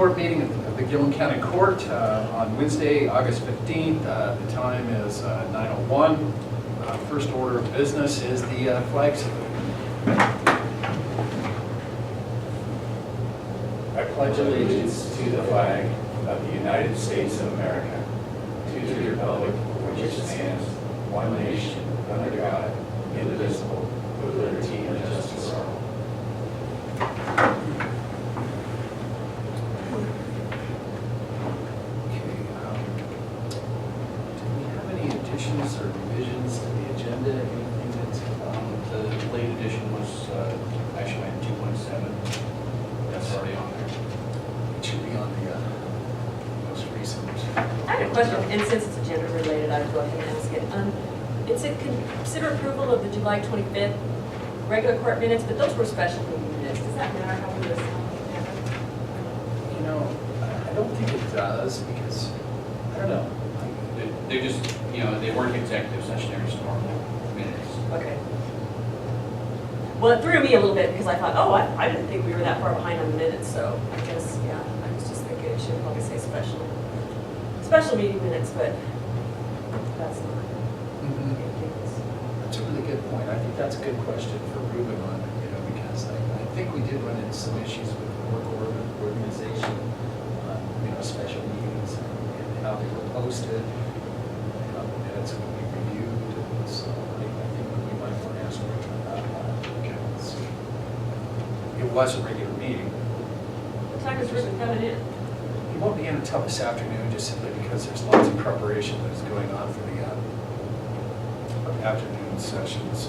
court meeting of the Gilliam County Court on Wednesday, August 15th. The time is 9:01. First order of business is the flag salute. I pledge allegiance to the flag of the United States of America, to the republic for which it stands, one nation, under God, indivisible, with liberty and justice for all. Do we have any additions or revisions to the agenda? Anything that's The late edition was actually at 2.7. That's already on there. it should be on the most recent? I have a question, and since it's agenda related, I would go ahead and ask it. It's a consider approval of the July 25th regular court minutes, but those were special meeting minutes. Does that matter how we list them? You know, I don't think it does because, I don't know. They just, they weren't executive session, they were just normal minutes. Okay. Well, it threw me a little bit because I thought, oh, I didn't think we were that far behind on the minutes, so I guess, yeah, I was just thinking it should probably say special meeting minutes, but that's not. That's a really good point. I think that's a good question for Ruben on, because I think we did run into some issues with work organization, special meetings and how they were posted, how the minutes would be reviewed. So I think we might want to ask Ruben about that. Okay. It was a regular meeting. What time is Ruben coming in? He won't be in until this afternoon, just simply because there's lots of preparation that's going on for the afternoon sessions.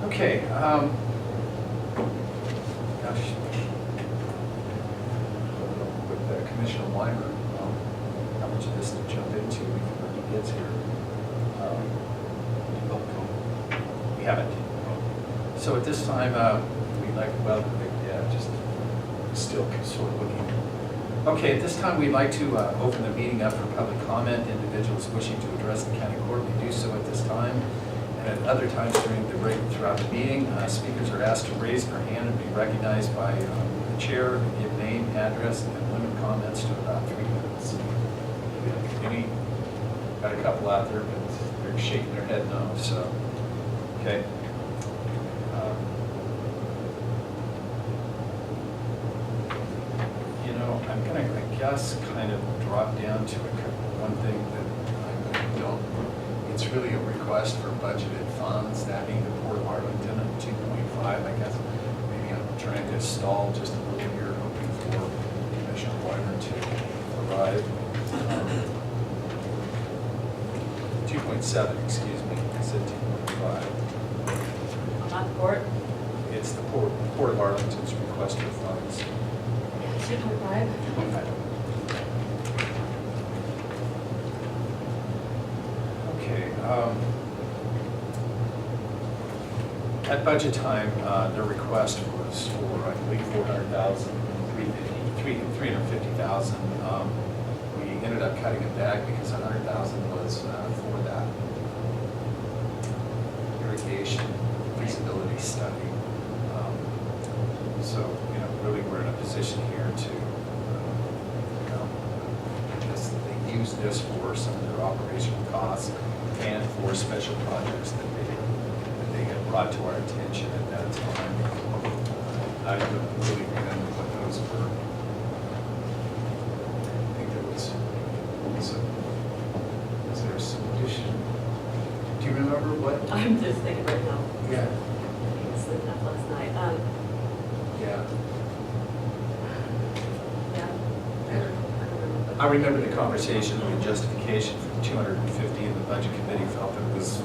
Okay. Gosh. With Commissioner Weimer, how much of this to jump into before he gets here? We haven't. So at this time, we'd like, just still sort of looking. Okay, at this time, we'd like to open the meeting up for public comment. Individuals wishing to address the county court may do so at this time. And at other times during the break throughout the meeting, speakers are asked to raise their hand and be recognized by the chair, give name, address, and limit comments to about 3 minutes. Got a couple out there, but they're shaking their head no, so, okay. I'm going to, I guess, kind of drop down to one thing that I don't, it's really a request for budgeted funds, that being the Port of Arlington at 2.5. I guess maybe I'm trying to stall just a little here, hoping for Commissioner Weimer to arrive. 2.7, excuse me, I said 2.5. Not the court? It's the Port of Arlington's request for funds. 2.5. Okay. At budget time, their request was for, I believe, $400,000, $350,000. We ended up cutting it back because $100,000 was for that irrigation feasibility study. So, really we're in a position here to, just they use this for some of their operational costs and for special projects that they had brought to our attention at that time. I don't really remember what those were. I think there was there some addition? Do you remember what? I'm just thinking right now. Yeah. I was sleeping up last night. Yeah. Yeah. I remember the conversation and the justification for the 250, and the budget committee felt that it was,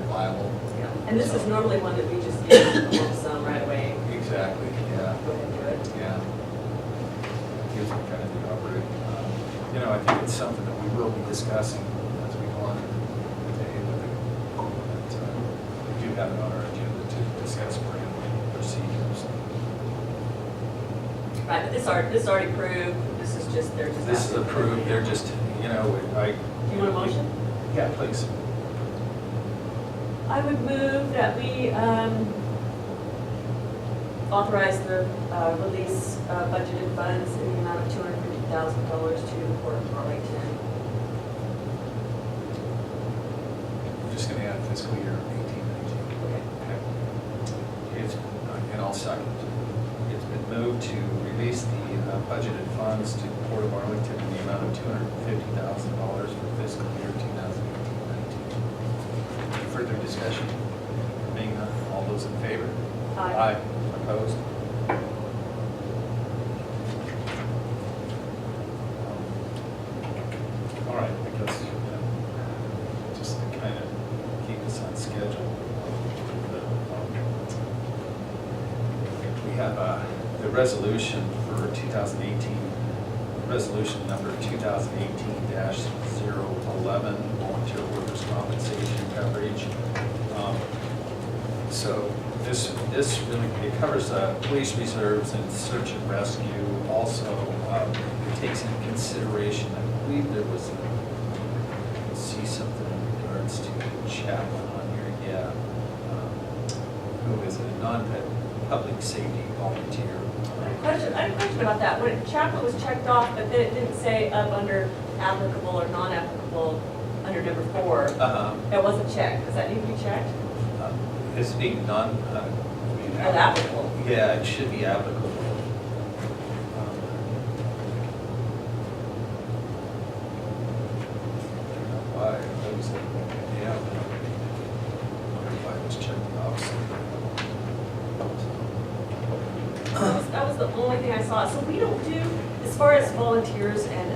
viable. Yeah. And this is normally one that we just give a lump sum right away. Exactly, yeah, Go ahead and do it. yeah. Gives them kind of the operative. I think it's something that we will be discussing as we go on today. We do have it on our agenda to discuss brand procedures. Right, but this already proved. This is just they're just. This is approved. They're just, Do you want a motion? Yeah, please. I would move that we authorize the release budgeted funds in the amount of $250,000 to the Port of Arlington. I'm just going to add fiscal year 18-19. Okay. It's, and I'll second. It's been moved to release the budgeted funds to the Port of Arlington in the amount of $250,000 for fiscal year 2018-19. Any further discussion? Being none, all those in favor? Aye. Opposed? All right, I guess, just to kind of keep us on schedule. We have the resolution for 2018, resolution number 2018-011, volunteer workers' compensation coverage. So this really, it covers police reserves and search and rescue. Also, it takes into consideration, I believe there was, see something in regards to chaplain on here, yeah. Who is a non-public safety volunteer. I had a question about that. When chaplain was checked off, but then it didn't say up under applicable or non-applicable under number 4. It wasn't checked. Does that need to be checked? This being Applicable. yeah, it should be applicable. Why, that was, yeah. I wonder if I was checked off. That was the only thing I saw. So we don't do, as far as volunteers and,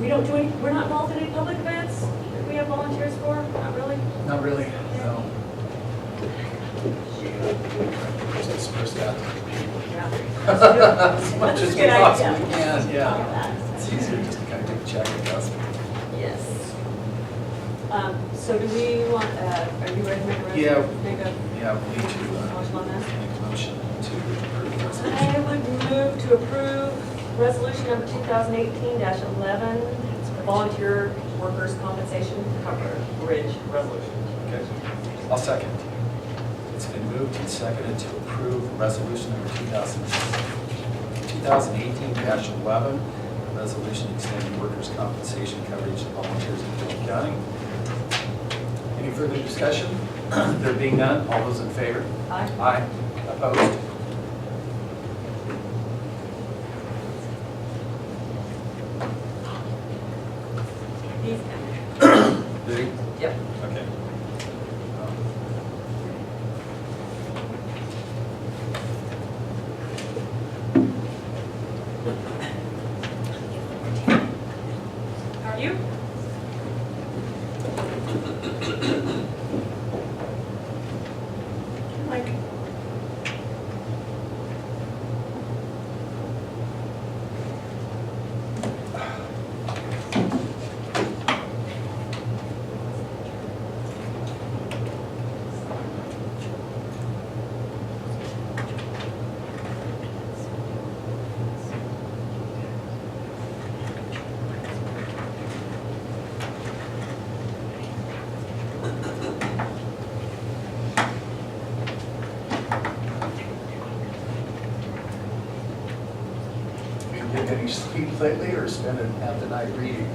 we don't do any, we're not involved in any public events that we have volunteers for? Not really? Not really, no. Just disperse that to the people. Yeah. As much as we Good idea. possibly can, yeah. It's Yeah. easier just to kind of do a check and dust. Yes. So do we want, are you ready to make a resolution? Yeah. Make a Yeah, we need to motion on that? make a motion to approve the I resolution. would move to approve resolution number 2018-11, volunteer workers' compensation coverage resolution. Okay, I'll second. It's been moved and seconded to approve resolution number 2018-11, resolution extending workers' compensation coverage to volunteers in Gilliam County. Any further discussion? There being none, all those in favor? Aye. Aye. Opposed? These, Did he? yep. Okay. How are you? Mike. Been getting any sleep lately or spending half the night reading?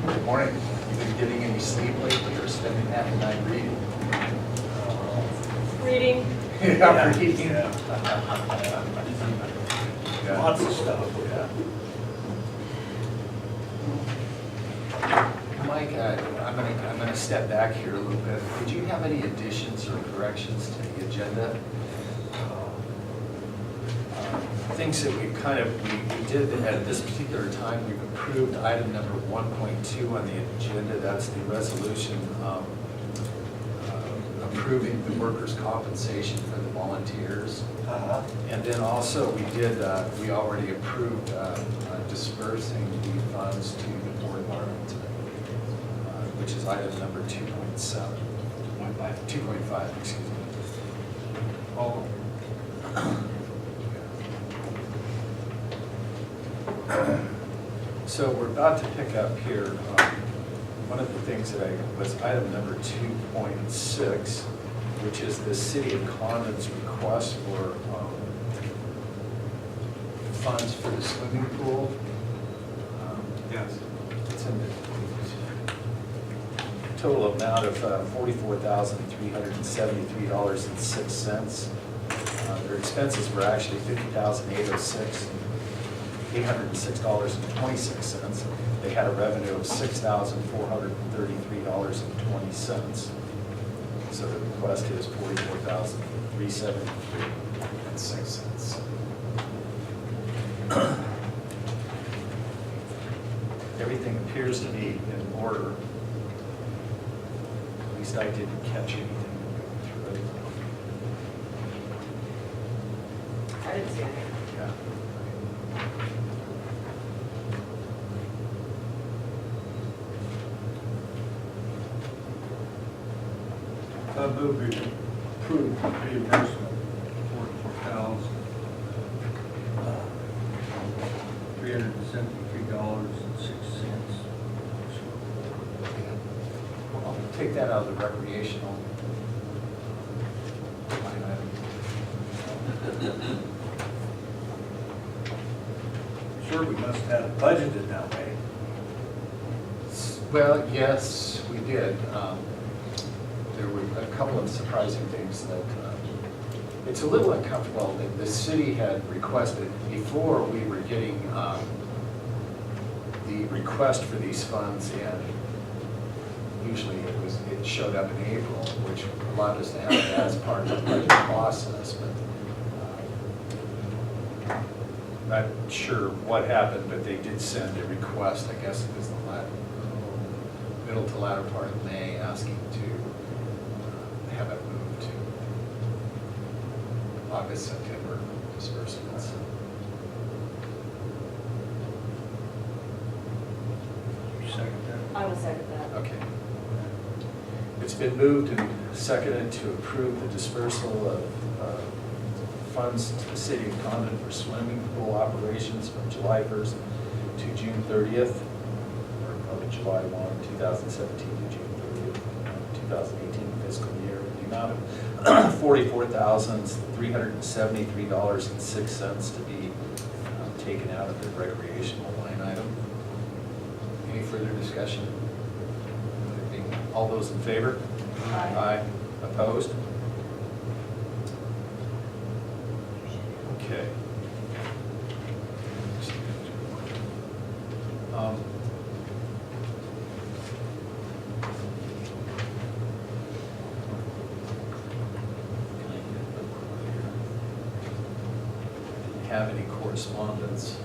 Good morning. You been getting any sleep lately or spending half the night reading? Reading. Yeah, reading. Lots of stuff. Yeah. Mike, I'm gonna step back here a little bit. Did you have any additions or corrections to the agenda? Things that we kind of, we did at this particular time, we've approved item number 1.2 on the agenda. That's the resolution approving the workers' compensation for the volunteers. And then also, we already approved dispersing the funds to the Port of Arlington, which is item number 2.7. 2.5, excuse me. Oh. So we're about to pick up here, one of the things that was item number 2.6, which is the City of Condon's request for funds for the swimming pool. Yes. It's in the total amount of $44,373.06. Their expenses were actually $50,806, $806.26. They had a revenue of $6,433.20. So the request is $44,373.06. Everything appears to be in order. At least I didn't catch anything through it. I didn't see anything. Yeah. I move we approve reimbursement $44,373.06. I'll take that out of the recreational line item. Sure, we must have budgeted that way. Well, yes, we did. There were a couple of surprising things that, it's a little uncomfortable. The city had requested, before we were getting the request for these funds in, usually it showed up in April, which allowed us to have it as part of the budget process, but not sure what happened, but they did send a request, I guess it was the middle to latter part of May, asking to have it moved to August, September disbursements. You second that? I will second that. Okay. It's been moved and seconded to approve the dispersal of funds to the city of Condon for swimming pool operations from July 1st to June 30th, or probably July 1, 2017 to June 30th, 2018 fiscal year, in the amount of $44,373.06 to be taken out of the recreational line item. Any further discussion? All those in favor? Aye. Opposed? Okay. Didn't have any correspondence.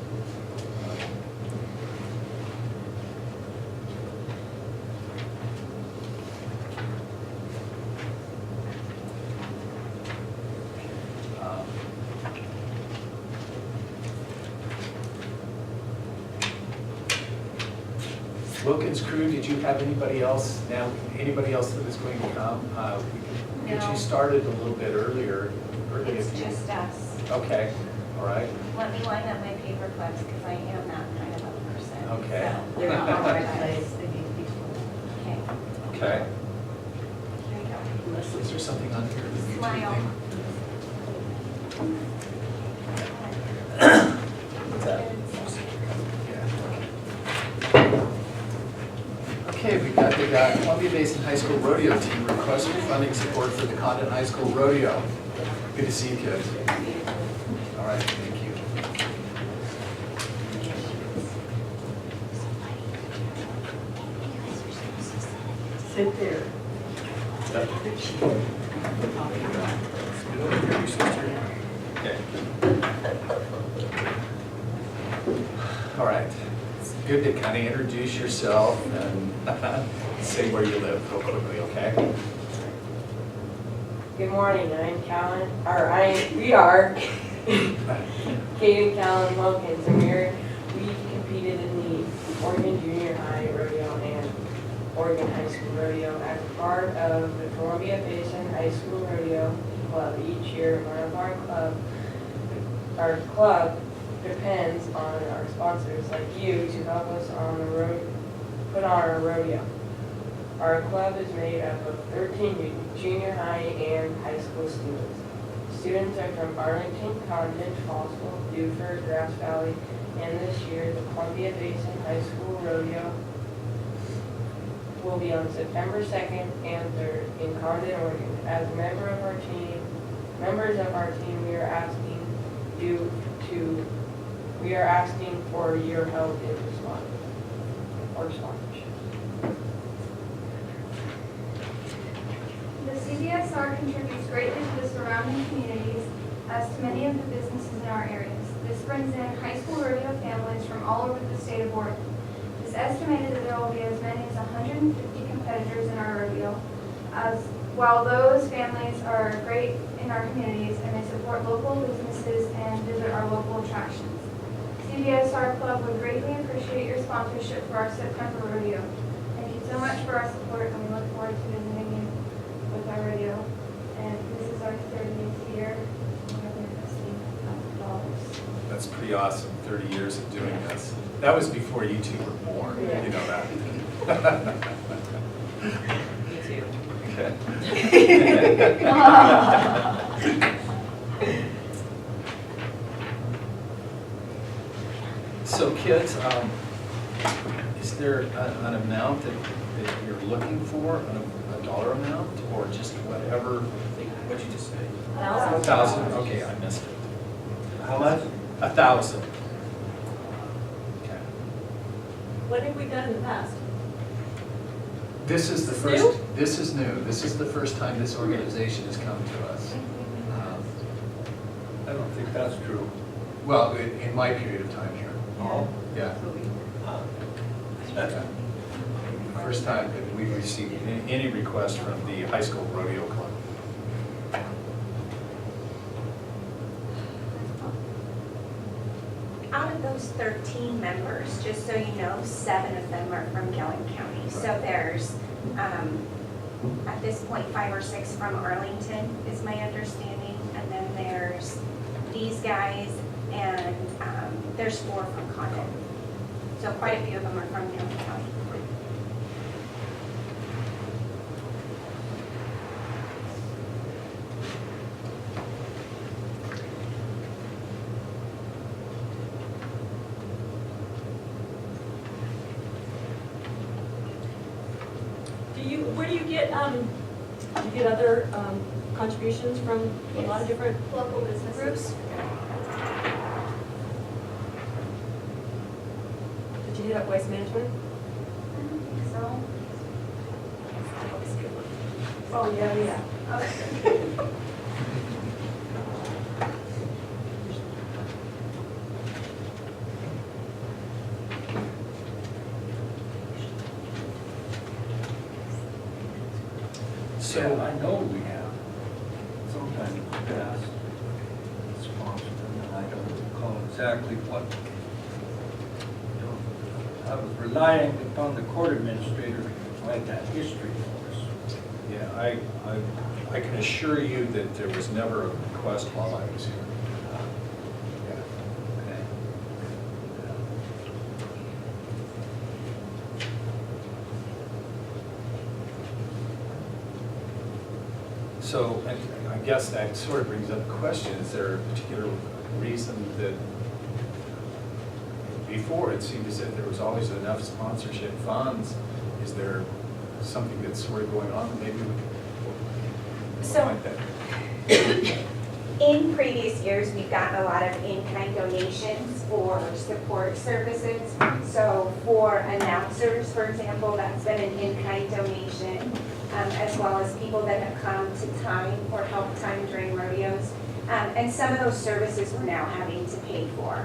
Wilkins crew, did you have anybody else now, anybody else that was going to come? We can get No. you started a little bit earlier. or It's if you- just us. Okay, all right. Let me line up my paper clips because I am that kind of a person. Okay. So they're not all right place. They need to be full. Okay, Okay. here you go. Is there something on here that you Smile. think? What's that? Okay, we've got the Columbia Basin High School Rodeo Team request for funding support for the Condon High School Rodeo. Good to see you, kids. All right, thank you. Sit there. Okay. All right. It's good to kind of introduce yourself and say where you live real quickly, okay? Good morning, we are Kate and Callan Wilkins, and we competed in the Oregon Junior High Rodeo and Oregon High School Rodeo as part of the Columbia Basin High School Rodeo Club. Each year, one of our club depends on our sponsors like you to help us on the road, put on our rodeo. Our club is made up of 13 junior high and high school students. Students are from Arlington, Condon, Fallsville, Beaufort, Grass Valley, and this year the Columbia Basin High School Rodeo will be on September 2nd and 3rd in Condon, Oregon. As members of our team, we are asking for your help in sponsorship. The CDSR contributes greatly to the surrounding communities as to many of the businesses in our areas. This brings in high school rodeo families from all over the state of Oregon. It's estimated that there will be as many as 150 competitors in our rodeo, while those families are great in our communities and they support local businesses and visit our local attractions. CDSR Club would greatly appreciate your sponsorship for our September rodeo. Thank you so much for our support and we look forward to visiting you with our rodeo. And this is our 30th year. We have invested $1,000. That's pretty awesome, 30 years of doing this. That was before you two were born, Yeah. you know that. Me too. Okay. So kids, is there an amount that you're looking for, a dollar amount, or just whatever? What'd you just say? 1,000, okay, I missed it. How much? 1,000. Okay. What have we done in the past? This is the This first, new? this is new. This is the first time this organization has come to us. I don't think that's true. Well, in my period of time here. Oh. Yeah. First time that we've received any request from the high school rodeo club. Out of those 13 members, just so you know, 7 of them are from Gilliam County. So there's, at this point, 5 or 6 from Arlington is my understanding. And then there's these guys and there's 4 from Condon. So quite a few of them are from Gilliam County. Where do you get other contributions from a lot of different Local businesses. groups? Did you hit up waste management? So, Oh, yeah. okay. So, I know we have, sometime in the past, sponsored them, and I don't recall exactly what. I was relying upon the court administrator to provide that history for us. yeah, I can assure you that there was never a request while I was here. Yeah. Okay. So, I guess that sort of brings up a question, is there a particular reason that before it seemed as if there was always enough sponsorship funds? Is there something that's sort of going on that maybe we could So- find that? In previous years, we've gotten a lot of in-kind donations for support services. So for announcers, for example, that's been an in-kind donation, as well as people that have come to time or help time during rodeos. And some of those services we're now having to pay for.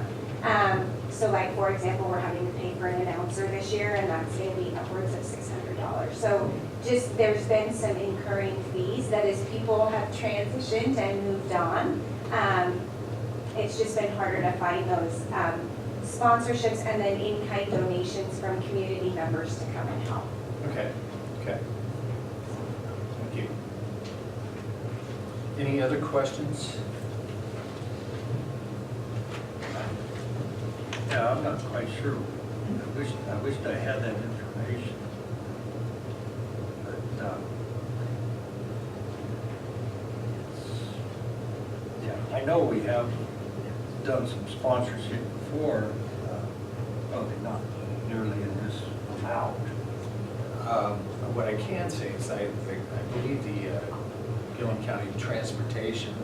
So like, for example, we're having to pay for an announcer this year, and that's going to be upwards of $600. So just, there's been some incurring fees that as people have transitioned and moved on, it's just been harder to find those sponsorships and then in-kind donations from community members to come and help. Okay, okay. Thank you. Any other questions? I'm not quite sure. I wished I had that information. But, yeah, I know we have done some sponsorship before, probably not nearly in this amount. What I can say is I believe the Gilliam County Transportation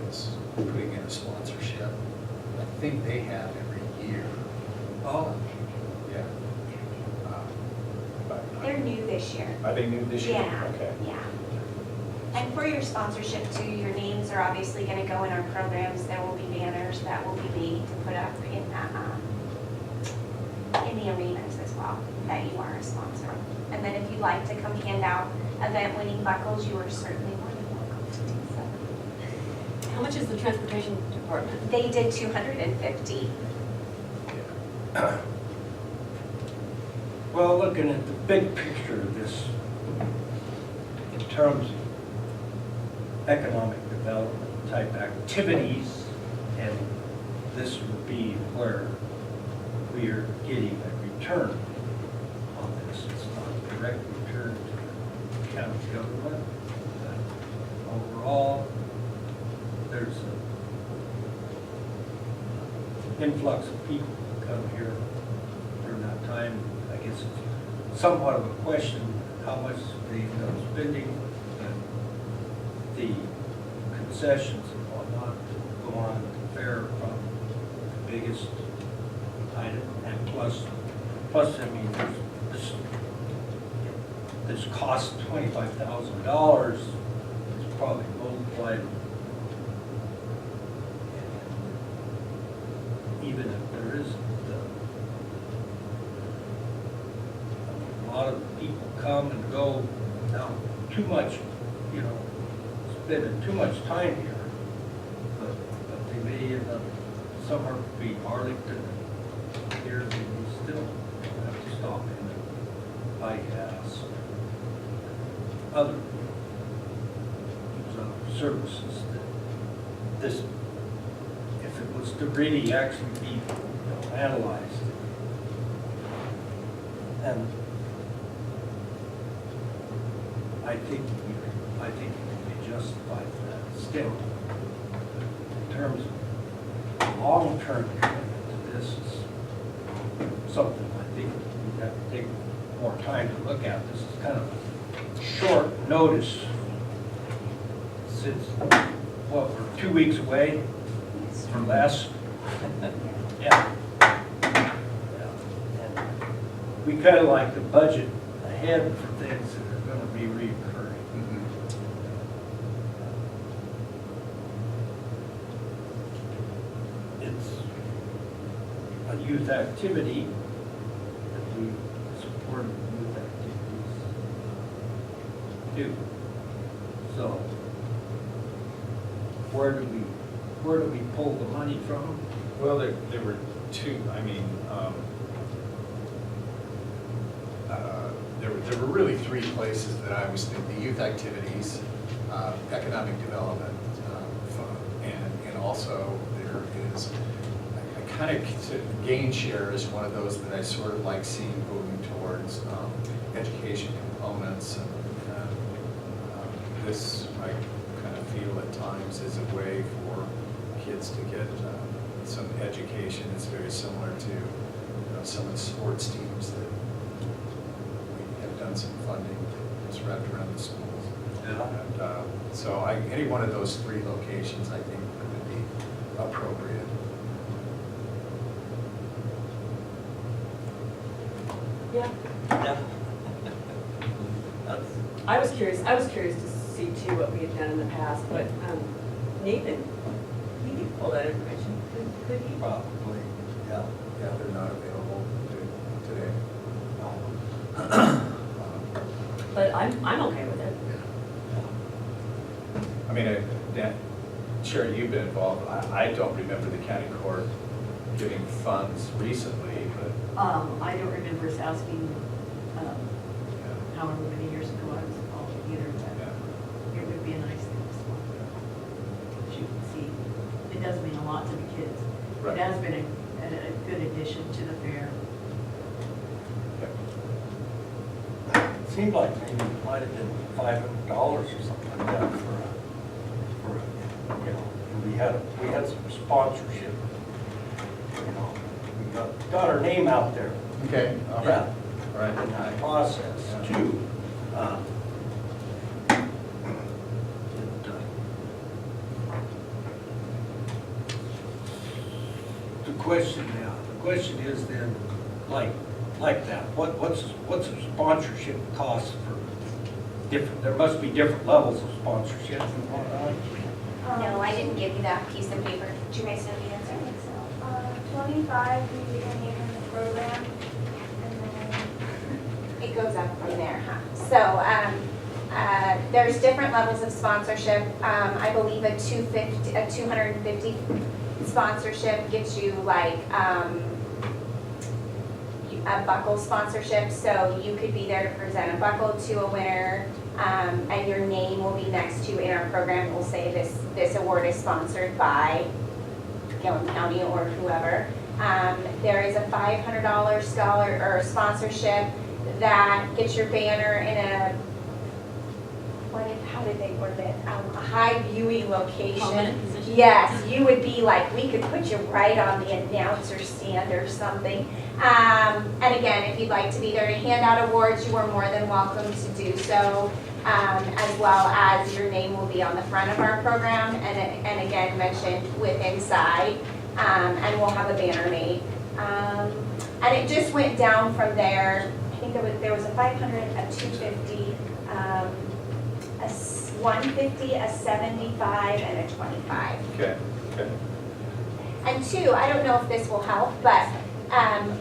is putting in a sponsorship. I think they have every year. Oh, Yeah. But They're new this year. Are they new this year? Yeah, Okay. yeah. And for your sponsorship too, your names are obviously gonna go in our programs. There will be banners that will be made to put up in the arenas as well, that you are a sponsor. And then if you'd like to come hand out event-winning buckles, you are certainly more than welcome to do so. How much is the transportation department? They did 250. well, looking at the big picture of this, in terms of economic development type activities, and this would be where we are getting a return on this. It's not a direct return to the county government, but overall, there's an influx of people who come here during that time. I guess it's somewhat of a question how much they end up spending, and the concessions and whatnot that go on at the fair are probably the biggest item. And plus, I mean, this cost $25,000 is probably multiplied. Even if there isn't, a lot of people come and go without too much, spending too much time here. But they may end up somewhere between Arlington and here, they still have to stop in and buy gas. Other services that this, if it was to really actually be analyzed, and I think it can be justified for that. Still, in terms of long-term commitment to this, is something I think we have to take more time to look at. This is kind of a short notice since, what, we're 2 weeks away or less. Yeah. And we kind of like to budget ahead for things that are going to be reoccurring. It's a youth activity that we support youth activities do. So where do we pull the money from? Well, there were two, there were really three places that I was thinking: the youth activities, economic development fund, and also there is, I kind of consider gain share is one of those that I sort of like seeing moving towards education components. And this, I kind of feel at times is a way for kids to get some education. It's very similar to some of the sports teams that we have done some funding that's wrapped around the schools. Yeah. And, so any one of those three locations I think would be appropriate. Yeah. Yeah. I was curious to see too what we had done in the past, but Nathan, he did pull that information, could he? Probably, yeah. Yeah, they're not available today. But I'm okay with it. I mean, Dan, Sherry, you've been involved. I don't remember the county court giving funds recently, but I don't remember us asking, yeah. however many years ago I was involved either, Yeah. but it would be a nice thing to sponsor. As you can see, it does mean a lot to the kids. Right. It has been a seemed like maybe it might have been $500 or something like that you know, and we had some sponsorship. You know, we got our name out there. Okay, all right. Yeah. All right. In that process too. The question is then, like that, what's a sponsorship cost for different, there must be different levels of sponsorship and whatnot. No, I didn't give you that piece of paper. Do you guys know the answer? 25, we begin in the program, and then It goes up from there, huh? So, there's different levels of sponsorship. I believe a 250 sponsorship gets you like, a buckle sponsorship, so you could be there to present a buckle to a winner, and your name will be next to in our program. It will say this award is sponsored by Gilliam County or whoever. There is a $500 scholar or sponsorship that gets your banner in a, how did they word it? A high viewing location. Prominent position. Yes, you would be like, we could put you right on the announcer stand or something. And again, if you'd like to be there to hand out awards, you are more than welcome to do so. As well as your name will be on the front of our program and again mentioned with inside. And we'll have a banner made. And it just went down from there. I think there was a 500, a 250, a 150, a 75, and a 25. Okay, okay. And two, I don't know if this will help, but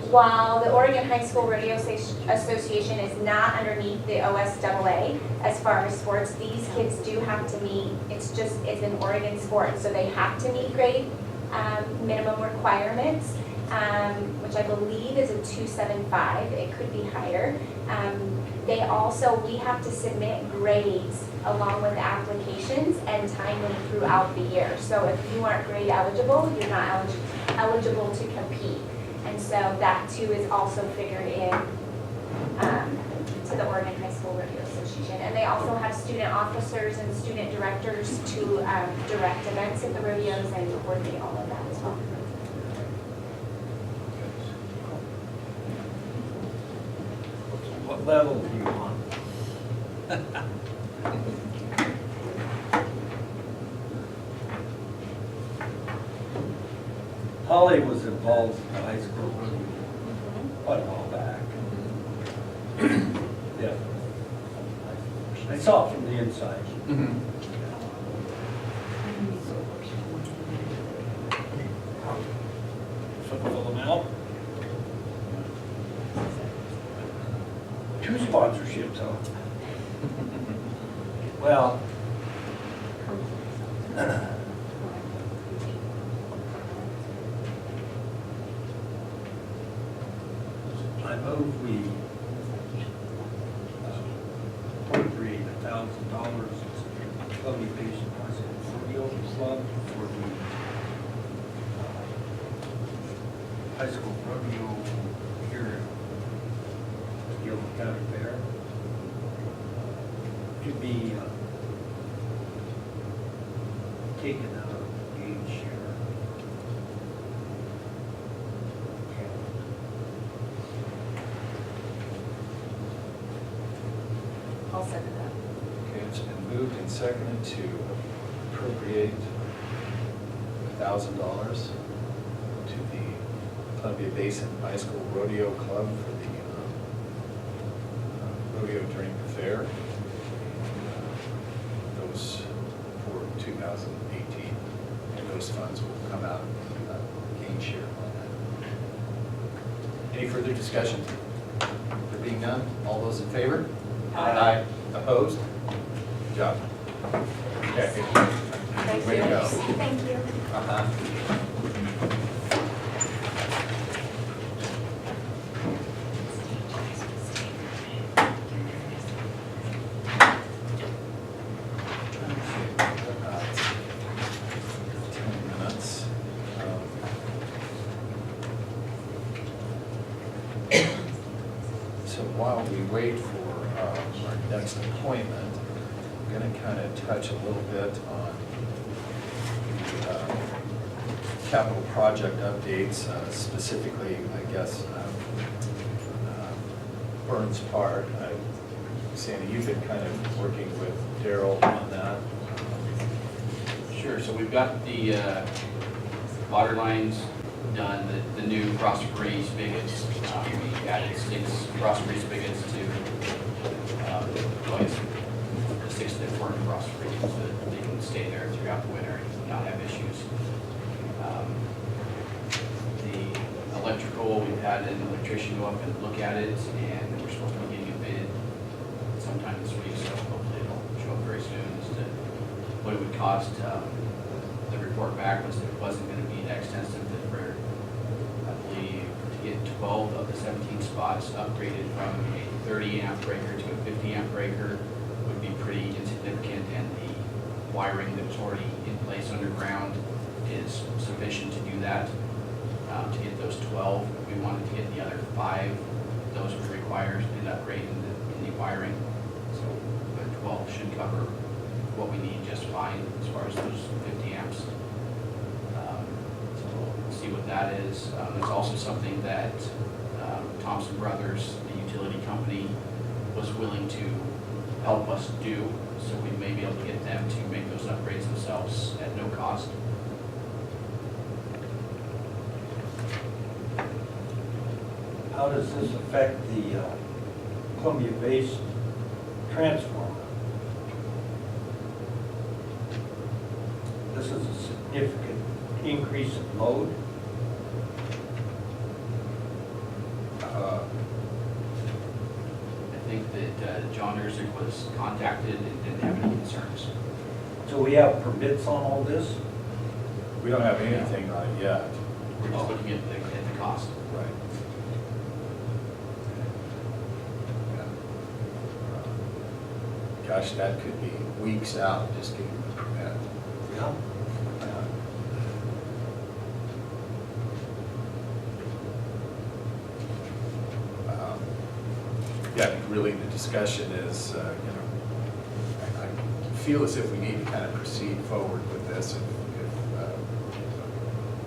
while the Oregon High School Rodeo Association is not underneath the OSAA as far as sports, these kids do have to meet, it's an Oregon sport, so they have to meet grade minimum requirements, which I believe is a 275, it could be higher. We have to submit grades along with applications and timely throughout the year. So if you aren't grade eligible, you're not eligible to compete. And so that too is also figured in to the Oregon High School Rodeo Association. And they also have student officers and student directors to direct events at the rodeos and coordinate all of that as well. What level do you want? Holly was involved in the high school rodeo quite a while back. Yeah. I saw it from the inside. Mm-hmm. Fill them out. 2 sponsorships, huh? Well, I move we appropriate $1,000 to Columbia Basin Rodeo Club for the high school rodeo here at Gilliam County Fair. To be taken out of gauge share. I'll second that. Okay, it's been moved and seconded to appropriate $1,000 to the Columbia Basin High School Rodeo Club for the rodeo during the fair. Those for 2018, and those funds will come out of gain share on that. Any further discussion? There being none, all those in favor? Aye. Opposed? Good job. Okay. Thank Way to you. go. thank you. Uh-huh. while we wait for our next appointment, I'm going to kind of touch a little bit on the capital project updates, specifically, I guess, Burns Park. Sandy, you've been kind of working with Daryl on that. Sure, so we've got the water lines done, the new cross-breeze spigots. We added 6 cross-breeze spigots to, the 6 that weren't cross-breeze, so that they can stay there throughout the winter and not have issues. The electrical, we've had an electrician go up and look at it, and we're supposed to be getting a bid sometime this week, so hopefully it'll show up very soon as to what it would cost. The report back was that it wasn't going to be that extensive, that for, I believe, to get 12 of the 17 spots upgraded from a 30 amp breaker to a 50 amp breaker would be pretty insignificant, and the wiring that's already in place underground is sufficient to do that. To get those 12, if we wanted to get the other 5, those would require an upgrade in the wiring. So the 12 should cover what we need just fine as far as those 50 amps. So we'll see what that is. There's also something that Thompson Brothers, the utility company, was willing to help us do, so we may be able to get them to make those upgrades themselves at no cost. How does this affect the Columbia Basin transformer? This is a significant increase in load. I think that John Erzik was contacted and didn't have any concerns. So we have permits on all this? We don't have anything on it yet. We're just looking at the cost. Right. Gosh, that could be weeks out, just getting the permit. Yeah. Yeah, I think really the discussion is, I feel as if we need to kind of proceed forward with this if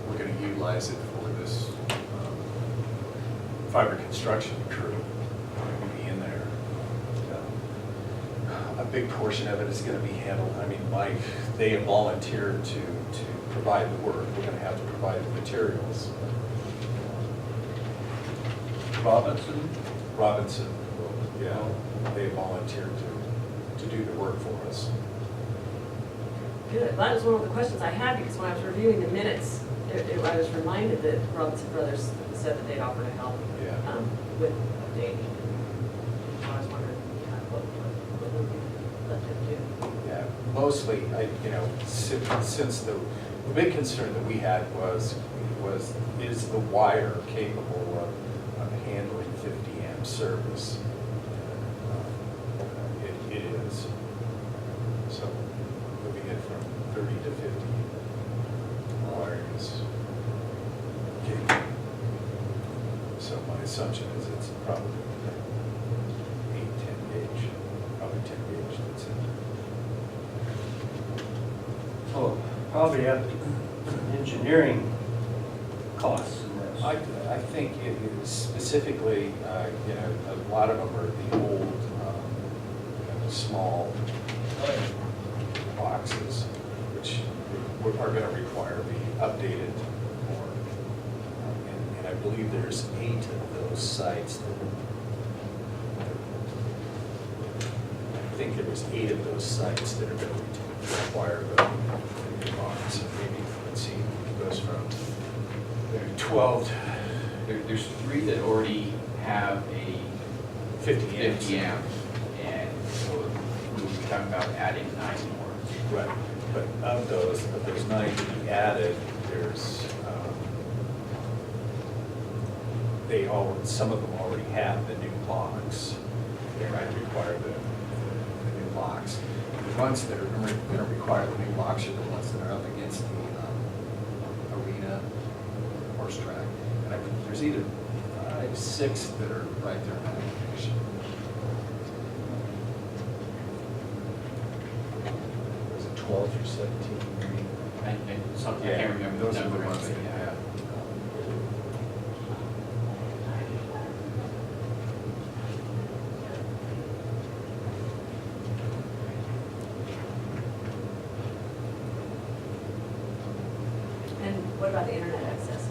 we're going to utilize it for this fiber construction crew to be in there. A big portion of it is going to be handled, I mean, they have volunteered to provide the work. We're going to have to provide the materials. Robinson, yeah, they volunteered to do the work for us. Good. That was one of the questions I had, because when I was reviewing the minutes, I was reminded that Robinson Brothers said that they'd offer to help Yeah. with updating. I was wondering what would we let them do? Yeah, mostly, since the big concern that we had was is the wire capable of handling 50 amp service? It is. So moving it from 30 to 50 wire is capable. So my assumption is it's probably 8, 10 gauge, probably 10 gauge that's in there. So probably have some engineering costs in this. I think it is specifically, a lot of them are the old, small boxes, which are going to require to be updated more. And I believe there's 8 of those sites I think there was 8 of those sites that are going to require the new box. So maybe, let's see, it goes from 12 There's 3 that already have a 50 amps. 50 amp, and so we were talking about adding 9 more. Right, but of those 9 to be added, there's, some of them already have the new box. They're going to require the new box. The ones that are going to require the new box are the ones that are up against the arena horse track. And there's either 5, 6 that are right there in that location. 12 through 17. Something, I can't remember Those the are the number, ones but that, yeah. yeah. And what about the internet access?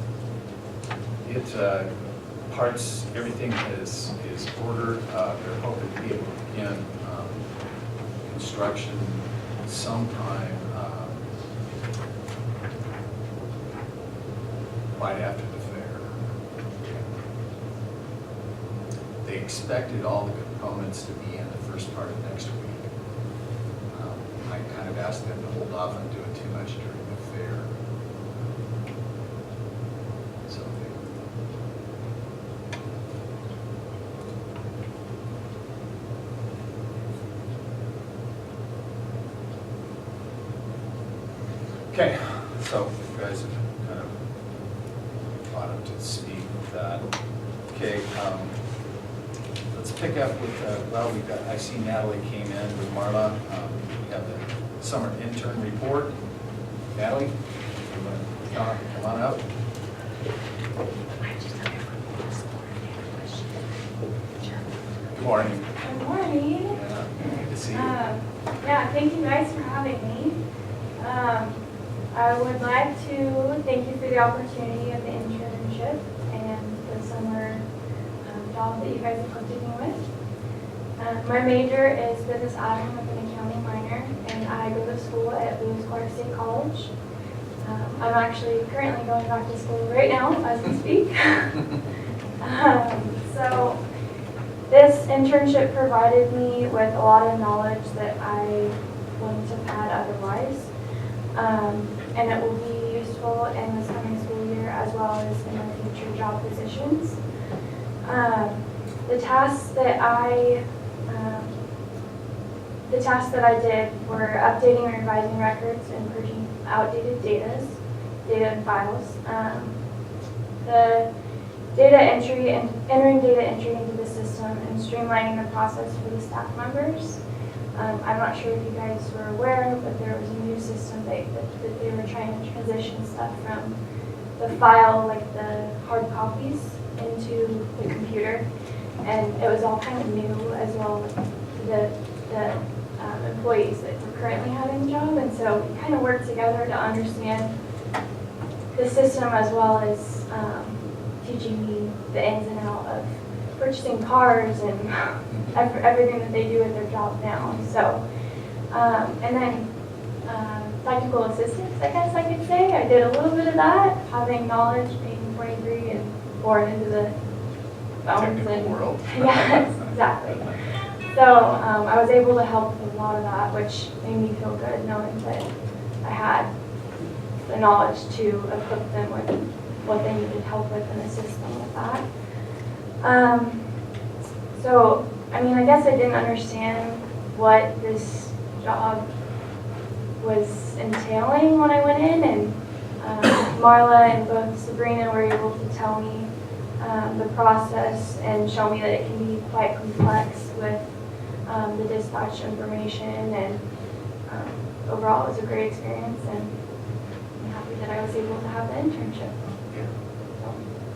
It, parts, everything is ordered. They're hoping to be able to begin construction sometime right after the fair. They expected all the components to be in the first part of next week. I kind of asked them to hold off on doing too much during the fair. So okay, so you guys have kind of brought up to speed with that. Okay, let's pick up with, well, we've got, I see Natalie came in with Marla. We have the summer intern report. Natalie, you wanna come on up. Good morning. Good morning. Yeah, good to see you. Yeah, thank you guys for having me. I would like to thank you for the opportunity of the internship and the summer job that you guys have hooked me with. My major is business admin with an accounting minor, and I go to school at Lewis Clark State College. I'm actually currently going back to school right now as we speak. So this internship provided me with a lot of knowledge that I wouldn't have had otherwise. And it will be useful in this coming school year as well as in my future job positions. The tasks that I did were updating and revising records and purging outdated data and files. The data entry and entering data entry into the system and streamlining the process for the staff members. I'm not sure if you guys were aware, but there was a new system that they were trying to transition stuff from the file, like the hard copies, into the computer. And it was all kind of new as well with the employees that were currently having the job. And so we kind of worked together to understand the system as well as teaching me the ins and outs of purchasing cars and everything that they do at their job now. So, and then technical assistance, I guess I could say. I did a little bit of that, having knowledge, being 23 and born into the phones Technical world. Yes, exactly. So I was able to help with a lot of that, which made me feel good knowing that I had the knowledge to equip them with what they needed help with and assist them with that. So, I mean, I guess I didn't understand what this job was entailing when I went in, and Marla and both Sabrina were able to tell me the process and show me that it can be quite complex with the dispatch information, and overall it was a great experience, and I'm happy that I was able to have the internship.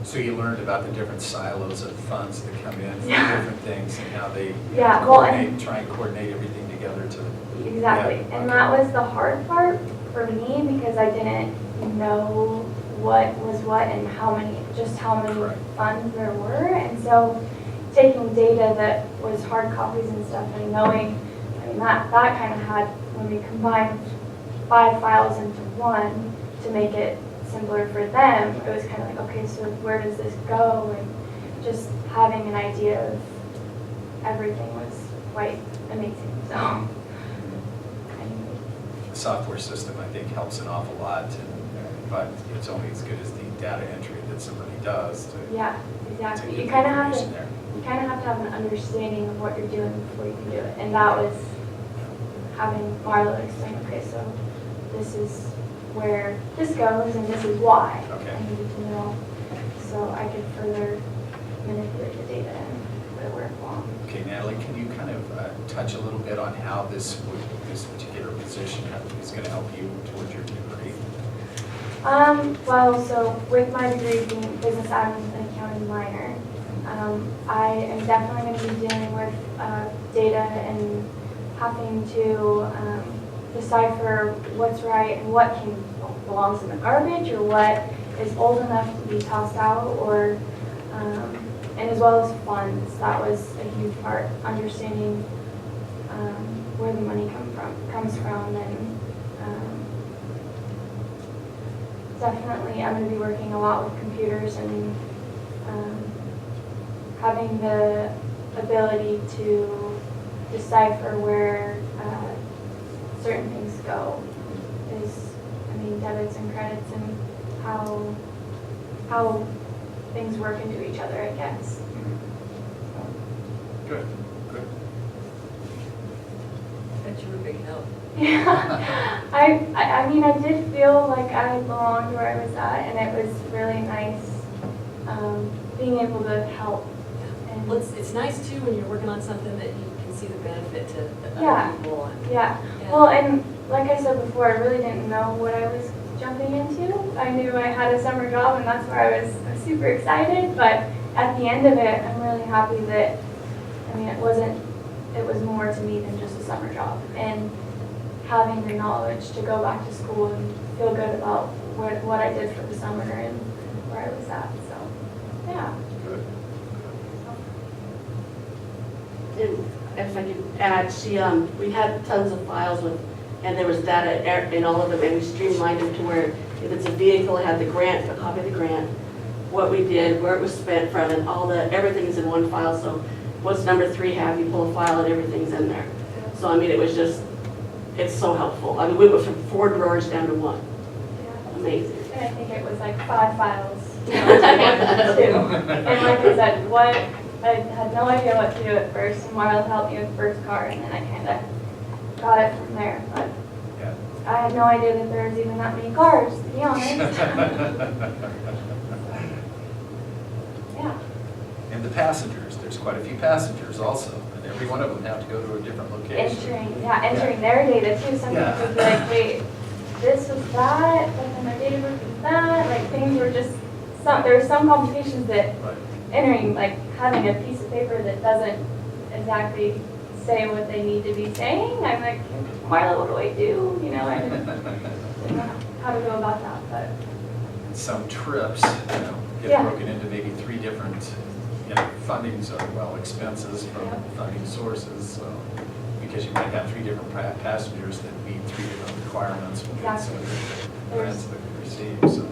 So you learned about the different silos of funds that come in for Yeah. different things and how they Yeah, well, coordinate, try and coordinate everything together to. Exactly, Yeah, and okay. that was the hard part for me because I didn't know what was what and how many Correct. funds there were. And so taking data that was hard copies and stuff and knowing, I mean, that kind of had, when we combined 5 files into one to make it simpler for them, it was kind of like, okay, so where does this go? And just having an idea of everything was quite amazing. So, anyway. The software system, I think, helps an awful lot, but it's only as good as the data entry that somebody does to. Yeah, to exactly. get You the kind of have information to, there. you kind of have to have an understanding of what you're doing before you can do it. And that was having Marla explain, okay, so this is where this goes and this is why. Okay. I needed to know so I could further manipulate the data and bit of work long. Okay, Natalie, can you kind of touch a little bit on how this particular position is going to help you towards your degree? Well, so with my degree being business admin and accounting minor, I am definitely going to be dealing with data and having to decipher what's right and what belongs in the garbage or what is old enough to be tossed out, or and as well as funds. That was a huge part, understanding where the money comes from, and definitely I'm going to be working a lot with computers and having the ability to decipher where certain things go debits and credits and how things work into each other, I guess. Good, good. Bet you were a big help. Yeah, I mean, I did feel like I belonged where I was at, and it was really nice being able to help. And Well, it's nice too when you're working on something that you can see the benefit to Yeah. other people. And, yeah, well, and like I said before, I really didn't know what I was jumping into. I knew I had a summer job, and that's where I was super excited, but at the end of it, I'm really happy that, I mean, it was more to me than just a summer job. And having the knowledge to go back to school and feel good about what I did for the summer and where I was at, so, yeah. Good. And if I could add, we had tons of files and there was data in all of them, and we streamlined them to where if it's a vehicle, it had the grant, a copy of the grant, what we did, where it was spent from, and everything's in one file. So what's number 3 have? You pull a file and everything's in there. So I mean, it's so helpful. I mean, we went from 4 drawers down to 1. Yeah. Amazing. And I think it was like 5 files. And like I said, I had no idea what to do at first, and Marla helped me with the first card, and then I kind of got it from there. But Yeah. I had no idea that there was even that many cards, to be honest. Yeah. And the passengers, there's quite a few passengers also, and every one of them have to go to a different location. Entering their data too. Some Yeah. people would be like, wait, this was that, but then my date of birth was that. Like things were just, there were some complications that Right. entering, like having a piece of paper that doesn't exactly say what they need to be saying. I'm like, Marla, what do I do? You know, I didn't know how to go about that, but. And some trips, get Yeah. broken into maybe 3 different, fundings or, expenses from Yeah. funding sources. So, because you might have 3 different passengers that meet 3 different requirements with some of the grants that we receive. So,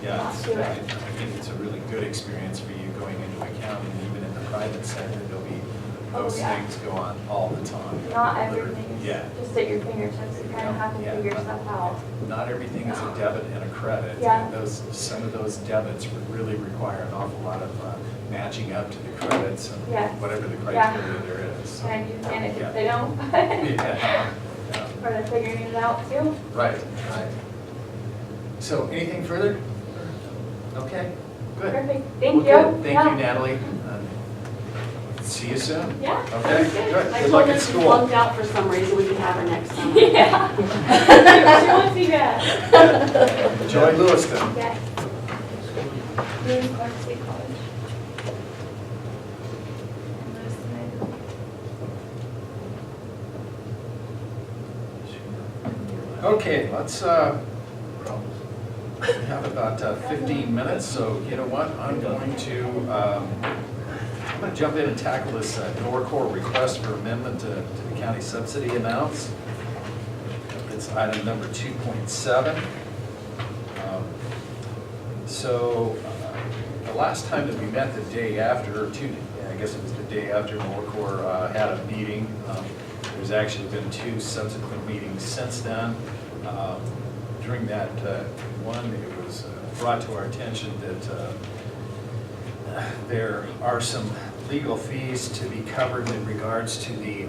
yeah, I think it's a really good experience for you going into accounting, even in the private sector. There'll be those things go on all the time. Not everything is Yeah. just at your fingertips. You kind of have to Yeah. figure stuff out. Not everything is a debit and a credit. Yeah. And some of those debits would really require an awful lot of matching up to the credits and Yes. whatever the Yeah. criteria there is. So, And you panic yeah. if they don't. Yeah. Or they're figuring it out too. Right, right. So anything further? Okay, good. Perfect. Thank Well, you. good. Thank you, Natalie. See you soon. Yeah. Okay, sounds good. I Good told luck her at she school. flunked out for some reason. We could have her next summer. Yeah. She wants you back. Enjoy Lewiston. Yes. New Clark State College. Okay, let's, we have about 15 minutes, so you know what? I'm going to jump in and tackle this NORCOR request for amendment to the county subsidy amounts. It's item number 2.7. So the last time that we met, the day after, I guess it was the day after NORCOR had a meeting. There's actually been 2 subsequent meetings since then. During that one, it was brought to our attention that there are some legal fees to be covered in regards to the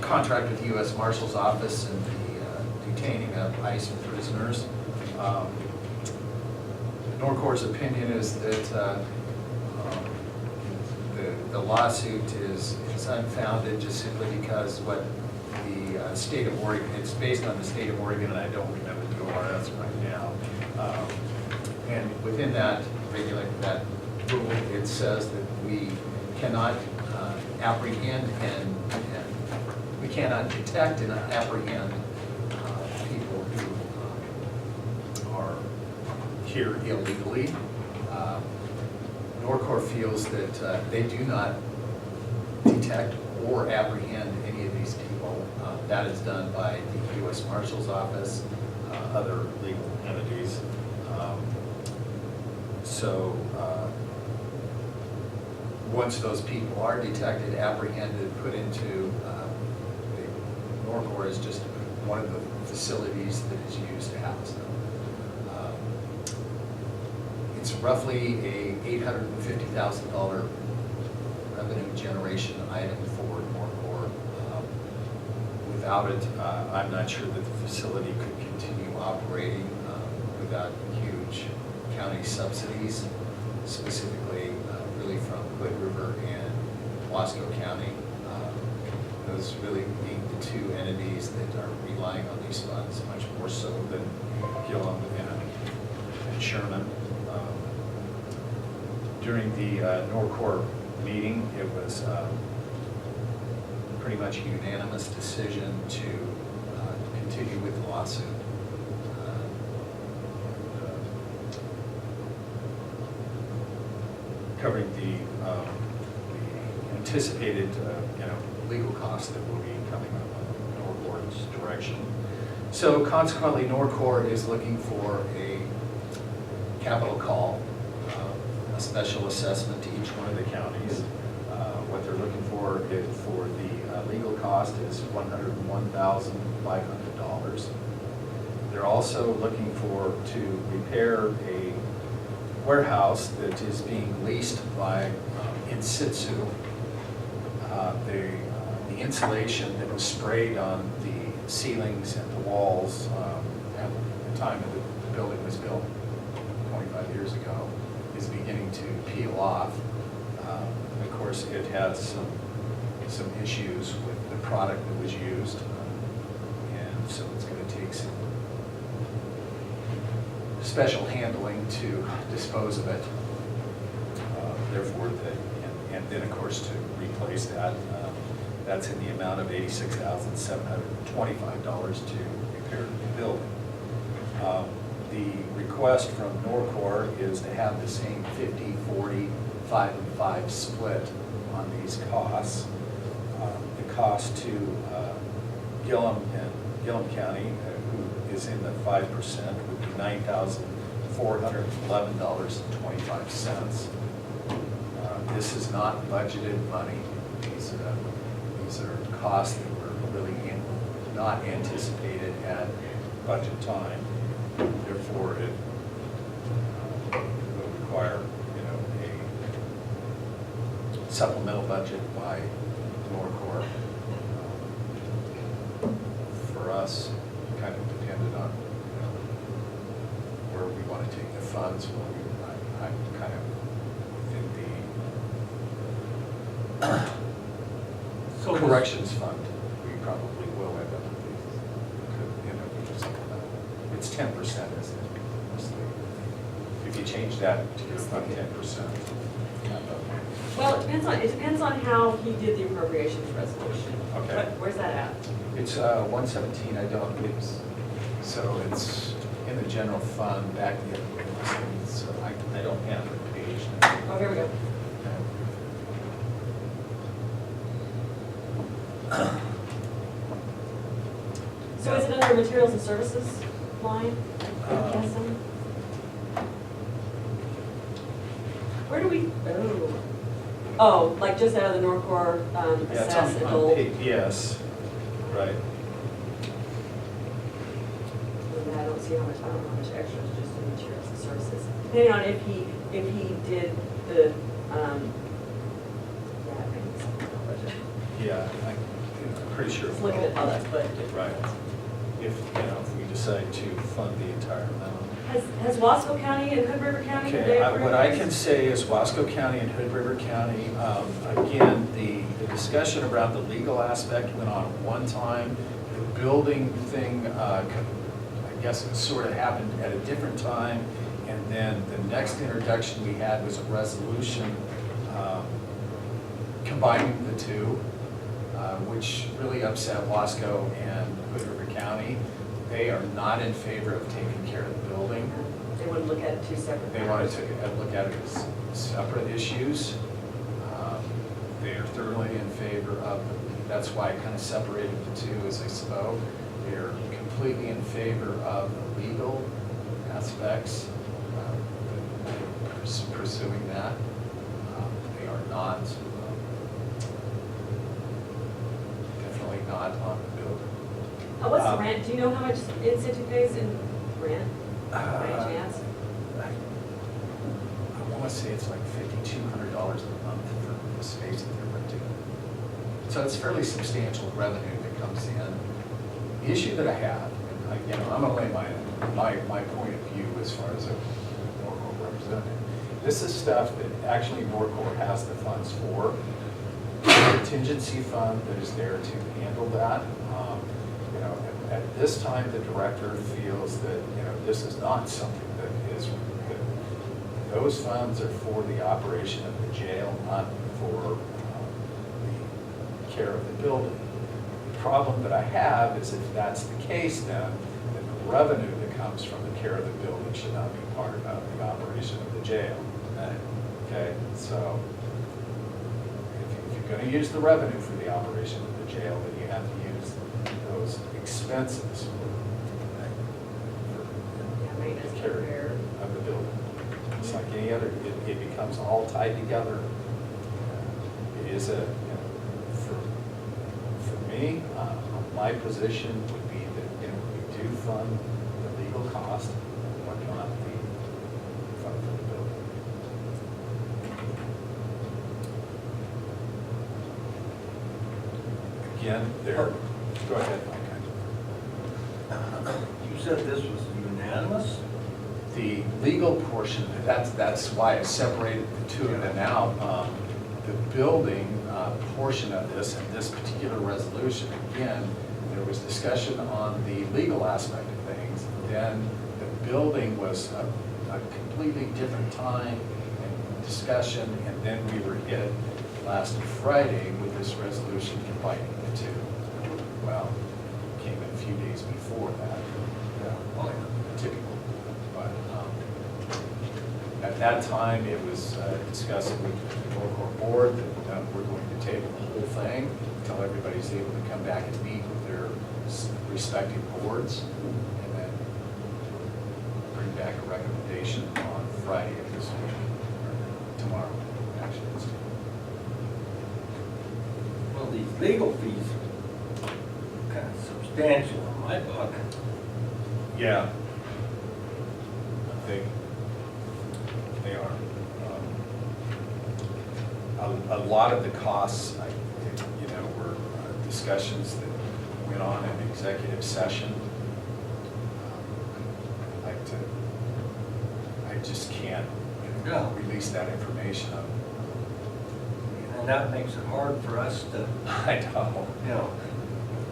contract with the U.S. Marshal's Office and the detaining of ICE prisoners. NORCOR's opinion is that the lawsuit is unfounded just simply because what the state of Oregon, it's based on the state of Oregon, and I don't remember the ORS right now. And within that that rule, it says that we cannot apprehend and we cannot detect and apprehend people who are here illegally. Norcor feels that they do not detect or apprehend any of these people. That is done by the U.S. Marshal's Office, other legal entities. So once those people are detected, apprehended, put into, Norcor is just one of the facilities that is used to house them. It's roughly a $850,000 revenue generation item for Norcor. Without it, I'm not sure that the facility could continue operating without huge county subsidies, specifically really from Hood River and Wasco County. Those really being the two entities that are relying on these funds much more so than Gilliam and Sherman. During the Norcor meeting, it was pretty much a unanimous decision to continue with the lawsuit. Covering the anticipated legal costs that will be coming up on Norcor's direction. So consequently, Norcor is looking for a capital call, a special assessment to each one of the counties. What they're looking for the legal cost is $101,500. They're also looking to repair a warehouse that is being leased by in situ. The insulation that was sprayed on the ceilings and the walls at the time that the building was built 25 years ago is beginning to peel off. Of course, it has some issues with the product that was used, and so it's going to take some special handling to dispose of it. Therefore, and then of course to replace that, that's in the amount of $86,725 to repair the building. The request from Norcor is to have the same 50, 40, 5 and 5 split on these costs. The cost to Gilliam County, who is in the 5%, would be $9,411.25. This is not budgeted money. These are costs that were really not anticipated at budget time. Therefore, it will require, a supplemental budget by Norcor. For us, kind of depended on where we want to take the funds. I'm kind of in the corrections fund. We probably will end up with supplemental. It's 10%, isn't it? If you change that to about 10%. Well, it depends on how he did the appropriations resolution. Okay. Where's that at? It's 117, so it's in the general fund back there. So I don't have the page now. Oh, here we go. So is it under materials and services line? I'm guessing. Where do we, oh, like just out of the Norcor Yeah, it's assess and on hold? page, yes, right. I don't see how much extra is just in materials and services. Depending on if he did the, yeah, I think it's something on budget. Yeah, I'm pretty sure. Let's look at how that's budgeted. Right. If we decide to fund the entire amount. Has Wasco County and Hood River County? have Okay, they approved what I these? can say is Wasco County and Hood River County, again, the discussion around the legal aspect went on one time. The building thing, I guess it sort of happened at a different time. And then the next introduction we had was a resolution combining the two, which really upset Wasco and Hood River County. They are not in favor of taking care of the building. They wouldn't look at it two separate. They wanted to look at it as separate issues. They are thoroughly in favor of, that's why I kind of separated the two as I spoke. They're completely in favor of the legal aspects, pursuing that. They are not, definitely not on the building. What's the rent? Do you know how much in-situ pays in rent, by any chance? I want to say it's like $5,200 a month for the space that they're renting. So it's fairly substantial revenue that comes in. The issue that I have, and I'm going to lay my point of view as far as a Norcorp representative. This is stuff that actually Norcorp has the funds for. A contingency fund that is there to handle that. At this time, the director feels that, this is not something that is, that those funds are for the operation of the jail, not for the care of the building. The problem that I have is if that's the case, then the revenue that comes from the care of the building should not be part of the operation of the jail. Okay, so if you're going to use the revenue for the operation of the jail, then you have to use those expenses for Maintenance, the care repair. of the building. It's like any other, it becomes all tied together. It is for me, my position would be that, we do fund the legal cost, but not the fund for the building. Again, go ahead, Mike. You said this was unanimous? The legal portion, that's why I separated the two of them out. The building portion of this and this particular resolution, again, there was discussion on the legal aspect of things. Then the building was a completely different time and discussion, and then we were hit last Friday with this resolution combining the two. Well, it came in a few days before that. Typical. But at that time, it was discussed with the local board that we're going to table the whole thing until everybody's able to come back and meet with their respective boards, and then bring back a recommendation on Friday of this week, or tomorrow, actually. Well, these legal fees are kind of substantial in my book. Yeah. They are. A lot of the costs, were discussions that went on in executive session. I just can't release that information. And that makes it hard for us to, I know.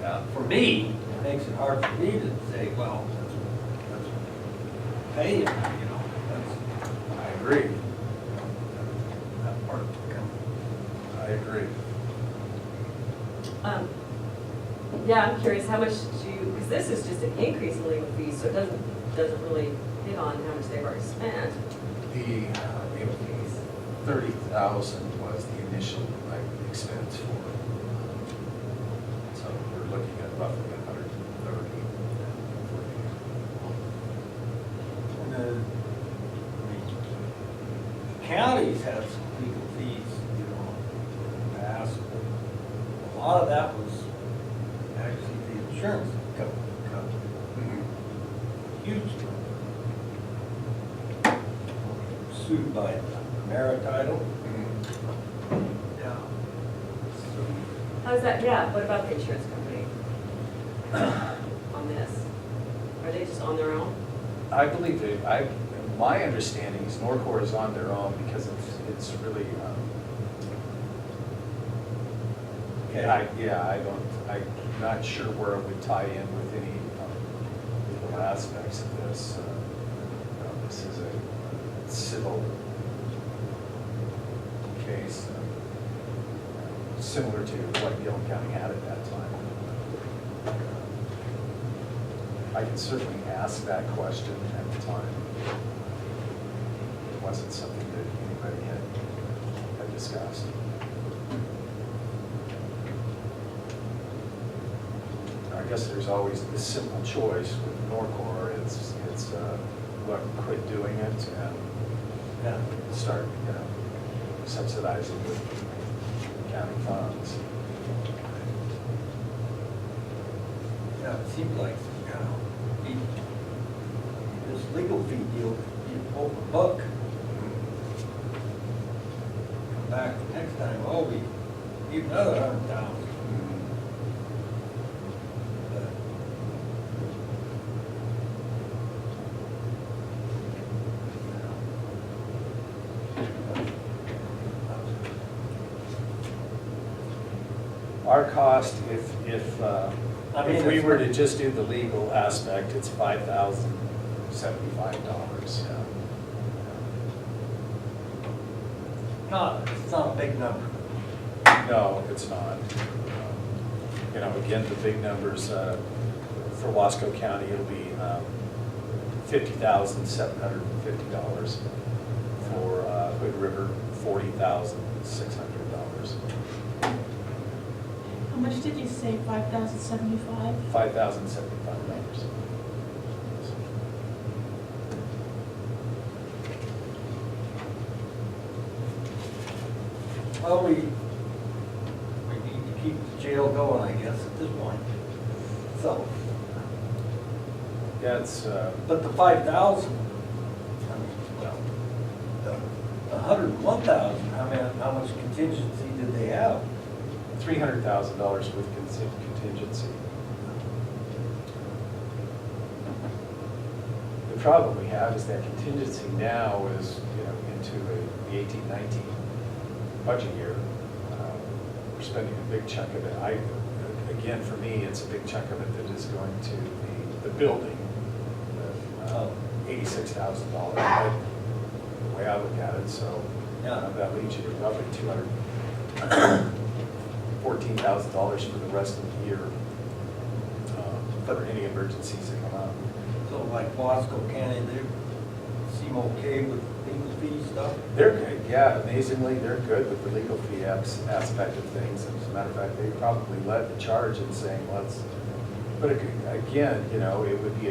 Yeah. for me, it makes it hard for me to say, well, let's pay him, I agree. that part becomes. I agree. Yeah, I'm curious, how much do you, because this is just an increase in legal fees, so it doesn't really hit on how much they've already spent. The 30,000 was the initial expense for it. So we're looking at roughly 130. And the counties have some legal fees, in the past. A lot of that was actually the insurance company. Huge. Sued by Maritidal. Yeah. How's that, yeah, what about the insurance company on this? Are they just on their own? I believe that, my understanding is Norcor is on their own because it's really, I'm not sure where it would tie in with any legal aspects of this. This is a civil case, similar to what Gilliam County had at that time. I can certainly ask that question at the time. It wasn't something that anybody had discussed. I guess there's always the simple choice with Norcor. It's look, quit doing it and start, subsidizing with county funds. Yeah, it seems like, this legal fee deal, you pull the buck. Come back the next time, oh, we need another 100,000. Our cost, if we were to just do the legal aspect, it's $5,075. It's not a big number. No, it's not. Again, the big numbers for Wasco County, it'll be $50,750. For Hood River, $40,600. How much did you say, 5,075? $5,075. Well, we need to keep the jail going, I guess, at this point. So, Yeah, it's, but the 5,000, the 101,000, how much contingency did they have? $300,000 with contingency. The problem we have is that contingency now is, into the 18-19 budget year. We're spending a big chunk of it. Again, for me, it's a big chunk of it that is going to the building, $86,000. The way I look at it, so that leaves you with roughly $214,000 for the rest of the year for any emergencies that come up. So like Wasco County, they seem okay with legal fee stuff? They're good, yeah, amazingly, they're good with the legal fee aspect of things. As a matter of fact, they probably led the charge in saying, but again, it would be,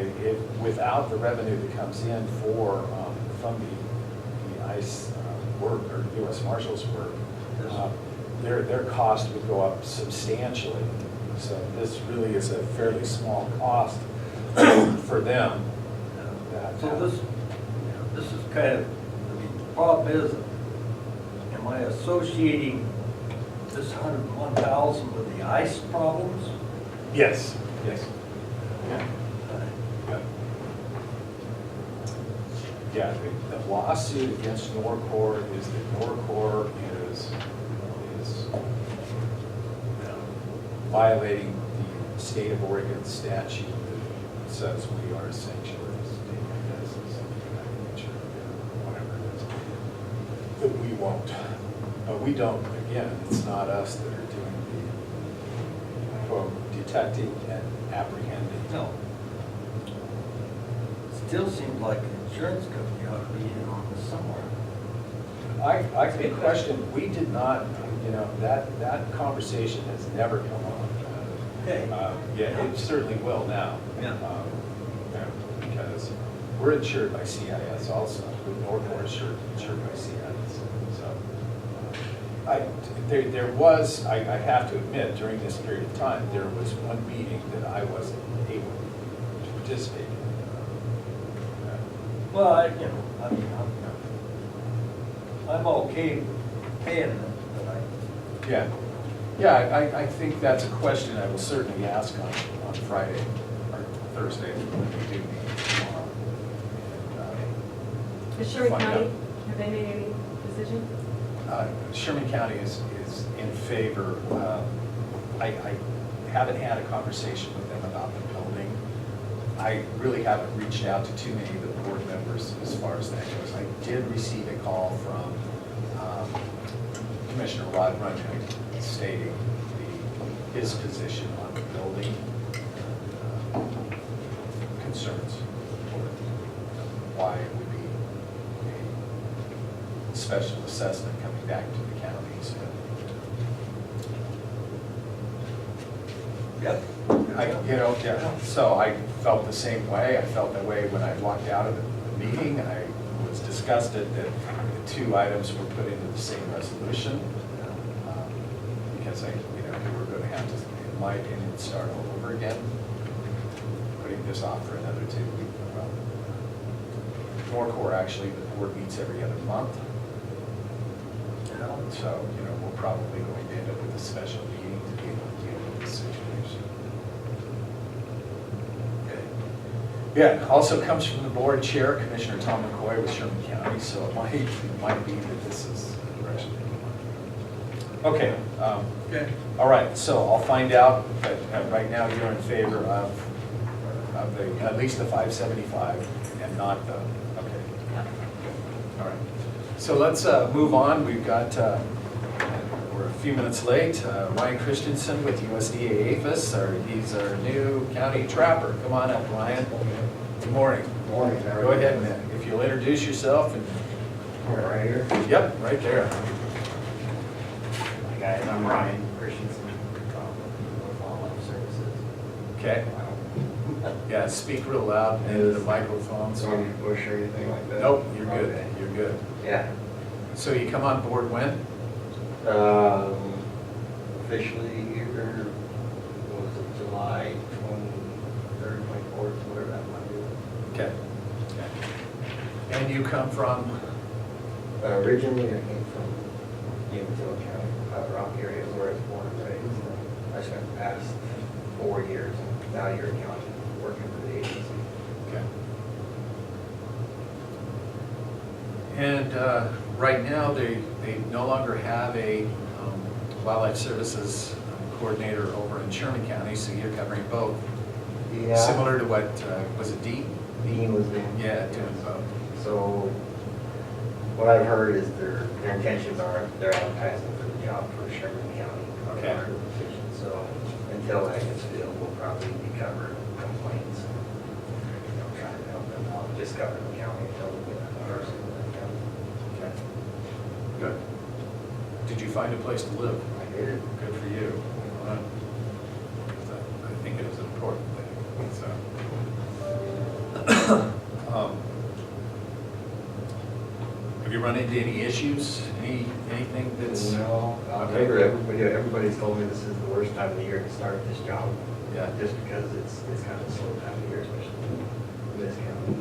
without the revenue that comes in from the ICE work or U.S. Marshals work, their cost would go up substantially. So this really is a fairly small cost for them. So this is kind of, the problem is, am I associating this 101,000 with the ICE problems? Yes. Yeah, the lawsuit against Norcor is that Norcor is violating the state of Oregon statute that says we are a sanctuary state, I guess, or something of that nature, whatever it is. That we won't, but we don't, again, it's not us that are doing the, quote, detecting and apprehending. No. Still seems like an insurance company ought to be in on this somewhere. I could question, we did not, that conversation has never come up. Okay. Yeah, it certainly will now. Yeah. Because we're insured by CIS also, Norcor is insured by CIS. So, there was, I have to admit, during this period of time, there was one meeting that I wasn't able to participate in. Well, I'm okay paying it, but Yeah, I think that's a question I will certainly ask on Friday or Thursday when we do meet tomorrow. Is Sherman Find County, out. have they made any decision? Sherman County is in favor. I haven't had a conversation with them about the building. I really haven't reached out to too many of the board members as far as that goes. I did receive a call from Commissioner Rod Runyon stating his position on the building concerns for why it would be a special assessment coming back to the counties. Yep. So I felt the same way. I felt that way when I walked out of the meeting. I was disgusted that the two items were put into the same resolution, because we were going to have to, in my opinion, start all over again, putting this off for another 2 weeks. Norcore, actually, the board meets every other month. So, we're probably going to end up with a special meeting to be able to deal with this situation. Okay. Yeah, it also comes from the board chair, Commissioner Tom McCoy with Sherman County, so it might be that this is the direction they want to go. Okay. Okay. All right, so I'll find out, but right now you're in favor of at least the 575 and not the, okay. All right. So let's move on. We've got, we're a few minutes late. Ryan Christensen with USDA APHIS, he's our new county trapper. Come on up, Ryan. Good morning. Morning. Go ahead, man. If you'll introduce yourself and. Right here. Yep, right there. Hi guys, I'm Ryan Christensen from Wildlife Services. Okay. Yeah, speak real loud into the microphone. So I'm push or anything like that? Nope, you're good. Okay. You're good. Yeah. So you come on board when? Officially here, was it July 23rd, 24th, whatever that might be. Okay. And you come from? Originally I came from Umatilla County, Rock area is where I was born and raised. I spent the past 4 years in Malheur County working for the agency. Okay. And right now, they no longer have a wildlife services coordinator over in Sherman County, so you're covering both. Yeah. Similar to what, was it Dean? Dean was in. Yeah, doing both. So what I've heard is their intentions are they're advertising for the job for Sherman County. Okay. for the position. So until that gets filled, we'll probably be covering complaints. Trying to help them out, just covering the county until we get that person in the county. Okay. Good. Did you find a place to live? I did. Good for you. All right. I think it is an important thing, so. Have you run into any issues, anything that's? No, Okay. everybody's told me this is the worst time of the year to start this job. Yeah. Just because it's kind of a slow time of year, especially in this county,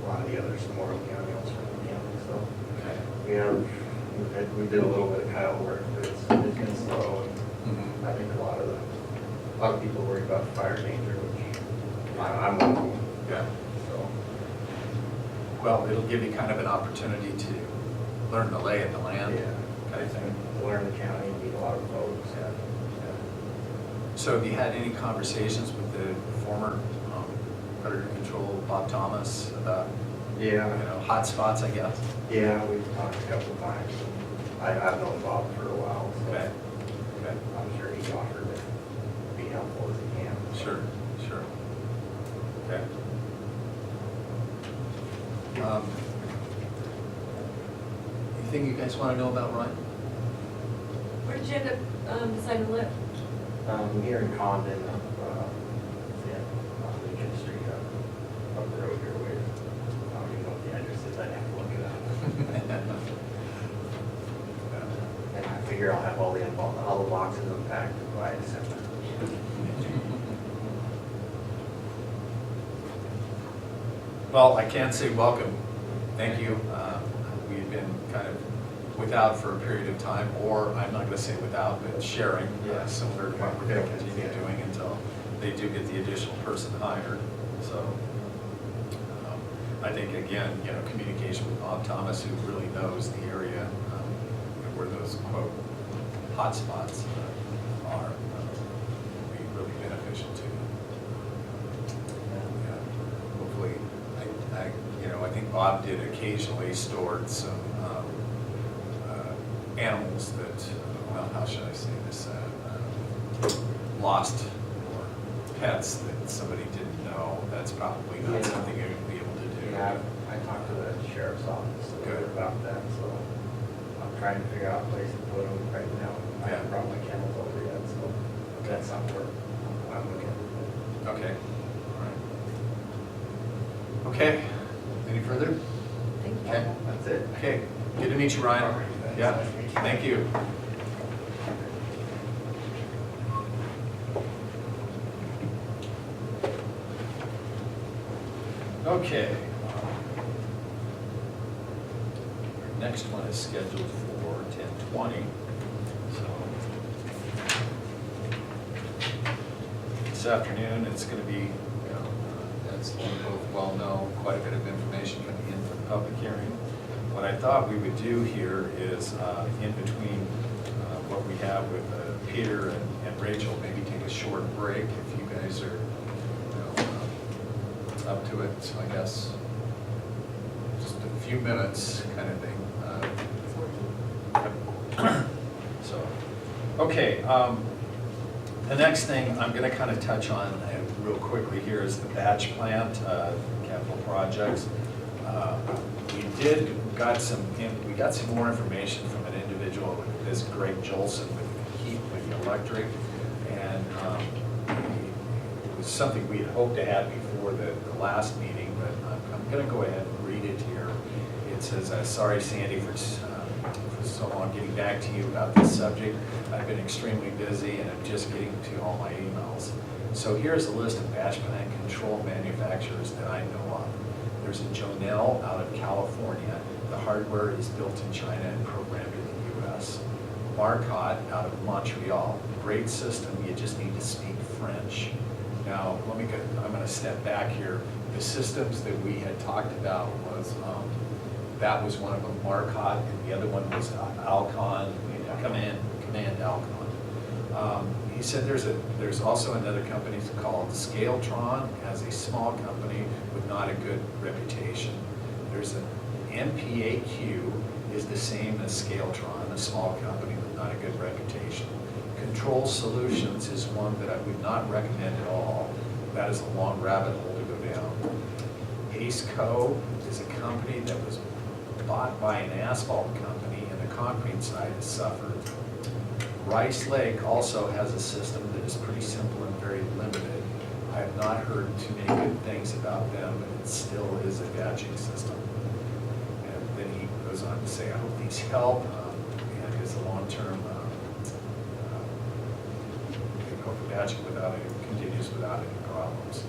a lot of the others, Memorial County, also County, so. Okay. We did a little bit of Kyle work, but it's been slow. Mhm. I think a lot of people worry about fire danger, which I'm one of them, Yeah. so. Well, it'll give you kind of an opportunity to learn the lay of the land, kind of thing. To learn the county, meet a lot of folks. So have you had any conversations with the former predator control, Bob Thomas, about, Yeah. hot spots, I guess? Yeah, we've talked a couple of times. I've known Bob for a while, so Okay. Okay. I'm sure he's offered to be helpful as he can. Sure, sure. Okay. Anything you guys want to know about Ryan? Where did you end up deciding to live? Here in Condon, on Lincoln Street, up the road here, where, I don't even know what the address is, I'd have to look it up. And I figure I'll have all the boxes unpacked by December. Well, I can say welcome. Thank you. We've been kind of without for a period of time, or I'm not going to say without, but sharing, similar to what we're going to continue doing until they do get the additional person hired. So I think, again, you know, communication with Bob Thomas, who really knows the area, and where those, quote, hotspots are, will be really beneficial to you. Yeah, hopefully, I think Bob did occasionally stored some animals that, well, how should I say this, lost or pets that somebody didn't know. That's probably not something you would be able to do. Yeah, I talked to the sheriff's office a little bit about that, so I'm trying to figure out a place to put them right now. I haven't brought my kennels over yet, so that's something I'm looking at. Okay, all right. Okay, any further? Thank you. Okay, That's it. okay, good to meet you, Ryan. Yeah, thank you. Okay. Our next one is scheduled for 10:20. So this afternoon, it's going to be, you know, as you both well know, quite a bit of information coming in for the public hearing. What I thought we would do here is, in between what we have with Peter and Rachel, maybe take a short break if you guys are, you know, up to it. So I guess just a few minutes kind of thing. So, okay. The next thing I'm going to kind of touch on real quickly here is the batch plant, capital projects. We got some more information from an individual, this Greg Jolson with the electric, and it was something we had hoped to have before the last meeting, but I'm going to go ahead and read it here. It says, sorry Sandy for so long getting back to you about this subject. I've been extremely busy and I'm just getting to all my emails. So here's a list of batch plant control manufacturers that I know of. There's a Jonell out of California. The hardware is built in China and programmed in the US. Marcotte out of Montreal. Great system, you just need to speak French. Now, I'm going to step back here. The systems that we had talked about was, that was one of them, Marcotte, and the other one was Alcon, Command Alcon. He said there's also another company called Scaletron, as a small company with not a good reputation. There's an MPAQ, is the same as Scaletron, a small company with not a good reputation. Control Solutions is one that I would not recommend at all. That is a long rabbit hole to go down. Ace Co. is a company that was bought by an asphalt company, and the concrete side has suffered. Rice Lake also has a system that is pretty simple and very limited. I have not heard too many good things about them, but it still is a batching system. And then he goes on to say, I hope these help, and is a long-term go for batching continues without any problems.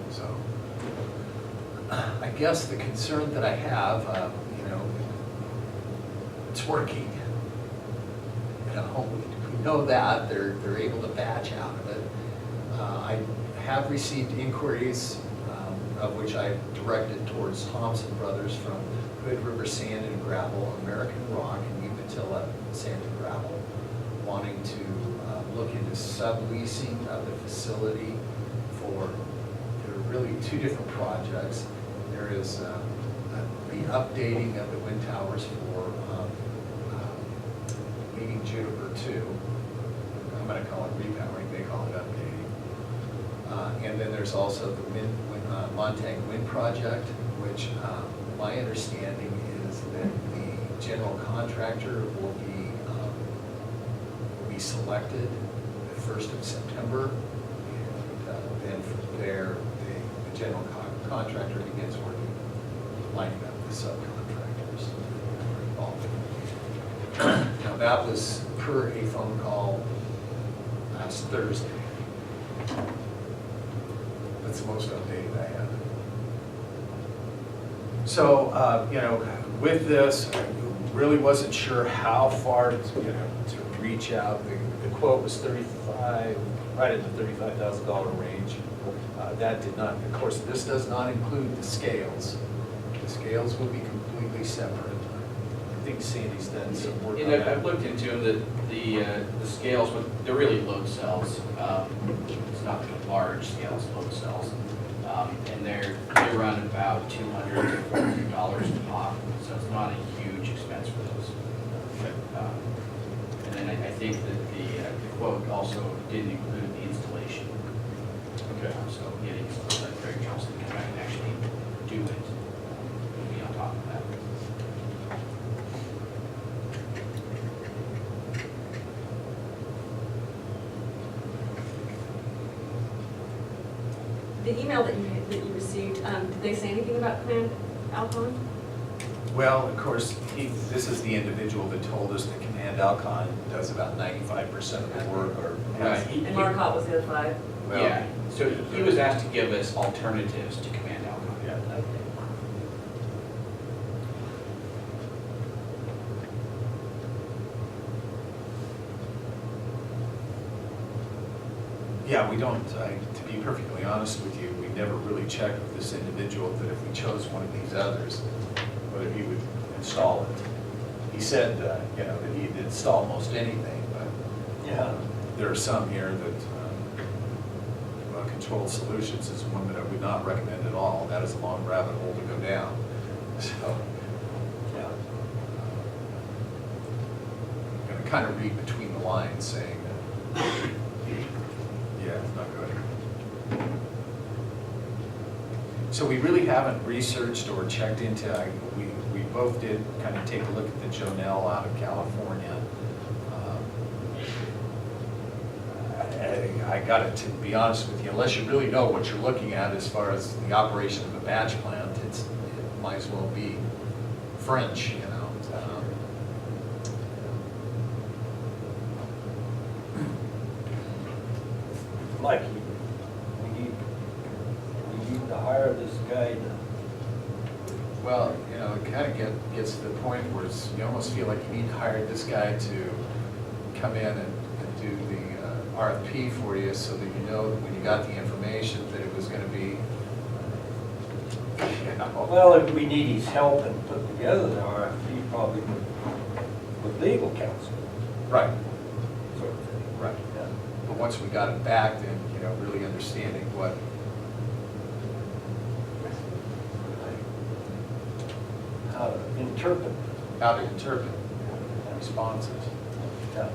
So, I guess the concern that I have, it's working. We know that they're able to batch out of it. I have received inquiries, of which I directed towards Thompson Brothers from Hood River Sand and Gravel, American Rock, and Umatilla Sand and Gravel, wanting to look into subleasing of the facility for, there are really two different projects. There is the updating of the wind towers for Leading Juniper 2. I'm going to call it repowering, they call it updating. And then there's also the Montag Wind Project, which my understanding is that the general contractor will be selected the 1st of September. And then from there, the general contractor begins working, lining up the subcontractors that are involved. Now that was per a phone call last Thursday. That's the most updated I have. So, with this, I really wasn't sure how far to reach out. The quote was 35, right in the $35,000 range. That did not, of course, this does not include the scales. The scales will be completely separate. I think Sandy's done some work on And I've that. looked into them, the scales, but they're really load cells. It's not like large scales, load cells. And they run about $200 to $400 a pop, so it's not a huge expense for those. And then I think that the quote also didn't include the installation. Okay. So getting something like Craig Johnson to come out and actually do it would be on top of that. The email that you received, did they say anything about Command Alcon? Well, of course, this is the individual that told us that Command Alcon does about 95% of the work, or has. Right. And Marcotte was the other 5? Well, Yeah, so he was asked to give us alternatives to Command Alcon. Yeah. Yeah, we don't, to be perfectly honest with you, we never really checked with this individual that if we chose one of these others, whether he would install it. He said, you know, that he'd install most anything, but Yeah. there are some here that, Controlled Solutions is one that I would not recommend at all. That is a long rabbit hole to go down. So, Yeah. I'm going to kind of read between the lines saying that, yeah, it's not good. So we really haven't researched or checked into, we both did kind of take a look at the Jonelle out of California. I got it, to be honest with you, unless you really know what you're looking at as far as the operation of a batch plant, it might as well be French, you know. Mike, we need to hire this guy to, Well, you know, it kind of gets to the point where you almost feel like you need to hire this guy to come in and do the RFP for you, so that you know that when you got the information that it was going to be, you know. well, if we need his help and put together the RFP, probably with legal counsel, Right, sort of thing. right. Yeah. But once we got it back, then, you know, really understanding what, How to interpret. how to interpret responses. Yeah.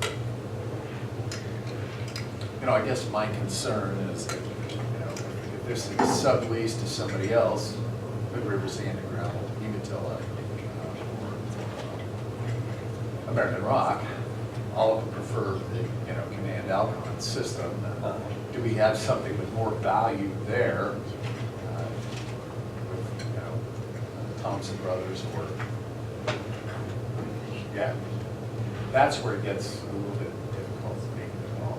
You know, I guess my concern is that, you know, if this is subleased to somebody else, Hood River Sand and Gravel, Umatilla, American Rock, all of them prefer the, you know, Command Alcon system. Do we have something with more value there, with, you know, Thompson Brothers, or, yeah, that's where it gets a little bit difficult to make the call.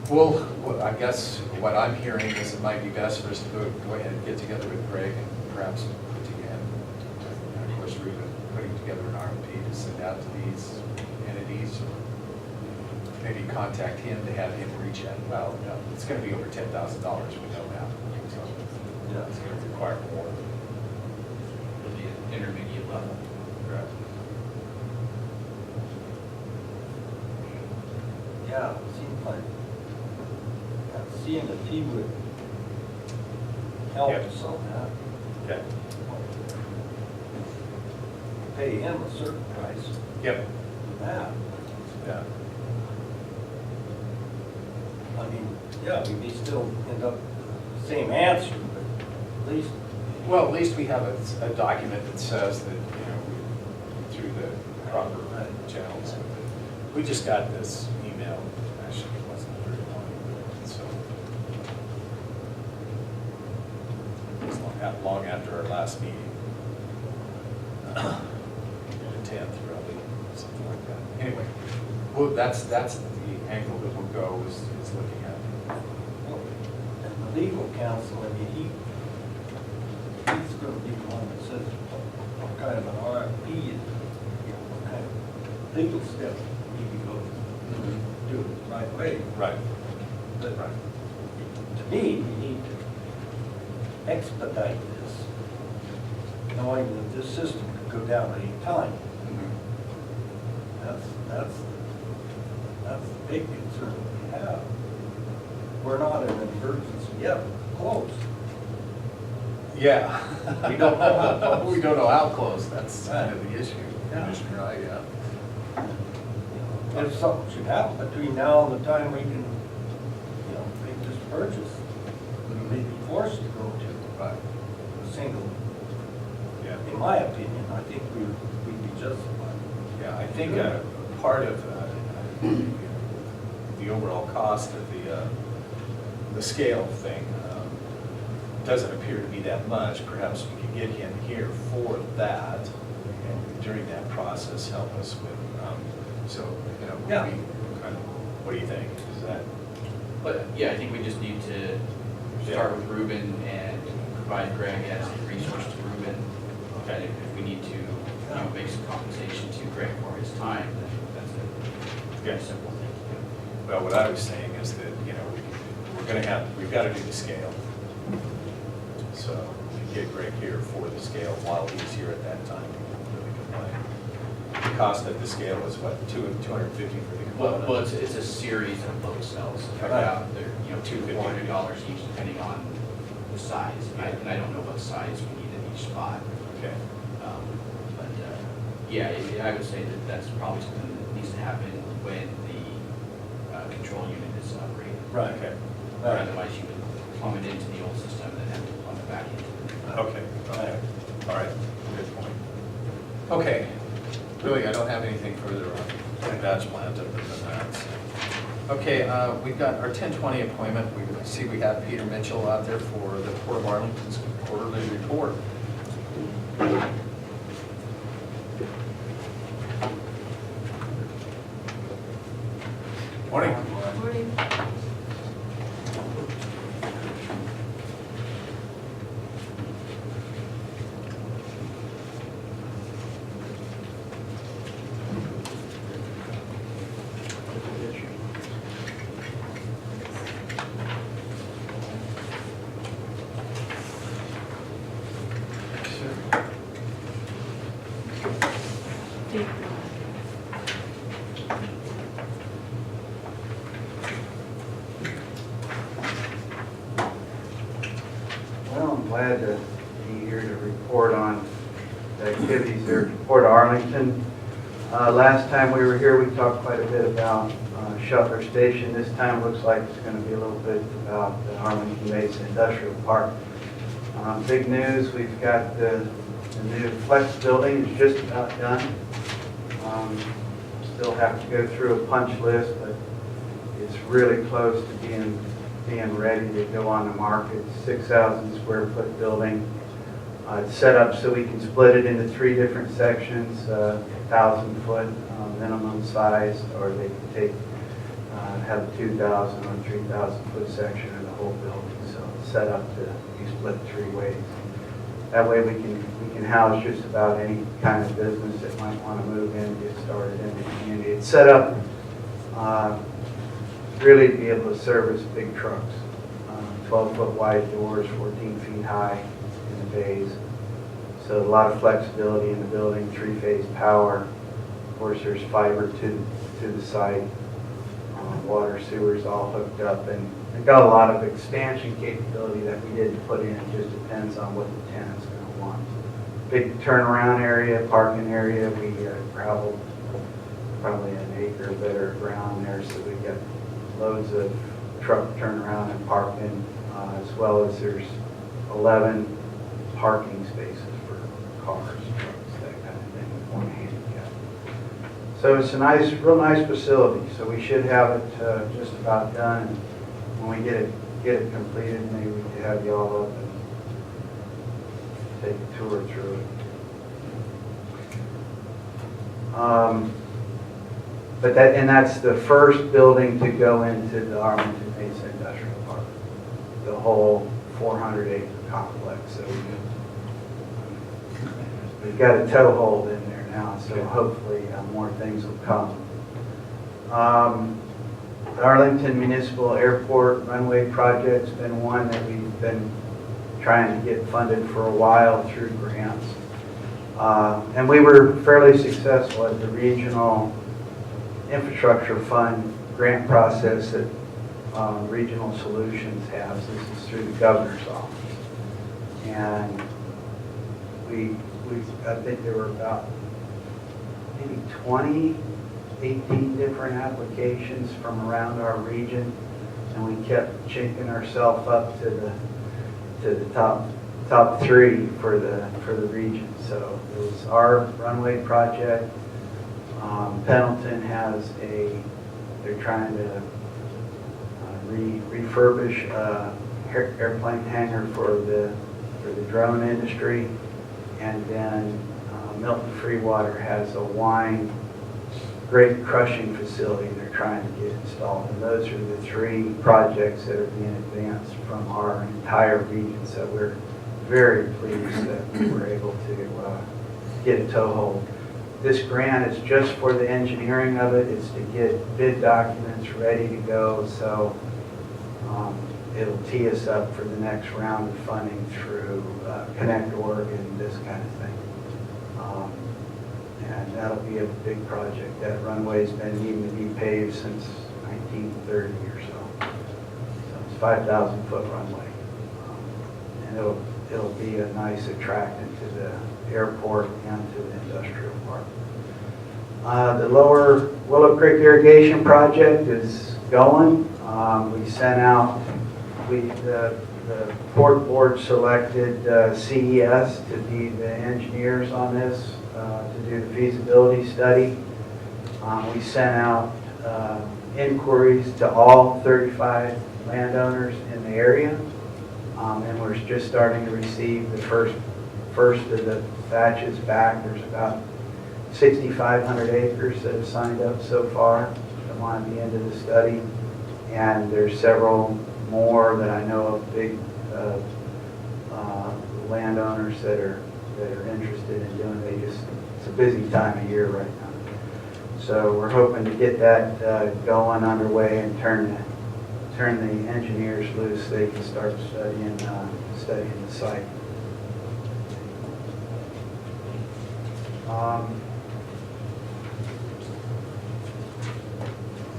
Well, I guess what I'm hearing is it might be best for us to go ahead and get together with Greg and perhaps put together, and of course, we've been putting together an RFP to send out to these entities, or maybe contact him to have him reach out. Well, no, it's going to be over $10,000, we know that. So Yeah. it's going to require more. It'll be an intermediate level. Correct. Yeah, it seems like, seeing if he would help Yep. us on that. Okay. Pay him a certain price Yep. for that. Yeah. I mean, yeah, we may still end up the same answer, but at least, Well, at least we have a document that says that, you know, we through the proper channels. We just got this email, actually, it wasn't very long, so. It was long after our last meeting. The 10th, probably, something like that. Anyway, well, that's the angle that we'll go, is looking at. and the legal counsel, I mean, he's gonna be the one that says what kind of an RFP is, you know, what kind of legal steps right way. Right. But Right. to me, we need to expedite this, knowing that this system could go down at any time. That's the big concern we have. We're not in an emergency yet, close. Yeah. We don't know how close. We don't know how close, that's kind of the issue. Yeah. Commissioner, yeah. If something should happen between now and the time we can, make this purchase, we may be forced to go to Right. a single. Yeah. In my opinion, I think we'd be justified. Yeah, I think part of the overall cost of the scale thing doesn't appear to be that much. Perhaps we could get him here for that, and during that process, help us with, Yeah. we kind of, what do you think? Is that? But, yeah, I think we just need to start with Ruben and provide Greg as a resource to Ruben. And if we need to, make some compensation to Greg for his time, then that's a very simple thing to do. Well, what I was saying is that, we've got to do the scale. So we get Greg here for the scale while he's here at that time. Really good plan. The cost of the scale was what, $250 for the component? Well, it's a series of load cells. They're, $200 each, depending on the size. And I don't know what size we need in each spot. Okay. But, yeah, I would say that that's probably something that needs to happen when the control unit is operating. Right. Okay. Or otherwise you would plumb it into the old system and then have to plumb it back into it. Okay, all right, good point. Okay, really, I don't have anything further on batch plant other than that. So. Okay, we've got our 10/20 appointment. We see we have Peter Mitchell out there for the Port of Arlington's quarterly report. Morning. Morning. Well, I'm glad to be here to report on the activities there at Port of Arlington. Last time we were here, we talked quite a bit about Shuttler Station. This time it looks like it's going to be a little bit about the Arlington Basin Industrial Park. Big news, we've got the new flex building is just about done. Still have to go through a punch list, but it's really close to being ready to go on the market. 6,000 square foot building. It's set up so we can split it into 3 different sections, 1,000 foot minimum size, or they can take have a 2,000 or 3,000 foot section of the whole building. So it's set up to be split 3 ways. That way we can house just about any kind of business that might want to move in, get started in the community. It's set up really to be able to service big trucks. 12-foot wide doors, 14 feet high in the bays. So a lot of flexibility in the building, 3-phase power. Of course, there's fiber to the site. Water, sewers all hooked up, and we've got a lot of expansion capability that we didn't put in. It just depends on what the tenant's going to want. Big turnaround area, parking area. We traveled probably an acre of better ground there, so we got loads of truck turnaround and parking, as well as there's 11 parking spaces for cars, trucks, that kind of thing, with 1 handicap. So it's a nice, real nice facility. So we should have it just about done. And when we get it completed, maybe we can have you all up and take a tour through it. But that's the first building to go into the Arlington Basin Industrial Park, the whole 400-acre complex. So we've got a toehold in there now, so hopefully more things will come. The Arlington Municipal Airport runway project's been one that we've been trying to get funded for a while through grants. And we were fairly successful at the Regional Infrastructure Fund grant process that Regional Solutions has. This is through the governor's office. And I think there were about maybe 18 different applications from around our region, and we kept chinking ourselves up to the top three for the region. So it was our runway project. Pendleton has they're trying to refurbish airplane hangar for the drone industry, and then Milton Freewater has a wine grape crushing facility they're trying to get installed. And those are the three projects that are being advanced from our entire region. So we're very pleased that we were able to get a toehold. This grant is just for the engineering of it. It's to get bid documents ready to go. So it'll tee us up for the next round of funding through Connect Oregon, this kind of thing. And that'll be a big project. That runway's been needing to be paved since 1930 or so. So it's 5,000 foot runway. And it'll be a nice attractant to the airport and to the industrial park. The Lower Willow Creek Irrigation Project is going. We sent out, the Port Board selected CES to be the engineers on this, to do the feasibility study. We sent out inquiries to all 35 landowners in the area, and we're just starting to receive the first of the batches back. There's about 6,500 acres that have signed up so far that want to be into the study, and there's several more that I know of, big landowners that are interested in doing. It's a busy time of year right now. So we're hoping to get that going underway and turn the engineers loose so they can start studying the site.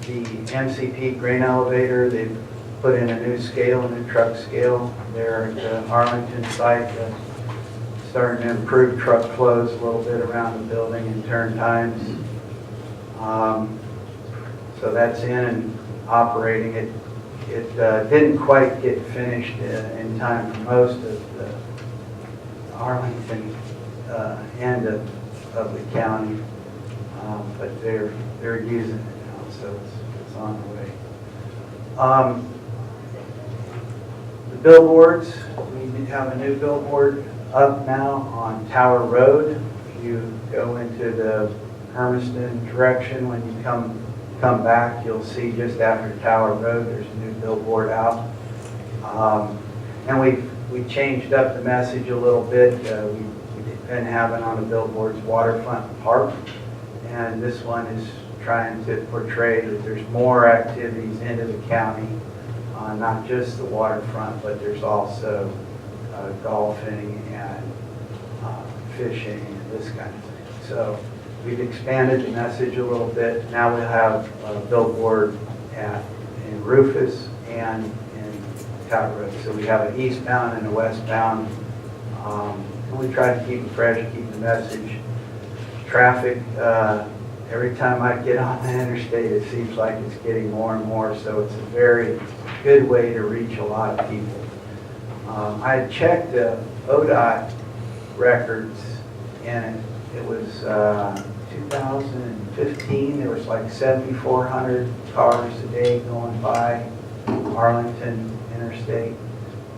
The MCP grain elevator, they've put in a new scale, a new truck scale there at the Arlington site. Starting to improve truck flows a little bit around the building and turn times. So that's in and operating. It didn't quite get finished in time for most of the Arlington end of the county, but they're using it now, so it's on the way. The billboards, we have a new billboard up now on Tower Road. If you go into the Hermiston direction, when you come back, you'll see just after Tower Road, there's a new billboard out. And we changed up the message a little bit. We've been having on the billboards Waterfront Park, and this one is trying to portray that there's more activities into the county, not just the waterfront, but there's also golfing and fishing and this kind of thing. So we've expanded the message a little bit. Now we'll have a billboard in Rufus and in Tower Road. So we have an eastbound and a westbound. And we try to keep it fresh, keep the message. Traffic, every time I get on the interstate, it seems like it's getting more and more. So it's a very good way to reach a lot of people. I had checked the ODOT records, and it was 2015. There was like 7,400 cars a day going by Arlington Interstate,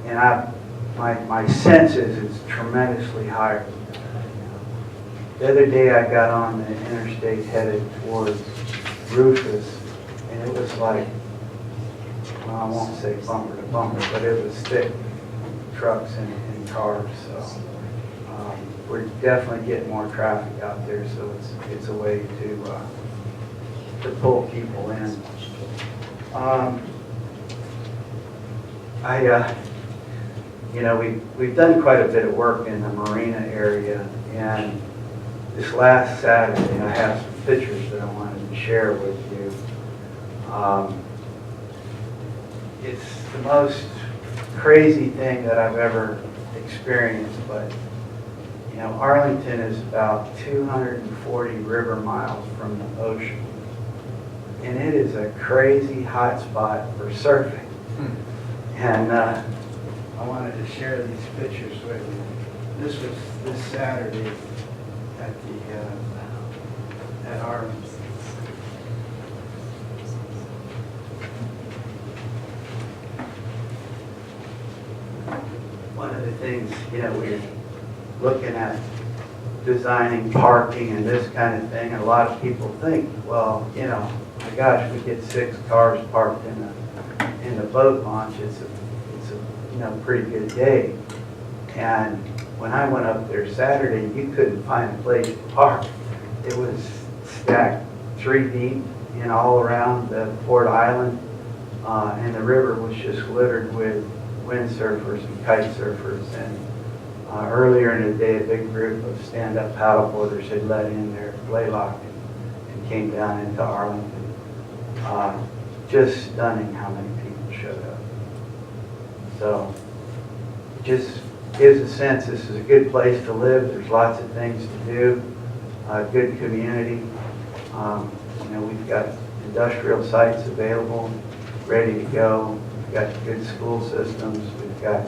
and my sense is it's tremendously higher. The other day I got on the interstate headed towards Rufus, and it was like, well, I won't say bumper to bumper, but it was thick trucks and cars. So we're definitely getting more traffic out there, so it's a way to pull people in. We've done quite a bit of work in the marina area, and this last Saturday, I have some pictures that I wanted to share with you. It's the most crazy thing that I've ever experienced, but Arlington is about 240 river miles from the ocean, and it is a crazy hot spot for surfing. And I wanted to share these pictures with you. This was this Saturday at Arlington. One of the things, we're looking at designing parking and this kind of thing, and a lot of people think, well, my gosh, we get 6 cars parked in the boat launch. It's a pretty good day. And when I went up there Saturday, you couldn't find a place to park. It was stacked 3 deep, all around the Port Island, and the river was just littered with windsurfers and kite surfers. And earlier in the day, a big group of stand-up paddleboarders had let in their blaylock and came down into Arlington. Just stunning how many people showed up. So it just gives a sense this is a good place to live. There's lots of things to do, good community. We've got industrial sites available, ready to go. We've got good school systems. We've got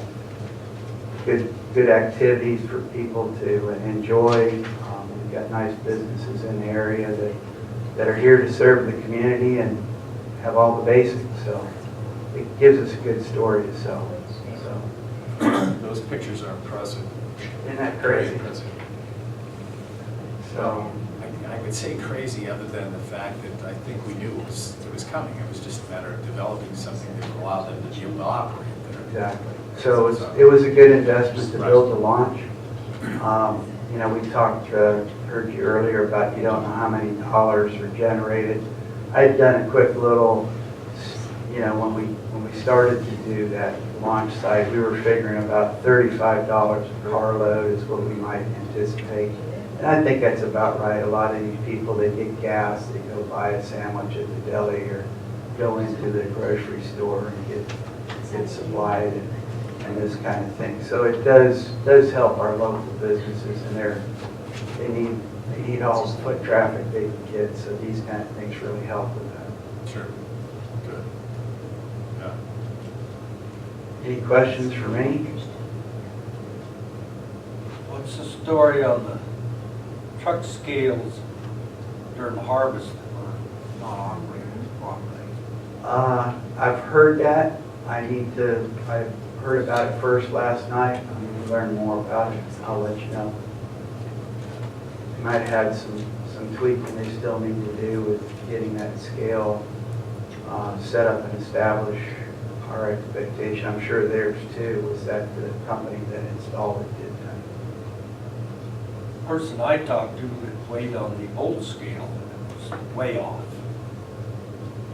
good activities for people to enjoy. We've got nice businesses in the area that are here to serve the community and have all the basics. So it gives us a good story to sell. Those pictures are impressive. Isn't that Very crazy? impressive. So I would say crazy other than the fact that I think we knew it was coming. It was just a matter of developing something that would allow them to be able to operate there. exactly. So it was a good investment to build the launch. We talked, heard you earlier about you don't know how many dollars are generated. I had done a quick little, when we started to do that launch site, we were figuring about $35 a carload is what we might anticipate. And I think that's about right. A lot of these people, they get gas, they go buy a sandwich at the deli or go into the grocery store and get supplied and this kind of thing. So it does help our local businesses, and they need all the foot traffic they can get. So these kind of things really help with that. Sure. Good. Yeah. Any questions for me? What's the story on the truck scales during harvest that were not operating properly? I've heard that. I heard about it first last night. I'm going to learn more about it. I'll let you know. They might have had some tweaking they still need to do with getting that scale set up and established. Our expectation, I'm sure theirs too, was that the company that installed it did that. The person I talked to had weighed on the old scale and it was way off.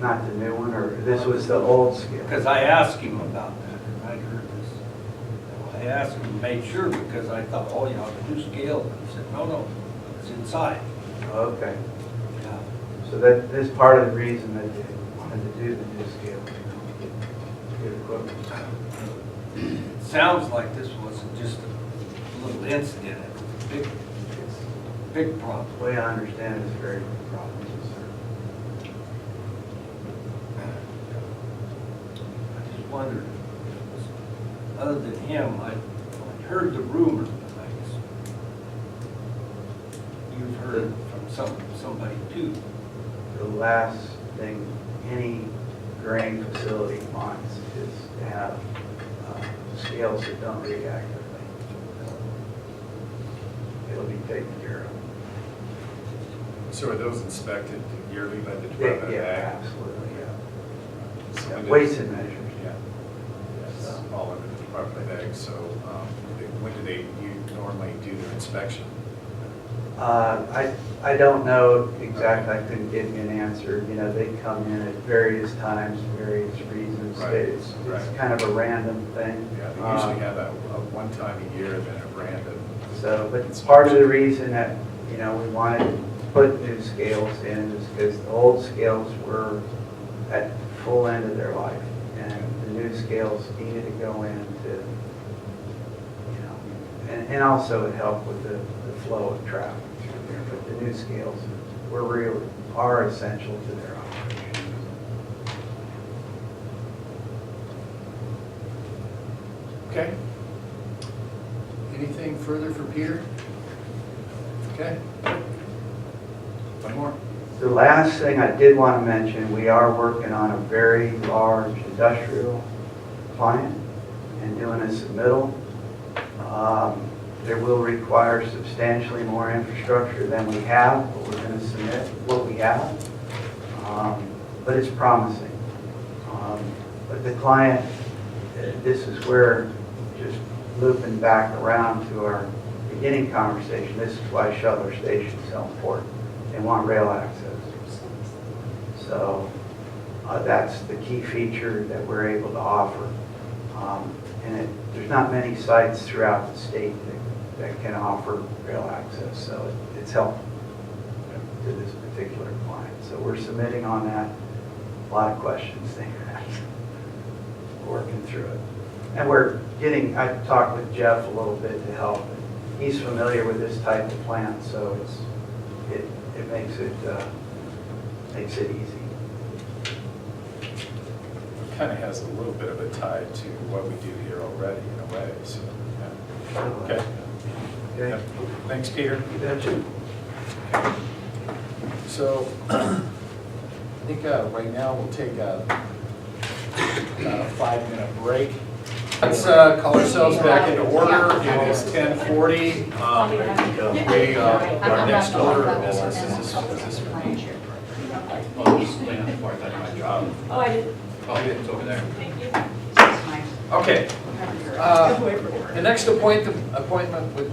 Not the new one, or this was the old scale? Because I asked him about that, and I'd heard this. I asked him to make sure because I thought, oh, the new scale. And he said, no, it's inside. Okay. Yeah. So that is part of the reason that they wanted to do the new scale. Good equipment. It sounds like this wasn't just a little incident. It was a big problem. The way I understand it, it's a very big problem. I just wondered, other than him, I heard the rumor, but I guess you've heard from somebody too. The last thing any grain facility wants is to have scales that don't read accurately. It'll be taken care of. So are those inspected yearly by the Department of Yeah, Ag? absolutely, yeah. So when Weights does- and measures. Yeah. That's all under the Department of Ag. So when do they normally do their inspection? I I don't know exactly, I couldn't give you an answer. You know, they come in at various times, for various reasons. Right, It's right. kind of a random thing. Yeah, they usually have a one time a year and then a random. So, but it's part of the reason that, you know, we wanted to put new scales in is because the old scales were at full end of their life. And the new scales needed to go in to, you know, and also it helped with the flow of traffic through there. But the new scales are essential to their operation. Okay. Anything further for Peter? Okay. One more. The last thing I did want to mention, we are working on a very large industrial client and doing a submittal. There will require substantially more infrastructure than we have, but we're going to submit what we have. But it's promising. But the client, this is where, just looping back around to our beginning conversation, this is why Shuttler Station is so important. They want rail access. So that's the key feature that we're able to offer. And there's not many sites throughout the state that can offer rail access, so it's helpful to this particular client. So we're submitting on that. A lot of questions they have. Working through it. And I talked with Jeff a little bit to help. He's familiar with this type of plant, so it makes it easy. Kind of has a little bit of a tie to what we do here already in a way, so, yeah. Okay. Okay. Yep. Thanks, Peter. You betcha. So, I think right now we'll take a 5-minute break. Let's call ourselves back into order. It is 10:40. Our next order of business is this for me? Well, just laying on the floor, that's my job. Oh, I did. Oh, it's over there. Thank you. Okay. The next appointment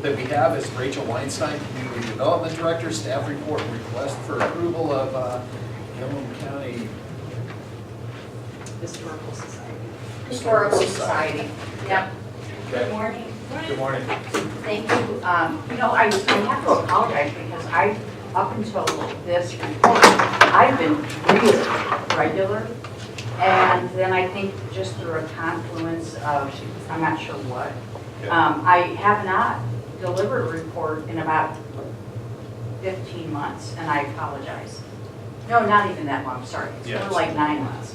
that we have is Rachel Weinstein, Community Development Director. Staff report request for approval of Gilliam County Historical Society. Historical Society. Yep. Okay. Good morning. Good morning. Thank you. You know, I have to apologize because up until this report, I've been really regular. And then I think just through a confluence of, I'm not sure what, I have not delivered a report in about 15 months, and I apologize. No, not even that long, sorry. It's more like 9 months.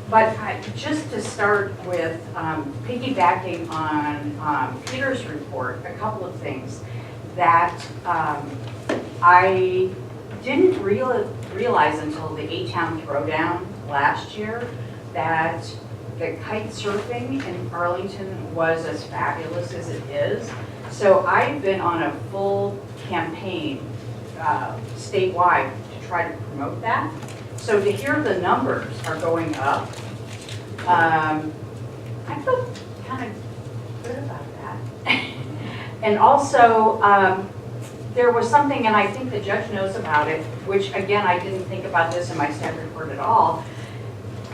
But just to start with, piggybacking on Peter's report, a couple of things that I didn't realize until the 8-town throwdown last year that the kite surfing in Arlington was as fabulous as it is. So I've been on a full campaign statewide to try to promote that. So to hear the numbers are going up, I feel kind of good about that. And also, there was something, and I think the judge knows about it, which again, I didn't think about this in my staff report at all,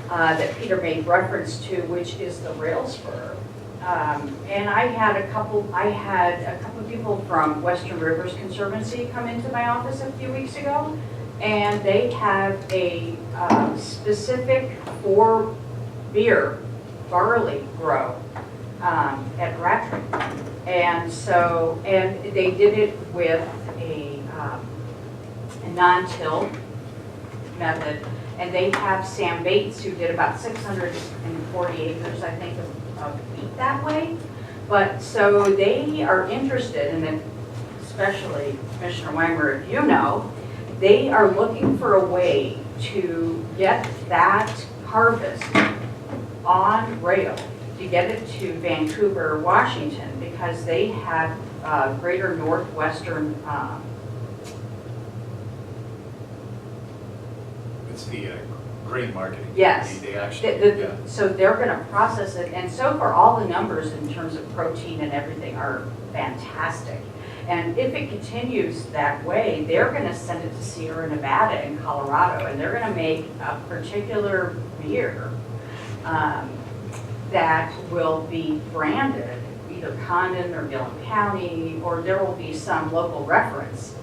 that Peter made reference to, which is the rail spur. And I had a couple of people from Western Rivers Conservancy come into my office a few weeks ago, and they have a specific for beer barley grow at Rattray. And so, and they did it with a non-till method. And they have Sam Bates, who did about 640 acres, I think, of wheat that way. But so they are interested, and especially Commissioner Weimer, if you know, they are looking for a way to get that harvest on rail, to get it to Vancouver, Washington, because they have greater northwestern It's the grain marketing. Yes. They actually, So they're going to process it, and so far all the numbers in terms of protein and everything are fantastic. And if it continues that way, they're gonna send it to Sierra Nevada and Colorado, and they're gonna make a particular beer that will be branded either Condon or Gilliam County, or there will be some local reference.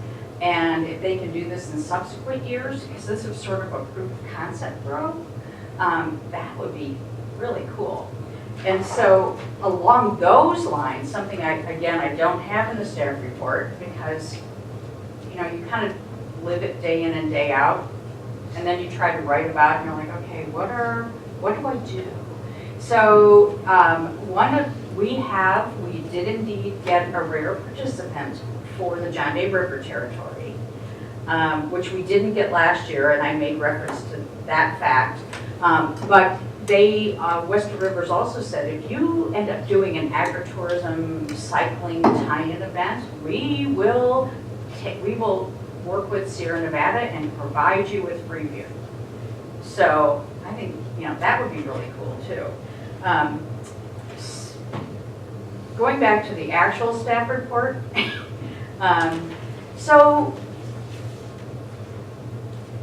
And if they can do this in subsequent years, because this is sort of a proof of concept grow, that would be really cool. And so along those lines, something I don't have in the staff report, because you kind of live it day in and day out, and then you try to write about it and you're like, okay, what do I do? So we did indeed get a rare participant for the John Day River territory, which we didn't get last year, and I made reference to that fact. But Western Rivers also said, if you end up doing an agritourism cycling tie-in event, we will work with Sierra Nevada and provide you with free beer. So I think that would be really cool too. Going back to the actual staff report, so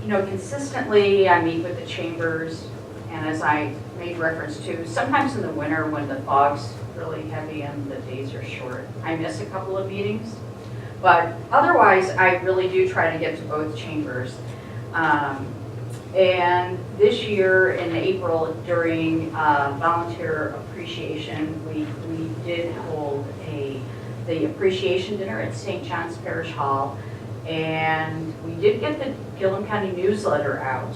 consistently I meet with the chambers, and as I made reference to, sometimes in the winter when the fog's really heavy and the days are short, I miss a couple of meetings. But otherwise, I really do try to get to both chambers. And this year in April, during volunteer appreciation, we did hold the appreciation dinner at St. John's Parish Hall. And we did get the Gilliam County newsletter out.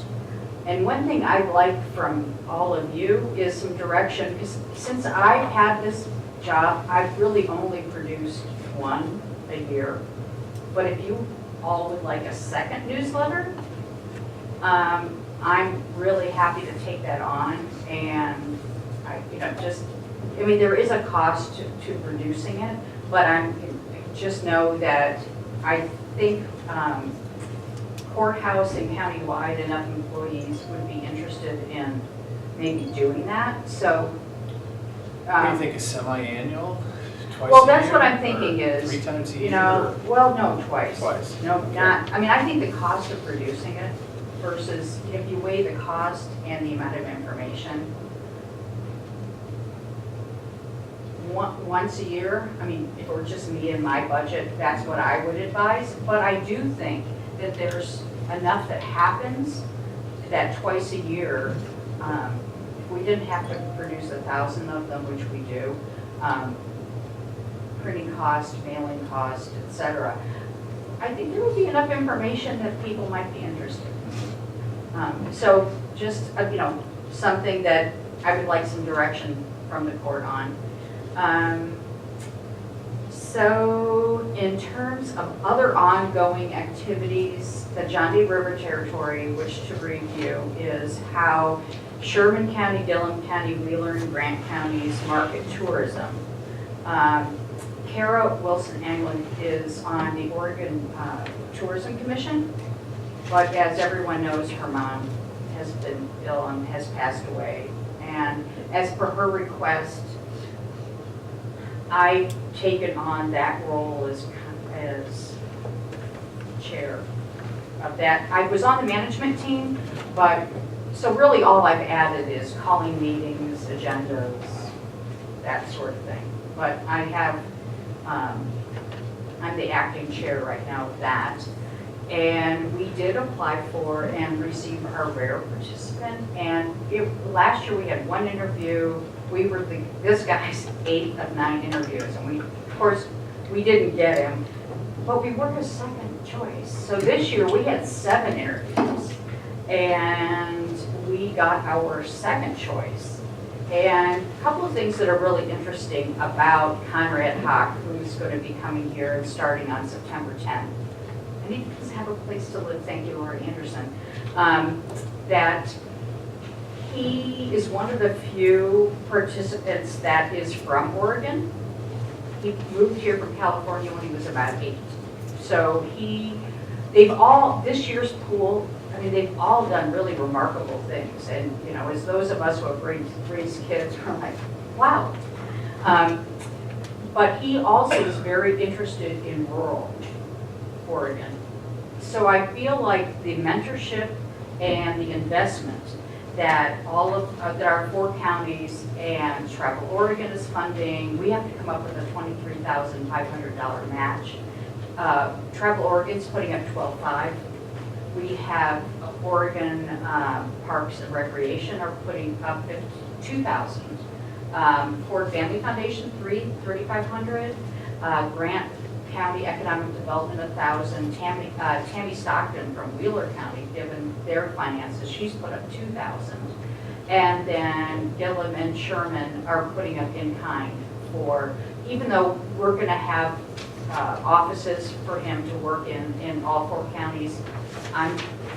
And one thing I'd like from all of you is some direction, because since I've had this job, I've really only produced one a year. But if you all would like a second newsletter, I'm really happy to take that on. And there is a cost to producing it, but just know that I think Courthouse and countywide, enough employees would be interested in maybe doing that. So, What do you think, a semi-annual? Twice well, a that's year, what I'm thinking is, 3 times a year? Or no, twice. Twice. No, not. I think the cost of producing it versus if you weigh the cost and the amount of information, once a year, if it were just me and my budget, that's what I would advise. But I do think that there's enough that happens that twice a year, if we didn't have to produce 1,000 of them, which we do, printing cost, mailing cost, etc., I think there would be enough information that people might be interested in. So just, something that I would like some direction from the court on. So in terms of other ongoing activities, the John Day River territory, which to review is how Sherman County, Gilliam County, Wheeler and Grant counties market tourism. Kara Wilson-Anglin is on the Oregon Tourism Commission, but as everyone knows, her mom has been ill and has passed away. And as per her request, I've taken on that role as chair of that. I was on the management team, but so really all I've added is calling meetings, agendas, that sort of thing. But I have, I'm the acting chair right now of that. And we did apply for and receive our rare participant. And last year we had one interview. We were this guy's 8 of 9 interviews, and of course, we didn't get him, but we were his second choice. So this year we had 7 interviews, and we got our second choice. And a couple of things that are really interesting about Conrad Hock, who's going to be coming here and starting on September 10th. And he does have a place to live, thank you, Laura Anderson. That he is one of the few participants that is from Oregon. He moved here from California when he was about 8. So this year's pool, they've all done really remarkable things. And, as those of us who have raised kids, we're like, wow. But he also is very interested in rural Oregon. So I feel like the mentorship and the investment that all of, that our 4 counties and Travel Oregon is funding, we have to come up with a $23,500 match. Travel Oregon's putting up $12,500. We have Oregon Parks and Recreation are putting up $2,000. Ford Family Foundation, $3,500. Grant County Economic Development, $1,000. Tammy Stockton from Wheeler County, given their finances, she's put up $2,000. And then Gilliam and Sherman are putting up in kind for, even though we're going to have offices for him to work in all 4 counties.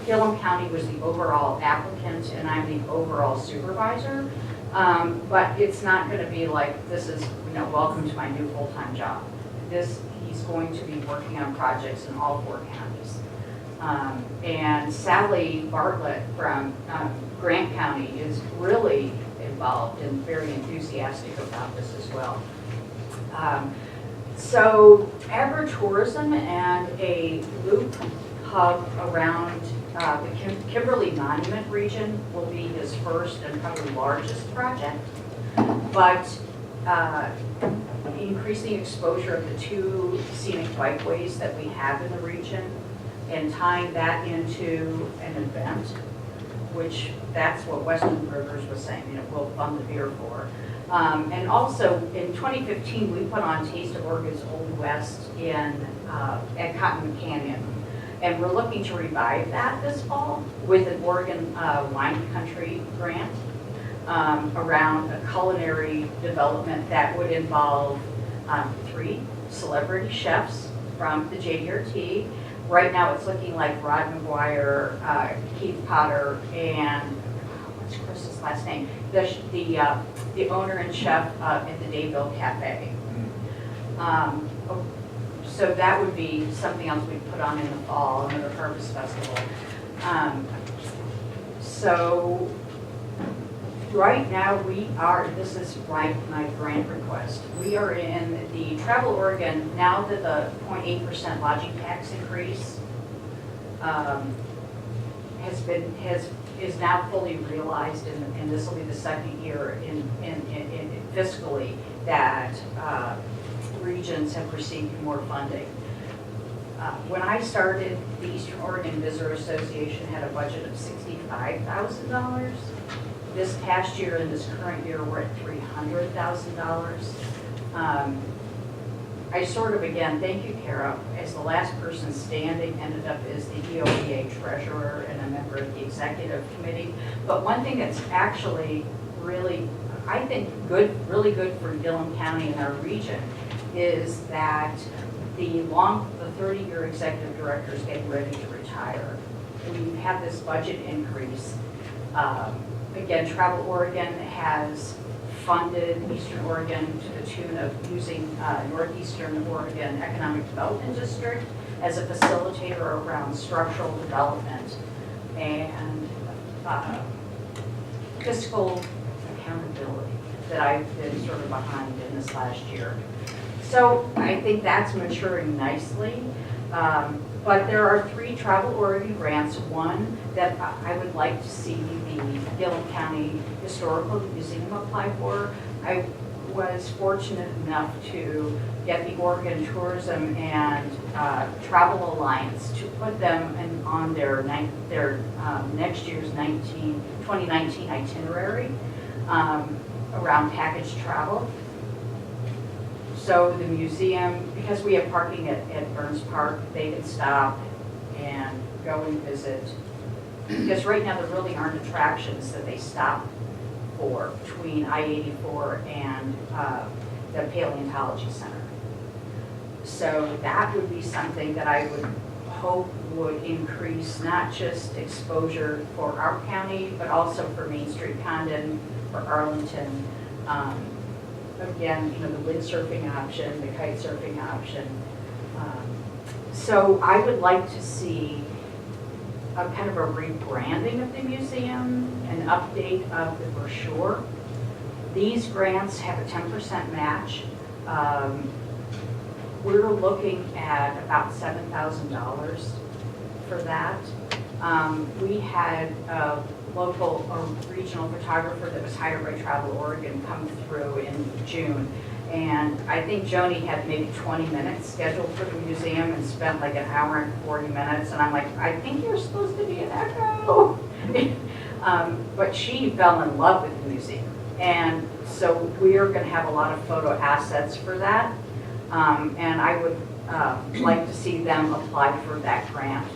Gilliam County was the overall applicant, and I'm the overall supervisor. But it's not going to be like, this is, welcome to my new full-time job. He's going to be working on projects in all 4 counties. And Sally Bartlett from Grant County is really involved and very enthusiastic about this as well. So agritourism and a loop hub around the Kimberly Monument region will be his first and probably largest project. But increasing exposure of the 2 scenic bikeways that we have in the region and tying that into an event, which that's what Western Rivers was saying, we'll fund the beer for. And also in 2015, we put on Taste of Oregon's Old West at Cotton Canyon. And we're looking to revive that this fall with an Oregon wine country grant around a culinary development that would involve 3 celebrity chefs from the JDRT. Right now it's looking like Rod McGuire, Keith Potter, and what's Chris's last name? The owner and chef at the Dayville Cafe. So that would be something else we'd put on in the fall, another harvest festival. So right now this is my grant request. We are in the Travel Oregon, now that the 0.8% lodging tax increase is now fully realized, and this will be the 2nd year in fiscally that regions have received more funding. When I started, the Eastern Oregon Visitor Association had a budget of $65,000. This past year and this current year, we're at $300,000. I sort of, again, thank you, Kara, as the last person standing, ended up as the EODA treasurer and a member of the executive committee. But one thing that's actually really, I think, really good for Gilliam County and our region is that the 30-year executive director is getting ready to retire. We've had this budget increase. Again, Travel Oregon has funded Eastern Oregon to the tune of using Northeastern Oregon Economic Development District as a facilitator around structural development and fiscal accountability that I've been sort of behind in this last year. So I think that's maturing nicely. But there are 3 Travel Oregon grants. One that I would like to see the Gilliam County Historical Museum apply for. I was fortunate enough to get the Oregon Tourism and Travel Alliance to put them on their next year's 2019 itinerary around package travel. So the museum, because we have parking at Burns Park, they can stop and go and visit. Because right now there really aren't attractions that they stop for between I-84 and the Paleontology Center. So that would be something that I would hope would increase not just exposure for our county, but also for Main Street Condon, for Arlington. Again, the windsurfing option, the kite surfing option. So I would like to see a kind of a rebranding of the museum, an update of the brochure. These grants have a 10% match. We're looking at about $7,000 for that. We had a local or regional photographer that was hired by Travel Oregon come through in June. And I think Joni had maybe 20 minutes scheduled for the museum and spent like an hour and 40 minutes. And I'm like, I think you're supposed to be an echo. But she fell in love with the museum. And so we are going to have a lot of photo assets for that. And I would like to see them apply for that grant.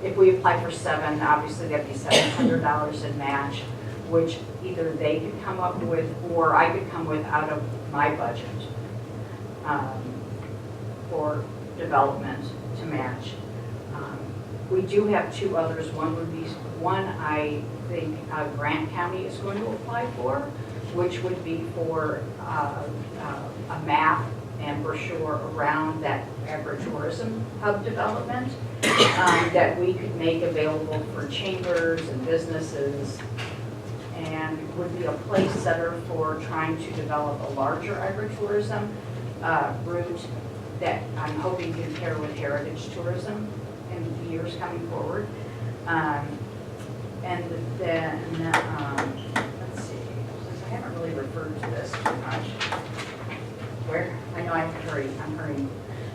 If we apply for 7, obviously that'd be $700 in match, which either they could come up with or I could come with out of my budget for development to match. We do have 2 others. One I think Grant County is going to apply for, which would be for a map and brochure around that agritourism hub development that we could make available for chambers and businesses, and would be a place setter for trying to develop a larger agritourism route that I'm hoping can pair with heritage tourism in the years coming forward. And then, let's see, since I haven't really referred to this too much. I know I have to hurry, I'm hurrying.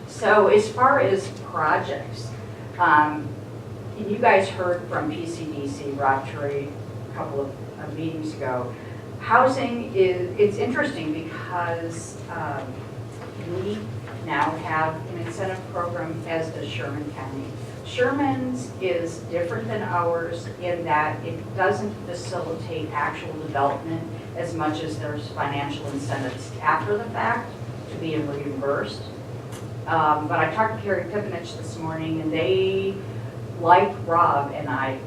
So as far as projects, you guys heard from PCDC, Rob Tree, a couple of meetings ago. Housing it's interesting because we now have an incentive program, as does Sherman County. Sherman's is different than ours in that it doesn't facilitate actual development as much as there's financial incentives after the fact to be reimbursed. But I talked to Carrie Pipinich this morning, and they, like Rob and I,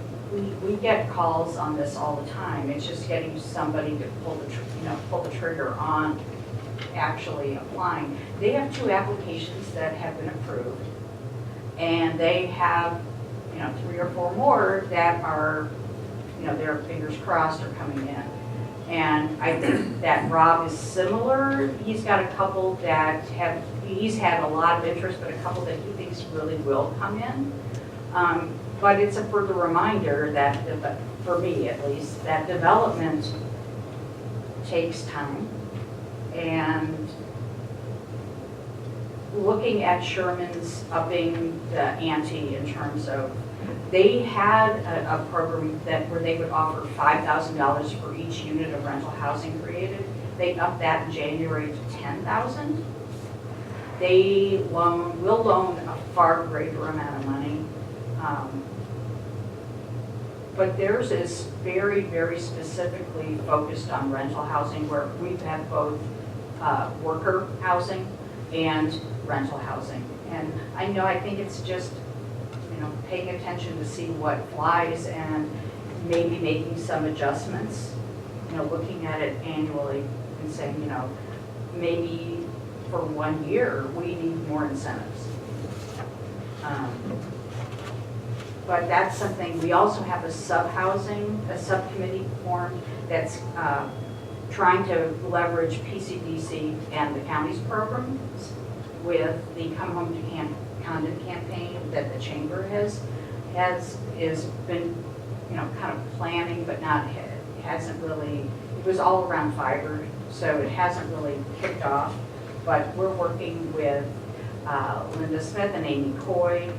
we get calls on this all the time. It's just getting somebody to pull the trigger on actually applying. They have 2 applications that have been approved, and they have 3 or 4 more that are their fingers crossed are coming in. And I think that Rob is similar. He's got a couple that he's had a lot of interest, but a couple that he thinks really will come in. But it's a further reminder that, for me at least, that development takes time. And looking at Sherman's upping the ante in terms of, they had a program where they would offer $5,000 for each unit of rental housing created. They upped that in January to $10,000. They will loan a far greater amount of money. But theirs is very, very specifically focused on rental housing, where we've had both worker housing and rental housing. And I think it's just paying attention to see what flies and maybe making some adjustments, looking at it annually and saying, maybe for 1 year we need more incentives. But that's something. We also have a subcommittee formed that's trying to leverage PCDC and the county's programs with the Come Home to Condon campaign that the chamber has been, kind of planning, but hasn't really. It was all around fiber, so it hasn't really kicked off. But we're working with Linda Smith and Amy Coy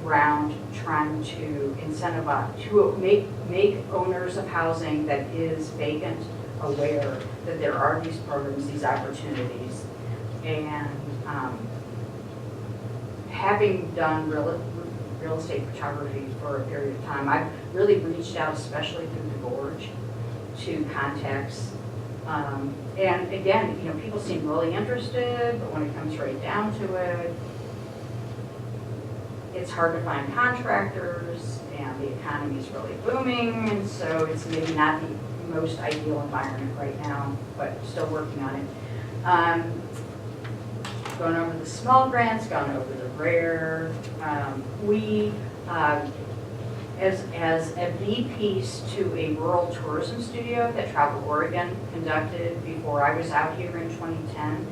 around trying to incentivize, to make owners of housing that is vacant aware that there are these programs, these opportunities. And having done real estate photography for a period of time, I've really reached out, especially through the Gorge, to contacts. And again, people seem really interested, but when it comes right down to it, it's hard to find contractors, and the economy is really booming, and so it's maybe not the most ideal environment right now, but still working on it. Going over the small grants, gone over the rare. We, as a B piece to a rural tourism studio that Travel Oregon conducted before I was out here in 2010.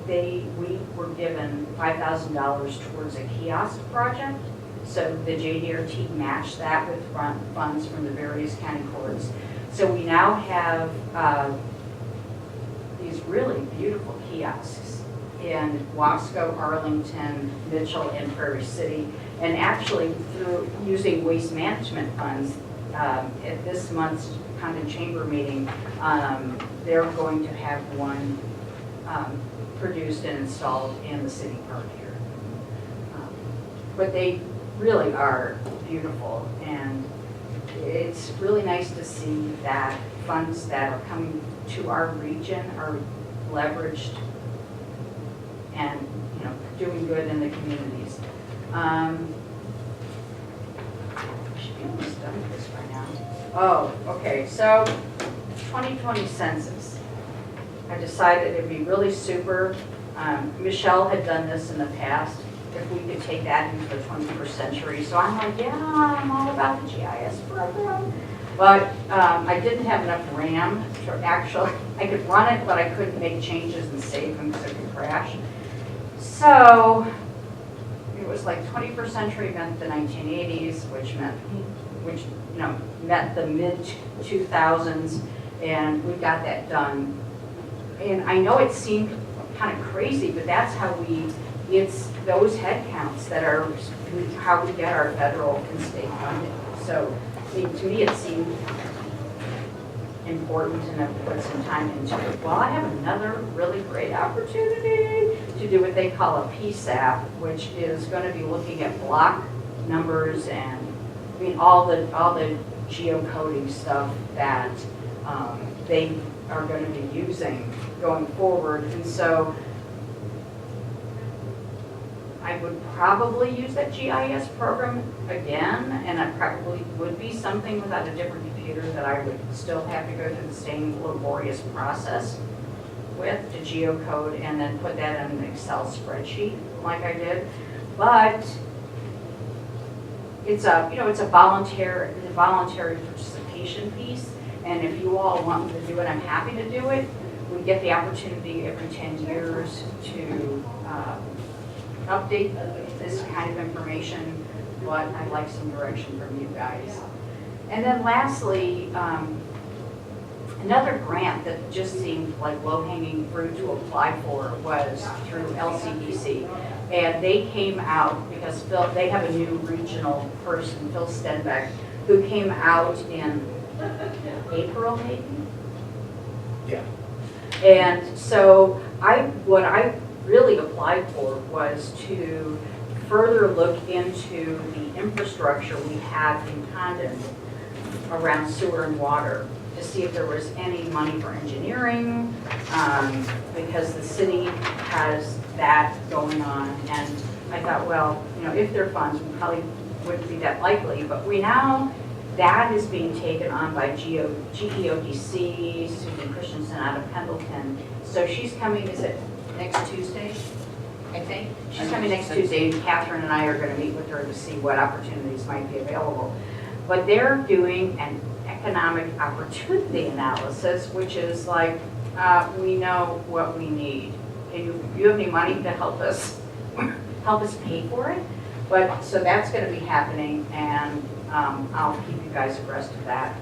We were given $5,000 towards a kiosk project. So the JDRT matched that with funds from the various county courts. So we now have these really beautiful kiosks in Wasco, Arlington, Mitchell, and Prairie City. And actually, through using waste management funds, at this month's Condon Chamber meeting, they're going to have one produced and installed in the city park here. But they really are beautiful, and it's really nice to see that funds that are coming to our region are leveraged and, you know, doing good in the communities. Should be almost done with this by now. Oh, okay, so 2020 census. I decided it'd be really super. Michelle had done this in the past, if we could take that into the 21st century. So I'm like, yeah, I'm all about the GIS program. But I didn't have enough RAM to actually, I could run it, but I couldn't make changes and save them because it could crash. So it was like 21st century meant the 1980s, which you know, met the mid-2000s, and we got that done. And I know it seemed kind of crazy, but that's how it's those head counts that are how we get our federal and state funding. So to me, it seemed important, and I've put some time into it. Well, I have another really great opportunity to do what they call a PSAP, which is going to be looking at block numbers and, I mean, all the geocoding stuff that they are going to be using going forward. And so I would probably use that GIS program again, and it probably would be something without a different computer that I would still have to go through the same laborious process with to geocode and then put that in an Excel spreadsheet like I did. But it's a, you know, it's a voluntary participation piece, and if you all want me to do it, I'm happy to do it. We get the opportunity every 10 years to update this kind of information, but I'd like some direction from you guys. And then lastly, another grant that just seemed like low-hanging fruit to apply for was through LCDC. And they came out, because they have a new regional person, Phil Stenbeck, who came out in April, maybe? Yeah. And so what I really applied for was to further look into the infrastructure we have in Condon around sewer and water, to see if there was any money for engineering, because the city has that going on. And I thought, well, you know, if there are funds, we probably wouldn't be that likely, but we now, that is being taken on by GEODC, Susan Christensen out of Pendleton. So she's coming, is it next Tuesday, I think? She's coming next Tuesday, and Catherine and I are going to meet with her to see what opportunities might be available. But they're doing an economic opportunity analysis, which is like, we know what we need. Do you have any money to help us pay for it? But so that's going to be happening, and I'll keep you guys abreast of that,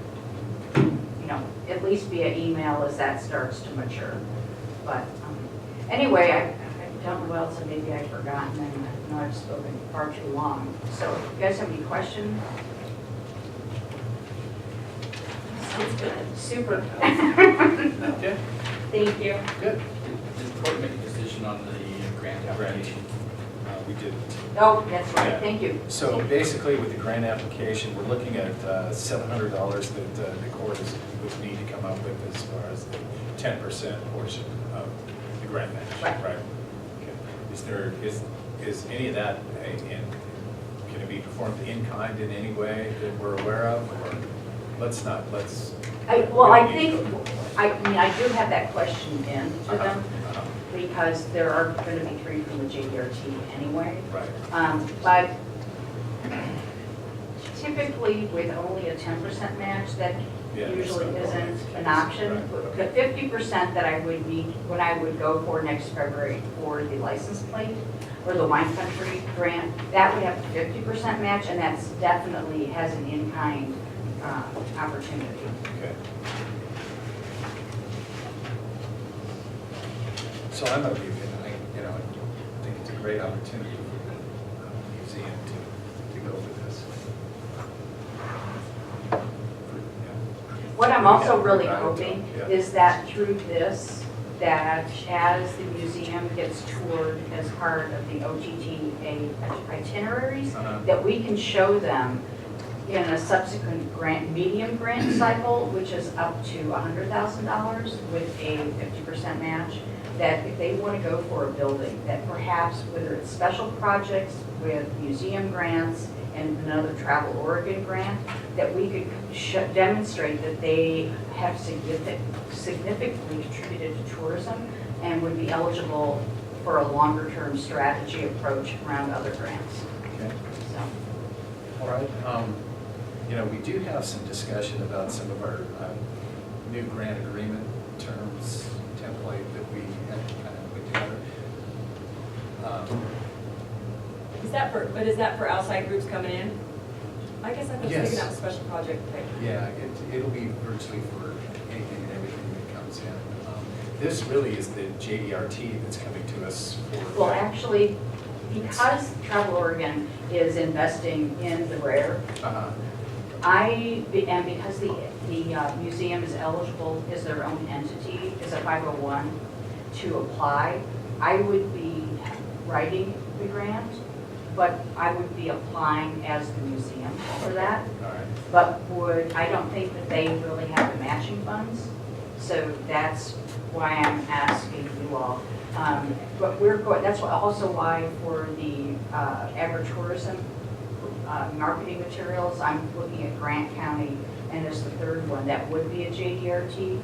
you know, at least via email as that starts to mature. But anyway, I don't know what else maybe I've forgotten, and I know I've spoken far too long. So if you guys have any questions? Sounds good. Super. Yeah. Thank you. Good. Did the court make a decision on the grant application? We did. Oh, that's right, Yeah. thank you. So basically, with the grant application, we're looking at $700 that the court would need to come up with as far as the 10% portion of the grant match. Right. Okay. Is any of that, can it be performed in kind in any way that we're aware of, or let's. I do have that question in to them, because there are going to be 3 from the JDRT anyway. Right. But Typically, with only a 10% match, that Yeah, that's usually not isn't always the an case. option. Right. The 50% that I would need, when I would go for next February for the license plate or the wine country grant, that would have a 50% match, and that's definitely has an in-kind opportunity. Okay. So I'm of the opinion, I think it's a great opportunity for the museum to go with this. What I'm also Yeah, really right. hoping Yeah. is that through this, that as the museum gets toured as part of the OTTA itineraries, Uh-huh. that we can show them in a subsequent medium grant cycle, which is up to $100,000 with a 50% match, that if they want to go for a building, that perhaps whether it's special projects with museum grants and another Travel Oregon grant, that we could demonstrate that they have significantly contributed to tourism and would be eligible for a longer-term strategy approach around other grants. Okay. So, All right. We do have some discussion about some of our new grant agreement terms template that we had kind of put together. Is that for outside groups coming in? I guess I was Yes. thinking of a special project thing. Yeah, it'll be virtually for anything and everything that comes in. This really is the JDRT that's coming to us for. well, actually, because Travel Oregon is investing in the rare, Uh-huh. and because the museum is eligible, is their own entity, is a 501 to apply, I would be writing the grant, but I would be applying as the museum for that. All right. But I don't think that they really have the matching funds, so that's why I'm asking you all. But that's also why for the agritourism marketing materials, I'm looking at Grant County, and there's the third one, that would be a JDRT,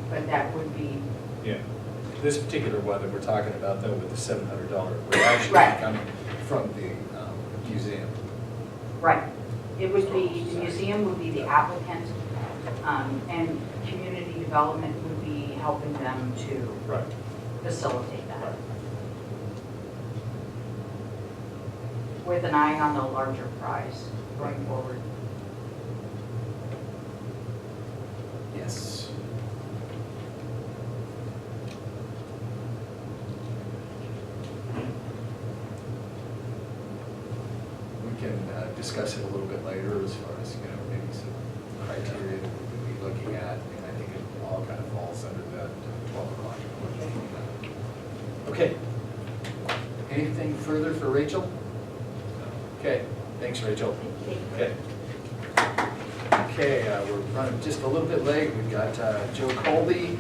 but that would be, Yeah. This particular one that we're talking about though with the $700, we're actually Right. coming from the museum. right. It would be, the museum would be the applicant, and community development would be helping them to Right. facilitate that. With an eye on the larger prize going forward. Yes. We can discuss it a little bit later as far as, maybe some criteria that we could be looking at. And I think it all kind of falls under that 12 o'clock. Okay. Anything further for Rachel? Okay, thanks, Rachel. Okay. Okay, we're running just a little bit late. We've got Joe Colby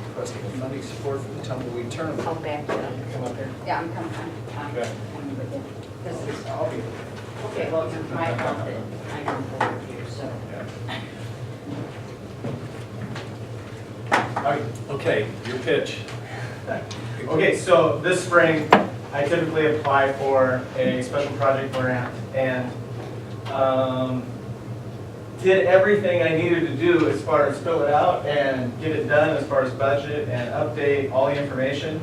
requesting funding support for the tumbleweed tournament. I'll back you up. Come up here. Yeah, I'm coming. Okay. This is, I'll be. okay, well, it's my fault that I come forward here, so. Okay, your pitch. Okay, so this spring, I typically apply for a special project grant and did everything I needed to do as far as fill it out and get it done as far as budget and update all the information,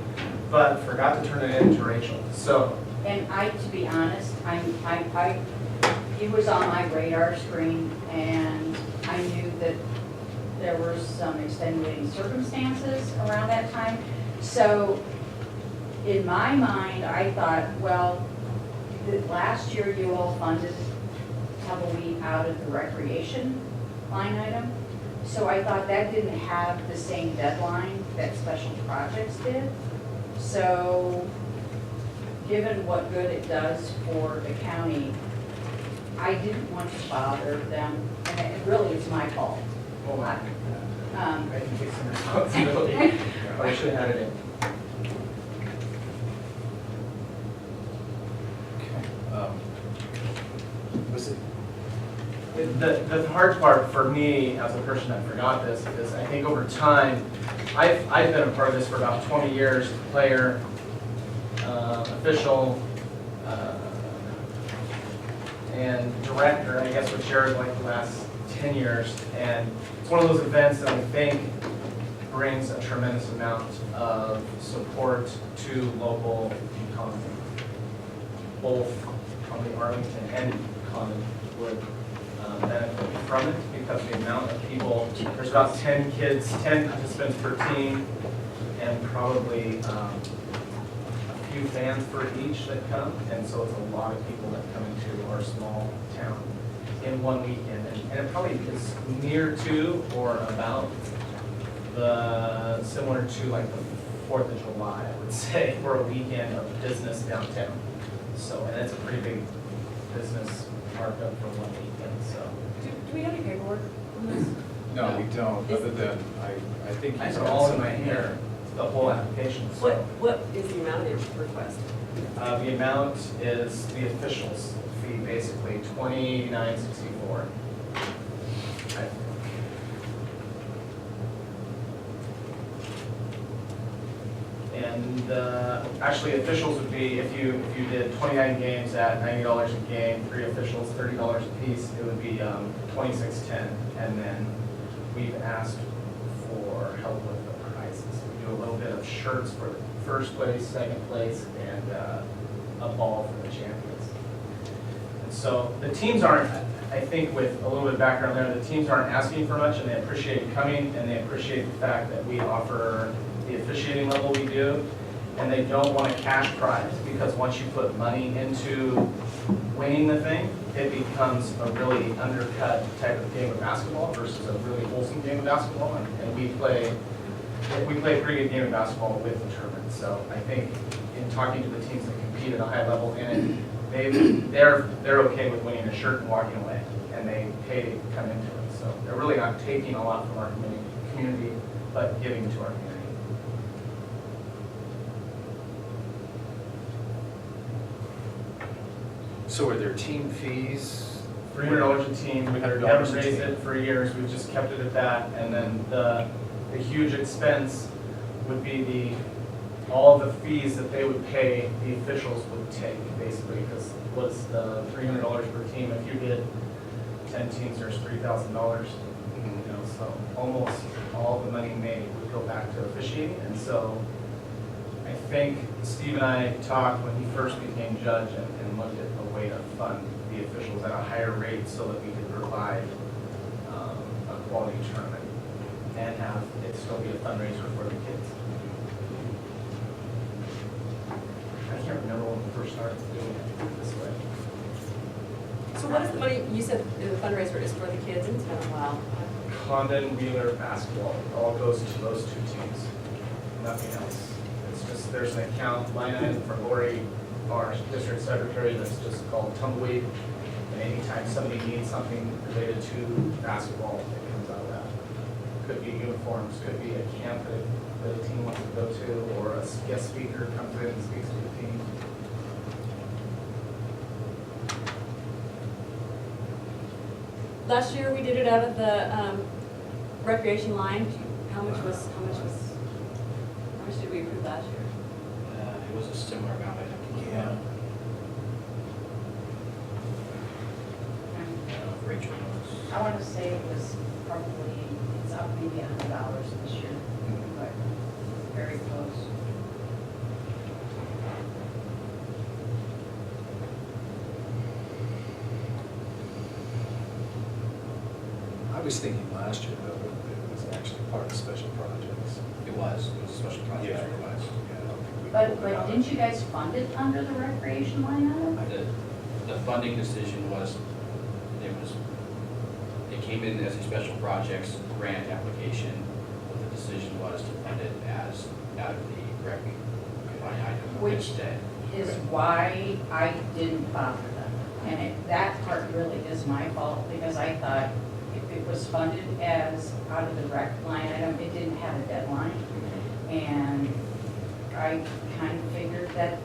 but forgot to turn it in to Rachel. So, And to be honest, he was on my radar screen, and I knew that there were some extenuating circumstances around that time. So in my mind, I thought, well, last year you all funded tumbleweed out of the recreation line item. So I thought that didn't have the same deadline that special projects did. So given what good it does for the county, I didn't want to bother them, and it really is my fault. I can take some responsibility, but I should have had it in. Was it? The hard part for me, as a person that forgot this, is I think over time, I've been a part of this for about 20 years, player, official, and director, I guess with Jared like the last 10 years. And it's one of those events that I think brings a tremendous amount of support to local economy. Both probably Arlington and Condon would benefit from it because the amount of people, there's about 10 kids, 10 participants per team, and probably a few fans for each that come. And so it's a lot of people that come into our small town in one weekend. And it probably is near to or about the, similar to like the 4th of July, I would say, for a weekend of business downtown. So, and it's a pretty big business markup for one weekend, so. Do we have any paperwork on this? No, we don't, other than, I think. I have all in my hair, the whole application, so. What is the amount of your request? The amount is the officials fee, basically, $29.64. And actually, officials would be, if you did 29 games at $90 a game, 3 officials, $30 a piece, it would be $26.10. And then we've asked for help with the prizes. We do a little bit of shirts for the first place, second place, and a ball for the champions. And so the teams aren't, I think with a little bit of background there, the teams aren't asking for much, and they appreciate coming, and they appreciate the fact that we offer the officiating level we do, and they don't want a cash prize, because once you put money into winning the thing, it becomes a really undercut type of game of basketball versus a really wholesome game of basketball, and we play a pretty good game of basketball with the tournament. So I think in talking to the teams that compete at a high level in it, they're okay with winning a shirt and walking away, and they pay to come into it. So they're really not taking a lot from our community, but giving to our community. So are there team fees? $300 a team. We $300 haven't a raised team. it for years. We've just kept it at that. And then the huge expense would be all the fees that they would pay, the officials would take, basically, because what's the $300 per team? If you did 10 teams, there's $3,000. You know, so almost all the money made would go back to officiating. And so I think Steve and I talked when he first became judge and looked at a way to fund the officials at a higher rate so that we could provide a quality tournament and have it still be a fundraiser for the kids. I can't remember when we first started doing it this way. So what is the money, you said the fundraiser is for the kids, it's been a while. Condon, Wheeler, basketball, it all goes to those 2 teams, nothing else. It's just, there's an account line item for Lori, our district secretary, that's just called tumbleweed. And anytime somebody needs something related to basketball, it comes out of that. Could be uniforms, could be a camp that a team wants to go to, or a guest speaker comes in and speaks to the team. Last year, we did it out of the recreation line. How much did we approve last year? It was a similar amount, I think. Yeah. Rachel knows. I want to say it was probably, it's up maybe $100 this year, but very close. I was thinking last year, though, it was actually part of special projects. It was a special project. Yeah. It was. Yeah, I don't think we But pulled it out. didn't you guys fund it under the recreation line item? The funding decision was, it came in as a special projects grant application. The decision was to fund it as out of the rec line item Which instead. is why I didn't bother them. And that part really is my fault, because I thought if it was funded as out of the rec line item, it didn't have a deadline. And I kind of figured that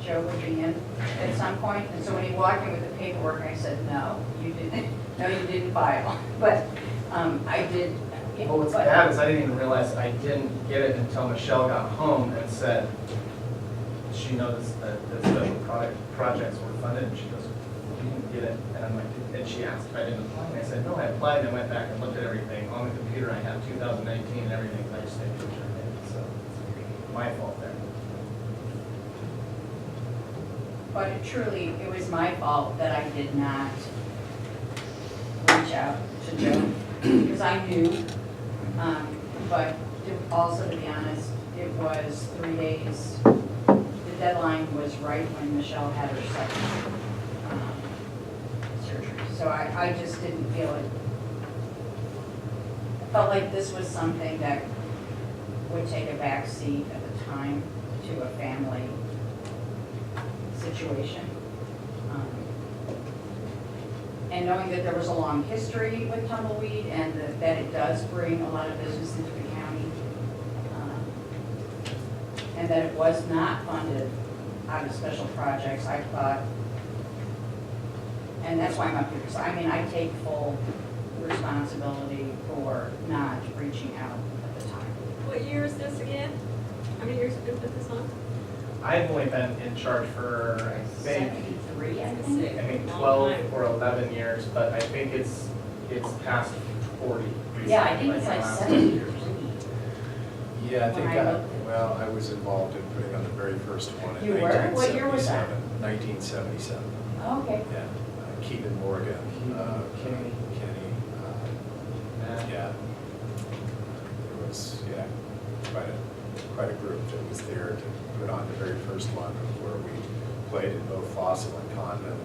Joe would be in at some point. And so when he walked in with the paperwork, I said, no, you didn't file. But I did. Well, what's bad is I didn't even realize I didn't get it until Michelle got home and said, she noticed that the special projects were funded, and she goes, you didn't didn't, and I'm like, and she asked if I didn't apply, and I said, no, I applied, and I went back and looked at everything, on the computer, I have 2019 and everything, and I just didn't return it, so it's my fault there. But it was my fault that I did not reach out to Joe, because I knew, but also, to be honest, it was 3 days, the deadline was right when Michelle had her second surgery. So I just didn't feel it. I felt like this was something that would take a back seat at the time to a family situation. And knowing that there was a long history with tumbleweed and that it does bring a lot of business into the county, and that it was not funded out of special projects, I thought, and that's why I'm up here, because I mean, I take full responsibility for not reaching out at the time. What year is this again? How many years have you put this on? I've only been in charge for, I think, 73, I think. I think 12 or 11 years, but I think it's past 40. Yeah, I think it's like 73. Yeah, I think When I looked. well, I was involved in putting on the very first one in You were? What year was that? 1977. Oh, okay. Yeah, Keegan Morgan, Kenny. yeah. It was, yeah, quite a group that was there to put on the very first one where we played in both Fossil and Condon.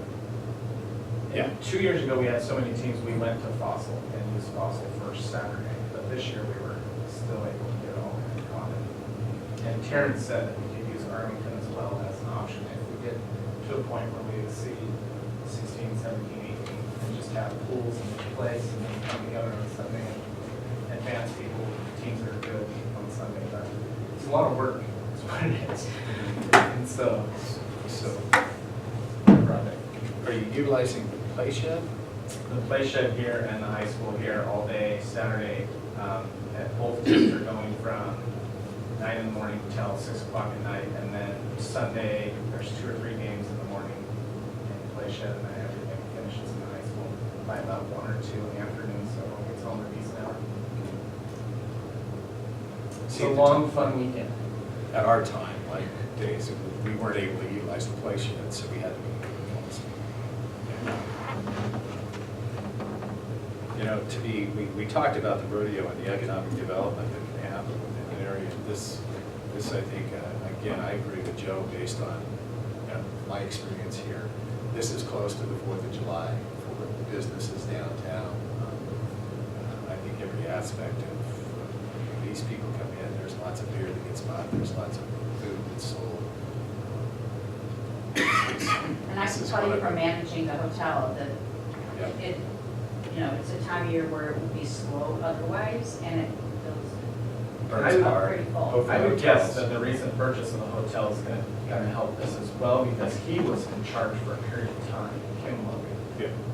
Yeah, 2 years ago, we had so many teams, we went to Fossil and used Fossil first Saturday, but this year we were still able to get all in common. And Terrence said that we could use Arlington as well as an option if we get to a point where we exceed 16, 17, 18, and just have pools in each place and then come together on Sunday and advance people, teams that are good on Sunday. But it's a lot of work, is what it is. And so project. Are you utilizing the play shed? The play shed here and the high school here all day Saturday. At both teams are going from 9 in the morning till 6 o'clock at night, and then Sunday there's 2 or 3 games in the morning in the play shed, and then everything finishes in the high school by about 1 or 2 in the afternoon, so everyone gets home at a decent hour. It's a long, fun weekend. At our time, like days, we weren't able to utilize the play shed, so we had to be you know, we talked about the rodeo and the economic development that can happen within an area. This I think, again, I agree with Joe based on my experience here. This is close to the 4th of July for businesses downtown. I think every aspect of these people come in, there's lots of beer that gets bought, there's lots of food that's sold. And I can tell you from managing the hotel that Yeah. it, you know, it's a time of year where it would be slow otherwise, and it feels Burns hard. pretty full. Hopefully I would hotels. guess that the recent purchase of the hotel is going to help this as well, because he was in charge for a period of time, Kim Logan,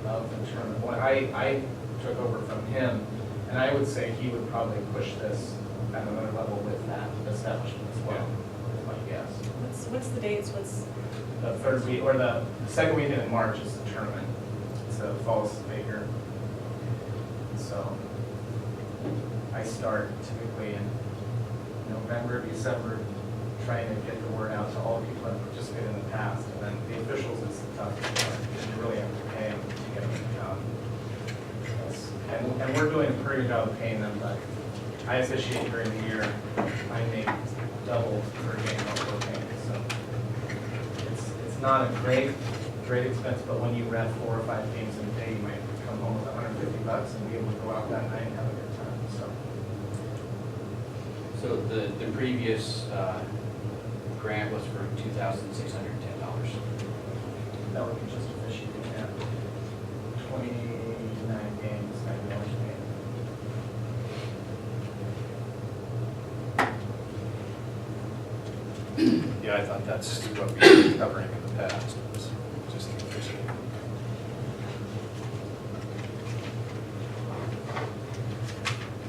of the tournament. When I took over from him, and I would say he would probably push this at another level with that establishment as well, is my guess. What's the dates? What's The third week, or the second weekend in March is the tournament. So Falls Baker. So I start typically in November, December, trying to get the word out to all the people that have participated in the past. And then the officials is the toughest part, because you really have to pay them to get them to come. And we're doing a pretty good job of paying them, but I officiate during the year. I make double per game what we're paying. So it's not a great expense, but when you rent 4 or 5 games in a day, you might come home with $150 and be able to go out that night and have a good time. So the previous grant was for $2,610. That would be just officiating at 29 games, $90 a game. Yeah, I thought that's what we were covering in the past, was just the officiating.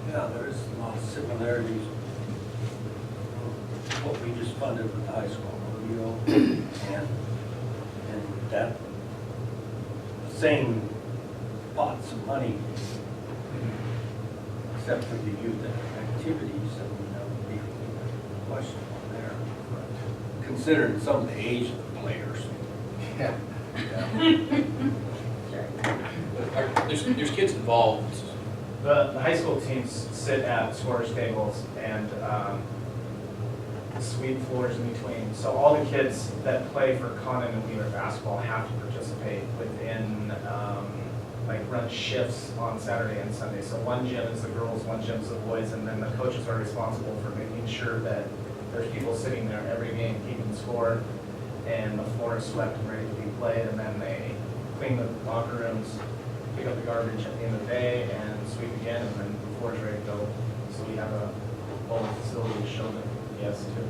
Yeah, there's a lot of similarities. What we just funded with the high school rodeo and that same pots of money, except for the youth activities, I mean, that would be a question on there. But considering some of the age of the players. Yeah. There's kids involved. The high school teams sit at scorer's tables and sweep floors in between. So all the kids that play for Condon and Wheeler basketball have to participate within, like run shifts on Saturday and Sunday. So one gym is the girls, one gym is the boys, and then the coaches are responsible for making sure that there's people sitting there every game keeping score, and the floor is swept and ready to be played, and then they clean the locker rooms, pick up the garbage at the end of the day, and sweep again, and then the floor is ready to go. So we have a whole facility to show them, yes, too.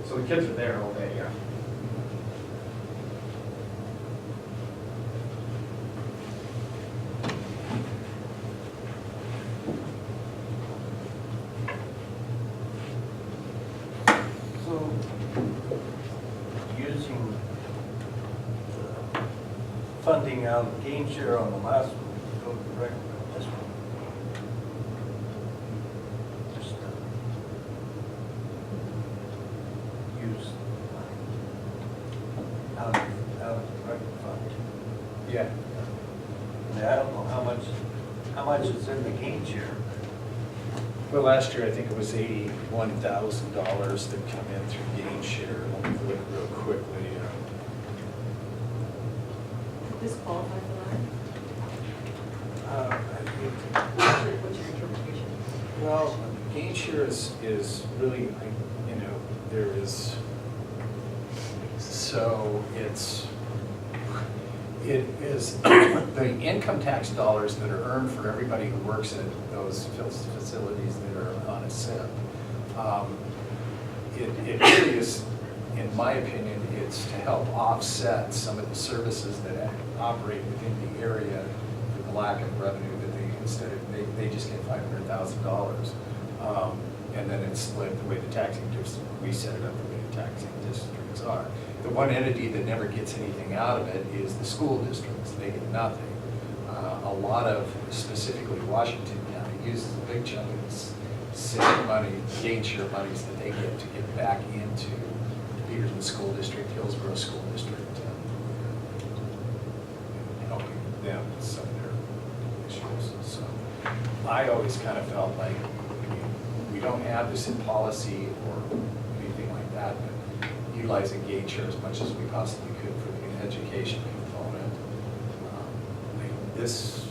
So the kids are there all day, yeah. So, using the funding out of the game share on the last one, go direct with this one. Just use out of the rec fund. Yeah. And I don't know how much is in the game share. Well, last year, I think it was $81,000 that come in through gain share. Let me look real quickly. Did this qualify for I think, that? What's your interpretation? well, gain share is really, there is, so it is the income tax dollars that are earned for everybody who works at those facilities that are on a SIP. It really is, in my opinion, it's to help offset some of the services that operate within the area for the lack of revenue that they just get $500,000. And then it's split the way the taxing districts, we set it up the way the taxing districts are. The one entity that never gets anything out of it is the school districts. They get nothing. A lot of, specifically Washington County, uses a big chunk of this civic money, gain share monies that they get to get back into the Peterson School District, Hillsborough School District, helping them with some of their issues. So I always kind of felt like we don't have this in policy or anything like that, but utilizing gain share as much as we possibly could for the education component. This,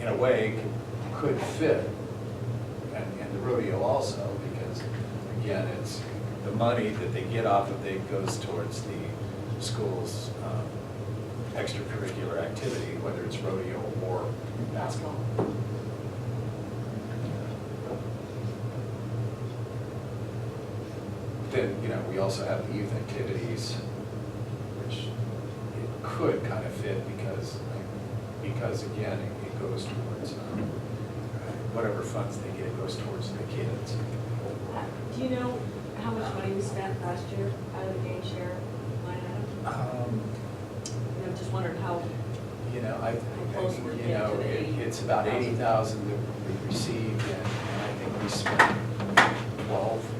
in a way, could fit, and the rodeo also, because again, it's the money that they get off of it goes towards the school's extracurricular activity, whether it's rodeo or basketball. Then, we also have the youth activities, which it could kind of fit because again, it goes towards whatever funds they get goes towards the kids. Do you know how much money we spent last year out of the gain share line item? I'm just wondering how. Close we're getting to the 80,000. It's about 80,000 that we received, and I think we spent 12.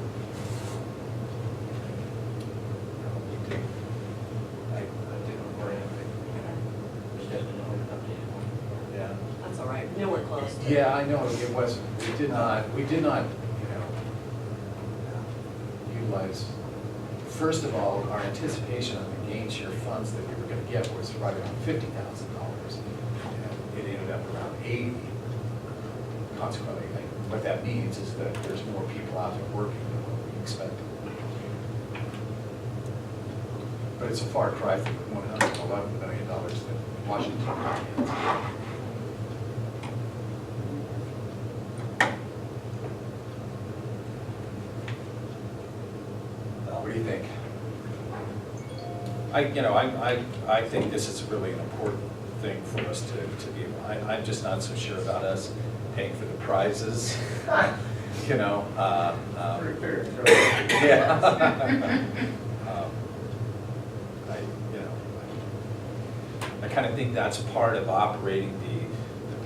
That's all right. Nowhere close. Yeah, I know, it wasn't, we did not, utilize, first of all, our anticipation on the gain share funds that we were gonna get was right around $50,000. It ended up around 80. Consequently, what that means is that there's more people out there working than what we expected. But it's a far cry from the $111 million that Washington had. What do you think? I think this is really an important thing for us to be. I'm just not so sure about us paying for the prizes. Pretty fair. Yeah. I kind of think that's part of operating the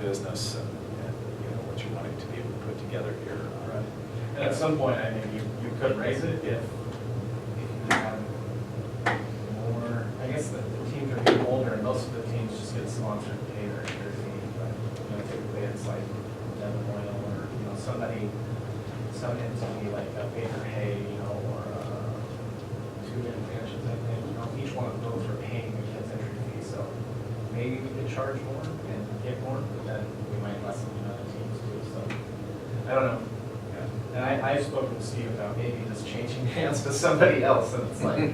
business and, what you wanted to be able to put together here. Right. And at some point, I mean, you could raise it if you had more, I guess the teams are getting older and most of the teams just get sponsored to pay their team, but, typically it's like Devon Oil or, some entity like Baker Hay, or two mansions, I think, each one of those are paying the kids entry fee, so maybe we could charge more and get more, but then we might lessen the amount of teams too, so, I don't know. And I've spoken to Steve about maybe just changing hands to somebody else, and it's like,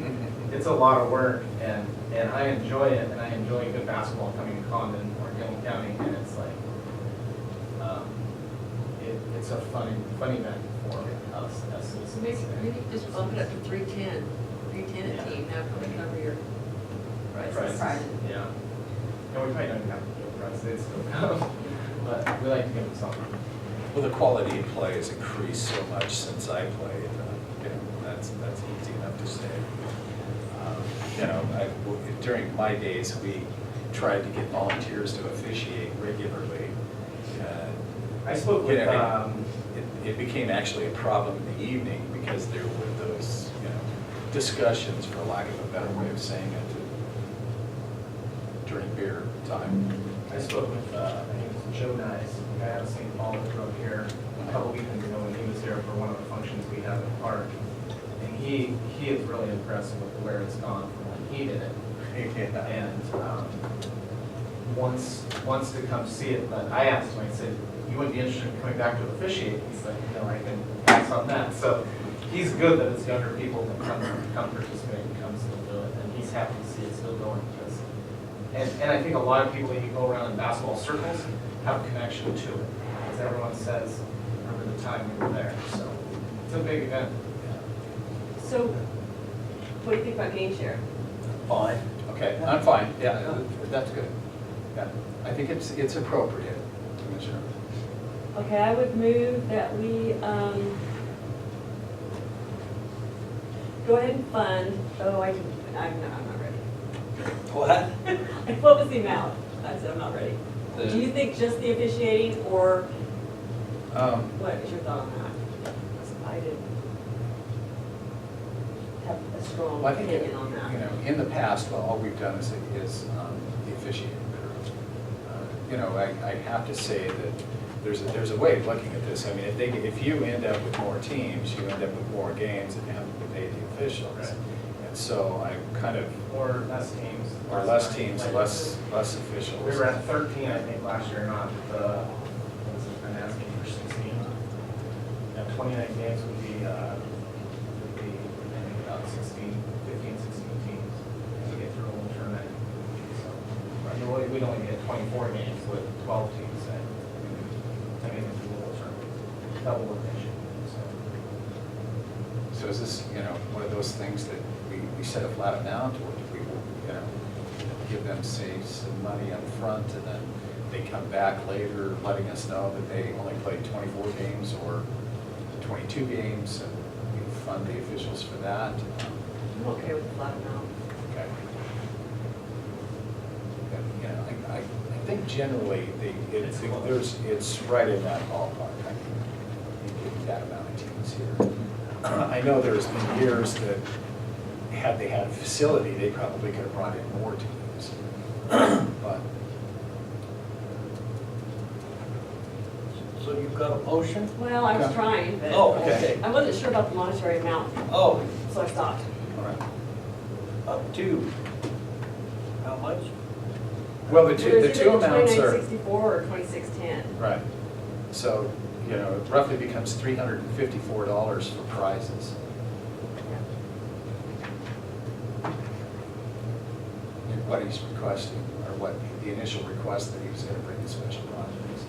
it's a lot of work, and I enjoy it, and I enjoy good basketball coming to Condon or Gilliam County, and it's like, it's a fun event for us as citizens. Maybe just bump it up to 310 a team, now probably cover your prices. Yeah. And we probably don't even have to give prizes, they'd still come, but we like to give them something. Well, the quality of play has increased so much since I played. That's easy enough to say. During my days, we tried to get volunteers to officiate regularly. I spoke with. It became actually a problem in the evening because there were those, discussions, for lack of a better way of saying it, during beer time. I spoke with, I think it was Joe Nice, the guy out of St. Paul that grew up here a couple weekends ago when he was here for one of the functions we had at the park. And he is really impressed with where it's gone from when he did it. And wants to come see it, but I asked him, I said, you wouldn't be interested in coming back to officiate? He's like, no, I can pass on that. So he's good that it's younger people that come participate and come still do it, and he's happy to see it still going because, and I think a lot of people when you go around in basketball circles have a connection to it, because everyone says, remember the time we were there, so it's a big event. So, what do you think about game share? Fine. Okay, I'm fine. Yeah, that's good. Yeah, I think it's appropriate, Commissioner. Okay, I would move that we go ahead and fund, I'm not ready. What? What was the amount? I said I'm not ready. Do you think just the officiating, or what is your thought on that? I didn't have a strong Well, I think, opinion on that. in the past, all we've done is the officiating crew. I have to say that there's a way of looking at this. I mean, if you end up with more teams, you end up with more games and you have to pay the officials. Right. And so I kind of. Or less teams. Or less teams, less officials. We were at 13, I think, last year, not the, what was it, I'm asking for 16. Yeah, 29 games would be I think about 15, 16 teams to get through a whole tournament. So, we'd only get 24 games with 12 teams, say, to make it through the whole tournament. Double what they should do, So is this, one of those things that we set a flat amount, or do we, give them, say, some money up front, and then they come back later letting us know that they only played 24 games or 22 games, and we fund the officials for that? I'm okay with the flat amount. Okay. And, I think generally, it's right in that ballpark. I think getting that amount of teams here. I know there's been years that had they had a facility, they probably could have brought in more teams. But So you've got a motion? Well, I was Yeah. trying, but Oh, okay. I wasn't sure about the monetary amount, Oh, so I stopped. all right. up to, how much? Well, the two amounts are 2964 or 2610. right. So it roughly becomes $354 for prizes. And what he's requesting, or what the initial request that he was going to bring the special projects.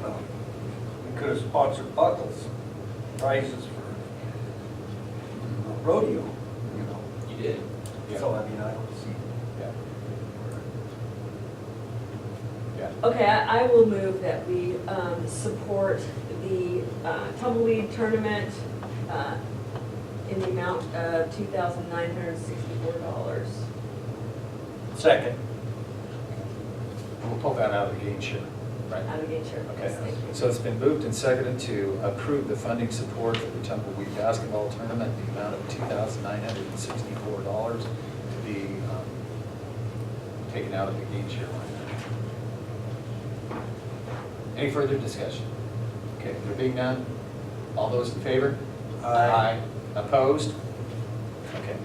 Well, we could have sponsored buckles, prizes for rodeo, You did. Yeah. So, I mean, I don't see. Yeah. Yeah. Okay, I will move that we support the tumbleweed tournament in the amount of $2,964. Second. And we'll pull that out of the gain share, right? Out of nature. Okay, Yes, thank you. so it's been moved and seconded to approve the funding support for the Tumbleweed Basketball Tournament, the amount of $2,964 to be taken out of the gain share line. Any further discussion? Okay, there being none, all those in favor? Aye. Opposed? Okay,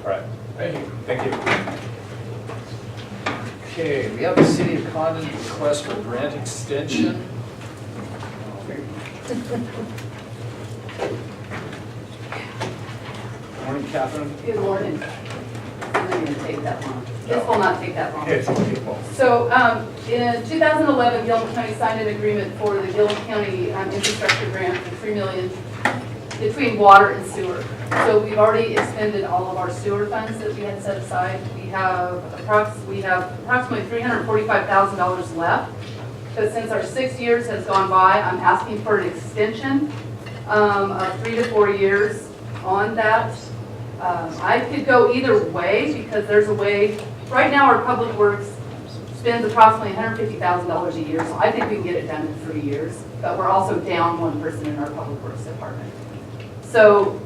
all right. Thank you. Thank you. Okay, we have the City of Condon request for grant extension. Morning, Catherine. Good morning. It isn't going to take that long. This will not take that long. It's wonderful. So in 2011, Gilliam County signed an agreement for the Gilliam County infrastructure grant for $3 million between water and sewer. So we've already expended all of our sewer funds that we had set aside. We have approximately $345,000 left. But since our 6 years has gone by, I'm asking for an extension of 3 to 4 years on that. I could go either way because there's a way. Right now, our public works spends approximately $150,000 a year, so I think we can get it done in 3 years. But we're also down one person in our public works department. So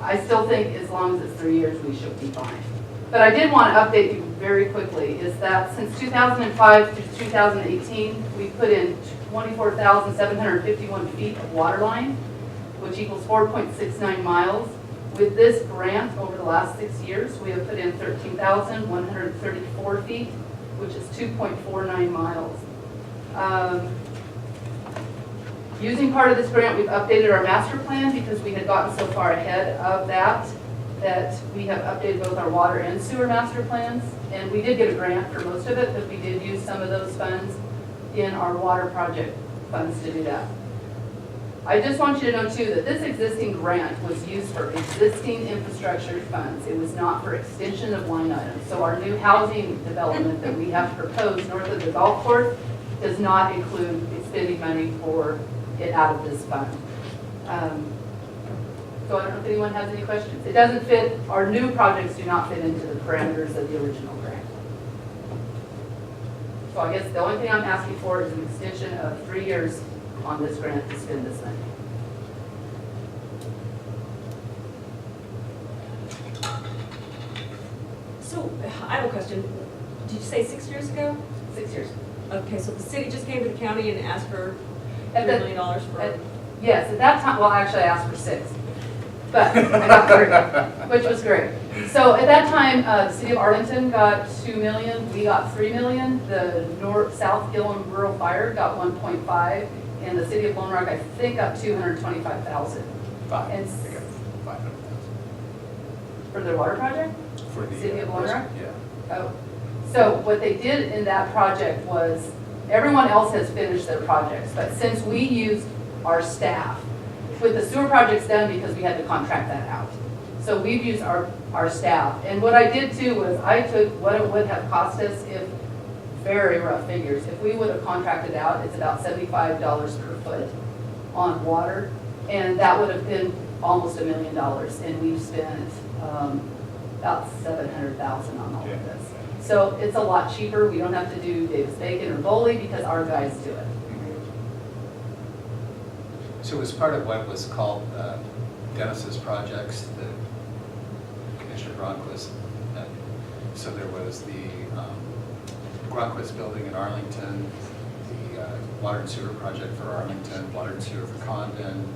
I still think as long as it's 3 years, we should be fine. But I did want to update you very quickly is that since 2005 to 2018, we put in 24,751 feet of water line, which equals 4.69 miles. With this grant over the last 6 years, we have put in 13,134 feet, which is 2.49 miles. Using part of this grant, we've updated our master plan because we had gotten so far ahead of that we have updated both our water and sewer master plans. And we did get a grant for most of it, but we did use some of those funds in our water project funds to do that. I just want you to know too that this existing grant was used for existing infrastructure funds. It was not for extension of line items. So our new housing development that we have proposed north of the golf course does not include spending money for it out of this fund. So I don't know if anyone has any questions. It doesn't fit, our new projects do not fit into the parameters of the original grant. So I guess the only thing I'm asking for is an extension of 3 years on this grant to spend this money. So I have a question. Did you say 6 years ago? 6 years. Okay, so the city just came to the county and asked for At $3 the- million for. Yes, at that time, well, actually I asked for 6, but I got 3, which was great. So at that time, the city of Arlington got $2 million, we got $3 million. The South Gilliam Rural Fire got 1.5, and the city of Lone Rock, I think, got 225,000. Five. And They got 500,000 for their water project? for the City of Lone Rock? Yeah. Oh, so what they did in that project was, everyone else has finished their projects, but since we used our staff, with the sewer projects done because we had to contract that out. So we've used our staff. And what I did too was I took what it would have cost us if, very rough figures, if we would have contracted out, it's about $75 per foot on water. And that would have been almost $1 million. And we've spent about $700,000 on all of this. So it's a lot cheaper. We don't have to do Davis-Bacon or Boley because our guys do it. So it was part of what was called Dennis's projects, the Commissioner Gronquist. So there was the Gronquist building in Arlington, the water and sewer project for Arlington, water and sewer for Condon,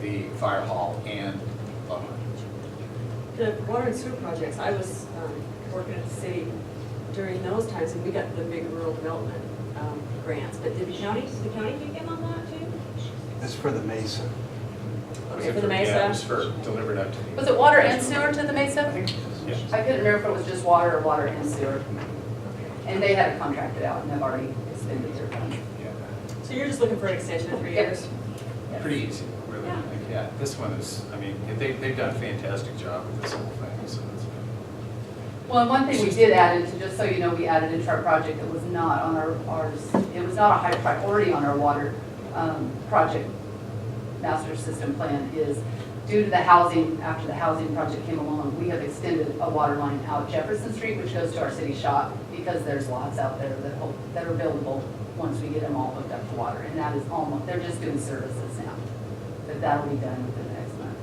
the fire hall, and The water and sewer projects, I was working at the city during those times, and we got the big rural development grants. But did the county kick in on that too? It's for the Mesa. Okay, for the Mesa? Yeah, it was for delivered out to the. Was it water and sewer to the Mesa? Yes. I couldn't remember if it was just water or water and sewer. And they had it contracted out and they've already expended their funds. Yeah. So you're just looking for an extension of 3 years? Yes. Pretty easy, really. Yeah. Yeah, this one is, I mean, they've done a fantastic job with this whole thing, so it's. Well, and one thing we did add into, just so you know, we added into our project that was not on ours, it was not a high priority on our water project master system plan, is due to the housing, after the housing project came along, we have extended a water line out Jefferson Street, which goes to our city shop, because there's lots out there that are buildable once we get them all hooked up to water. And that is almost, they're just doing services now. But that'll be done within the next month.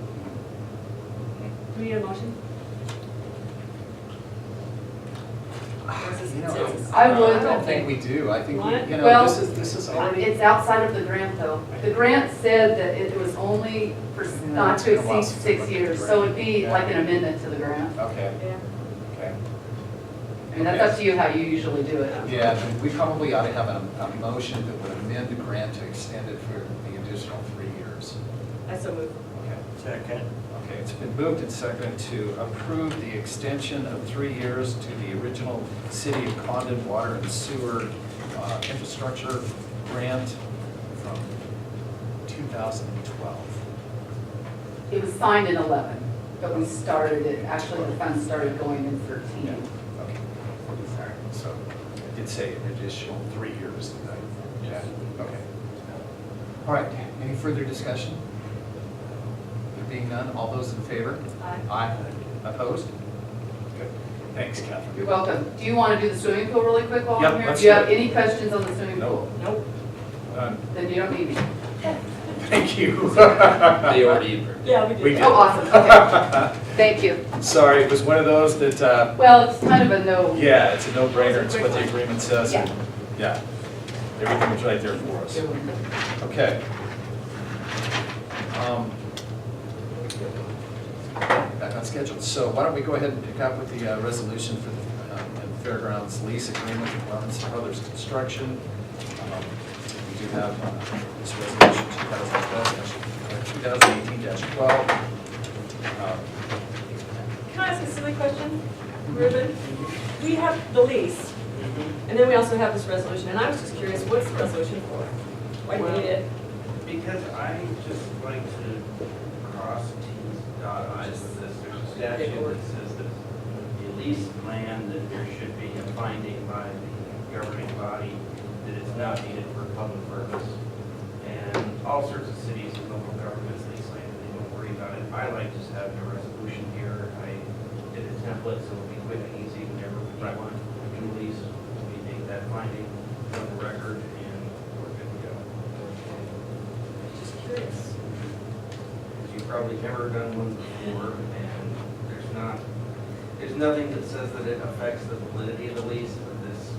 Do we need a motion? Or is this consensus? I would. I don't think we do. I think, What? you know, Well, this is already. It's outside of the grant, though. The grant said that it was only for not to exceed 6 years, so it'd be like an amendment to the grant. Okay, Yeah. okay. I mean, that's up to you how you usually do it. Yeah, then we probably ought to have a motion that would amend the grant to extend it for the additional 3 years. I so move. Okay. Second. Okay, it's been moved and seconded to approve the extension of 3 years to the original City of Condon Water and Sewer Infrastructure Grant from 2012. It was signed in 11, but we started it, actually the funds started going in 13. Okay. Sorry. So it did say an additional 3 years. Yeah, okay. All right, any further discussion? There being none, all those in favor? Aye. Aye. Opposed? Good. Thanks, Catherine. You're welcome. Do you want to do the swimming pool really quick while Yep, I'm here? let's Do you do have it. any questions on the swimming No. pool? Nope. None. Then you don't need me. Thank you. They already approved. Yeah, we did. We did. Oh, awesome, okay. Thank you. Sorry, it was one of those that, Well, it's kind of a no. yeah, it's a no-brainer, it's what the agreement says. Yeah. Yeah, everything was right there for us. Okay. Back on schedule. So why don't we go ahead and pick up with the resolution for the Fairgrounds lease agreement with Lawrence Brothers Construction. We do have this resolution 2018-12. Can I ask a silly question, Ruben? We have the lease, and then we also have this resolution, and I was just curious, what's the resolution for? Why do we need it? Because I just like to cross T's, dot I's with this. There's a statute that says that the leased land, that there should be a finding by the governing body that it's not needed for public purpose. And all sorts of cities and local governments lease land, and they don't worry about it. I like just having a resolution here. I did a template, so it'll be quick and easy whenever we want to lease. We make that finding on the record, and we're good to go. Just curious. You've probably never done one before, and there's nothing that says that it affects the validity of the lease, but this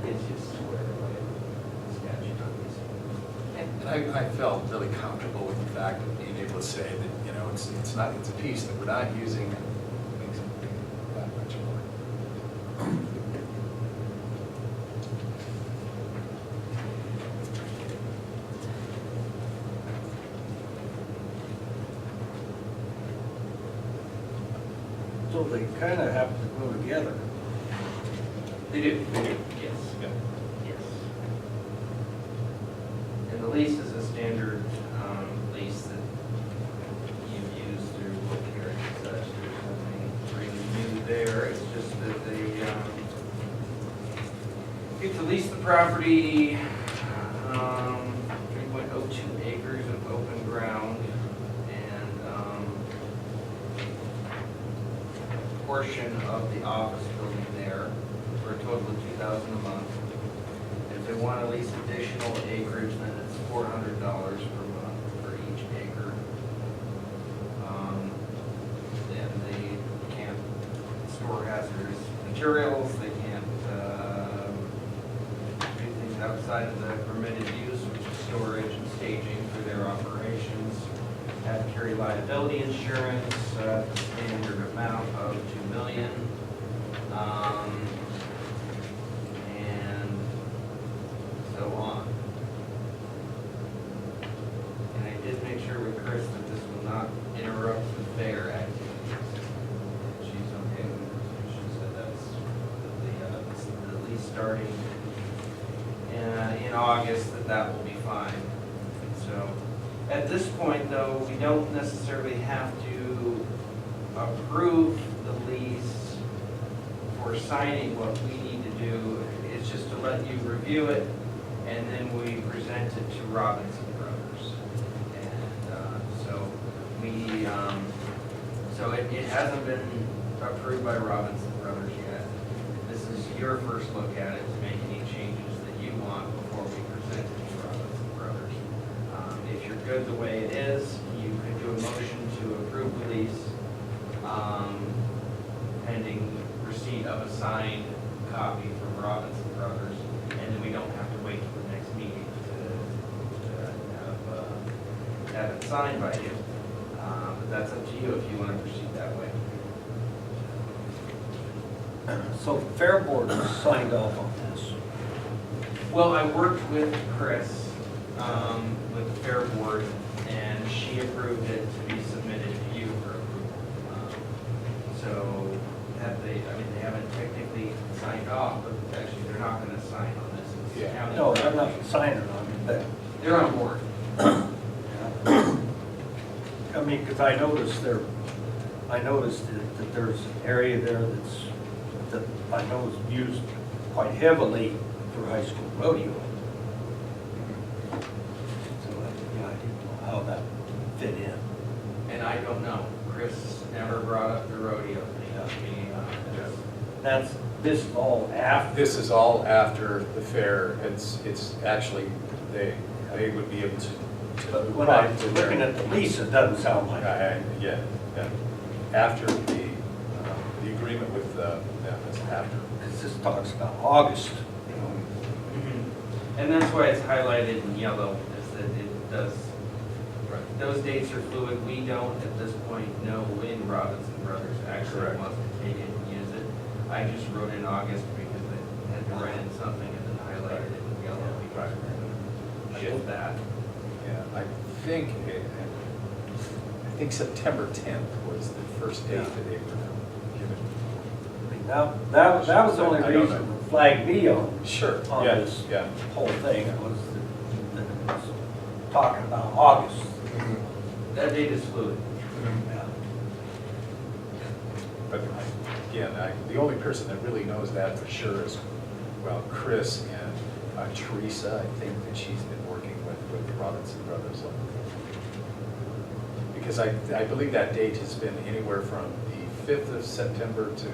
is just sort of like a statute on these. And I felt really comfortable with the fact of being able to say that, you know, it's a piece that we're not using makes it that much more. So they kind of have to go together. They do, yes. Yeah. Yes. And the lease is a standard lease that you've used through what carriage and such. There's nothing really new there. It's just that they get to lease the property, 3.02 acres of open ground, and a portion of the office building there for a total of $2,000 a month. If they want to lease additional acreage, then it's $400 per month for each acre. Then they can't store hazardous materials, they can't do things outside of the permitted use, which is storage and staging for their operations. Have to carry liability insurance, the standard amount of $2 million. And so on. And I did make sure with Chris that this will not interrupt the fair activities. She's okay with it. She said that's the lease starting in August, that will be fine. So at this point, though, we don't necessarily have to approve the lease for signing. What we need to do is just to let you review it, and then we present it to Robinson Brothers. And so We, so it hasn't been approved by Robinson Brothers yet. This is your first look at it to make any changes that you want before we present it to Robinson Brothers. If you're good the way it is, you could do a motion to approve the lease, pending receipt of a signed copy from Robinson Brothers, and then we don't have to wait till the next meeting to have it signed by you. But that's up to you if you want to proceed that way. So the Fair Board signed off on this. Well, I worked with Chris, with the Fair Board, and she approved it to be submitted to you for approval. So they haven't technically signed off, but actually they're not going to sign on this. It's Yeah. county No, they're not property. signing on it, but, They're on board. I mean, because I noticed that there's an area there that I know is used quite heavily for high school rodeo. So, yeah, I didn't know how that fit in. And I don't know. Chris never brought up the rodeo thing to me. This is all after. This is all after the fair. It's actually, they would be able to. But move when right I'm to their- looking at the lease, it doesn't sound like it. Yeah. After the agreement with them, it's after. Because this talks about August. And that's why it's highlighted in yellow, is that it does, those dates are fluid. We don't, at this point, know when Robinson Brothers actually Correct. wants to take it and use it. I just wrote in August because I had to write in something and then highlighted it in yellow. Right. Shift that. Yeah, I think September 10th was the first date that they were given. I mean, that was the only I don't reason know. that flagged me on Sure, on yeah, this yeah. whole thing. It was that it was talking about August. That date is fluid. Yeah. But again, the only person that really knows that for sure is, well, Chris and Teresa. I think that she's been working with Robinson Brothers on. Because I believe that date has been anywhere from the 5th of September to.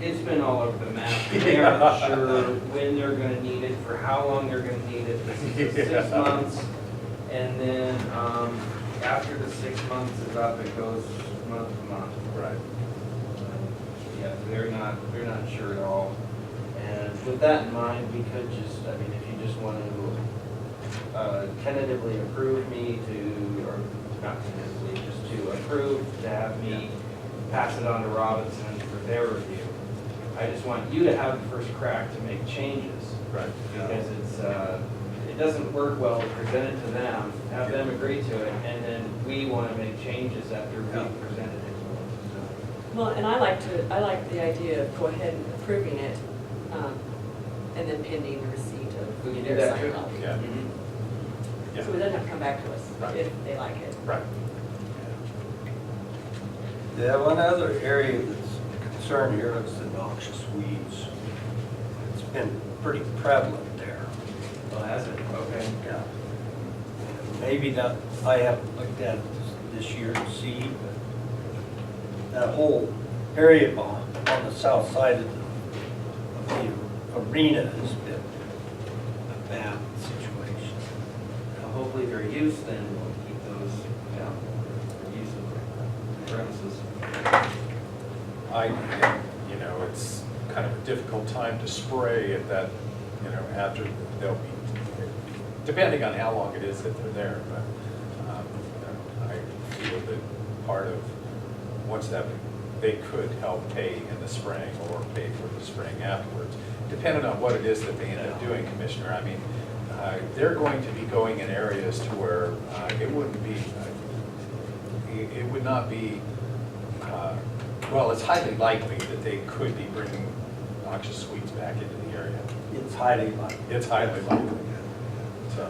It's been all over the map. They aren't sure when they're gonna need it, for how long they're gonna need it. This is the 6 months. And then, after the 6 months is up, it goes month to month. Right. Yeah, they're not sure at all. And with that in mind, we could just, I mean, if you just want to tentatively approve me to, or not tentatively, just to approve to have me pass it on to Robinson for their review. I just want you to have the first crack to make changes. Right. Because it doesn't work well to present it to them, have them agree to it, and then we want to make changes after we presented it to them. Well, and I like the idea of go ahead and approving it, and then pending the receipt We can of do their that signed too. copy. Yeah. Mhm. So it doesn't have to come back to us Right. if they like it. Right. Yeah, one other area that's a concern here is the noxious weeds. It's been pretty prevalent there. Well, has it? Okay. Yeah. Maybe that, I haven't looked at it this year to see, but that whole area on the south side of the arena has been a bad situation. Now, hopefully their use then will keep those down, their use of the premises. It's kind of a difficult time to spray at that, after they'll be, depending on how long it is that they're there, but I feel that part of, once that, they could help pay in the spring or pay for the spraying afterwards, depending on what it is that they end up doing, Commissioner. I mean, they're going to be going in areas to where it wouldn't be, it would not be, well, it's highly likely that they could be bringing noxious weeds back into the area. It's highly likely. It's highly likely. So,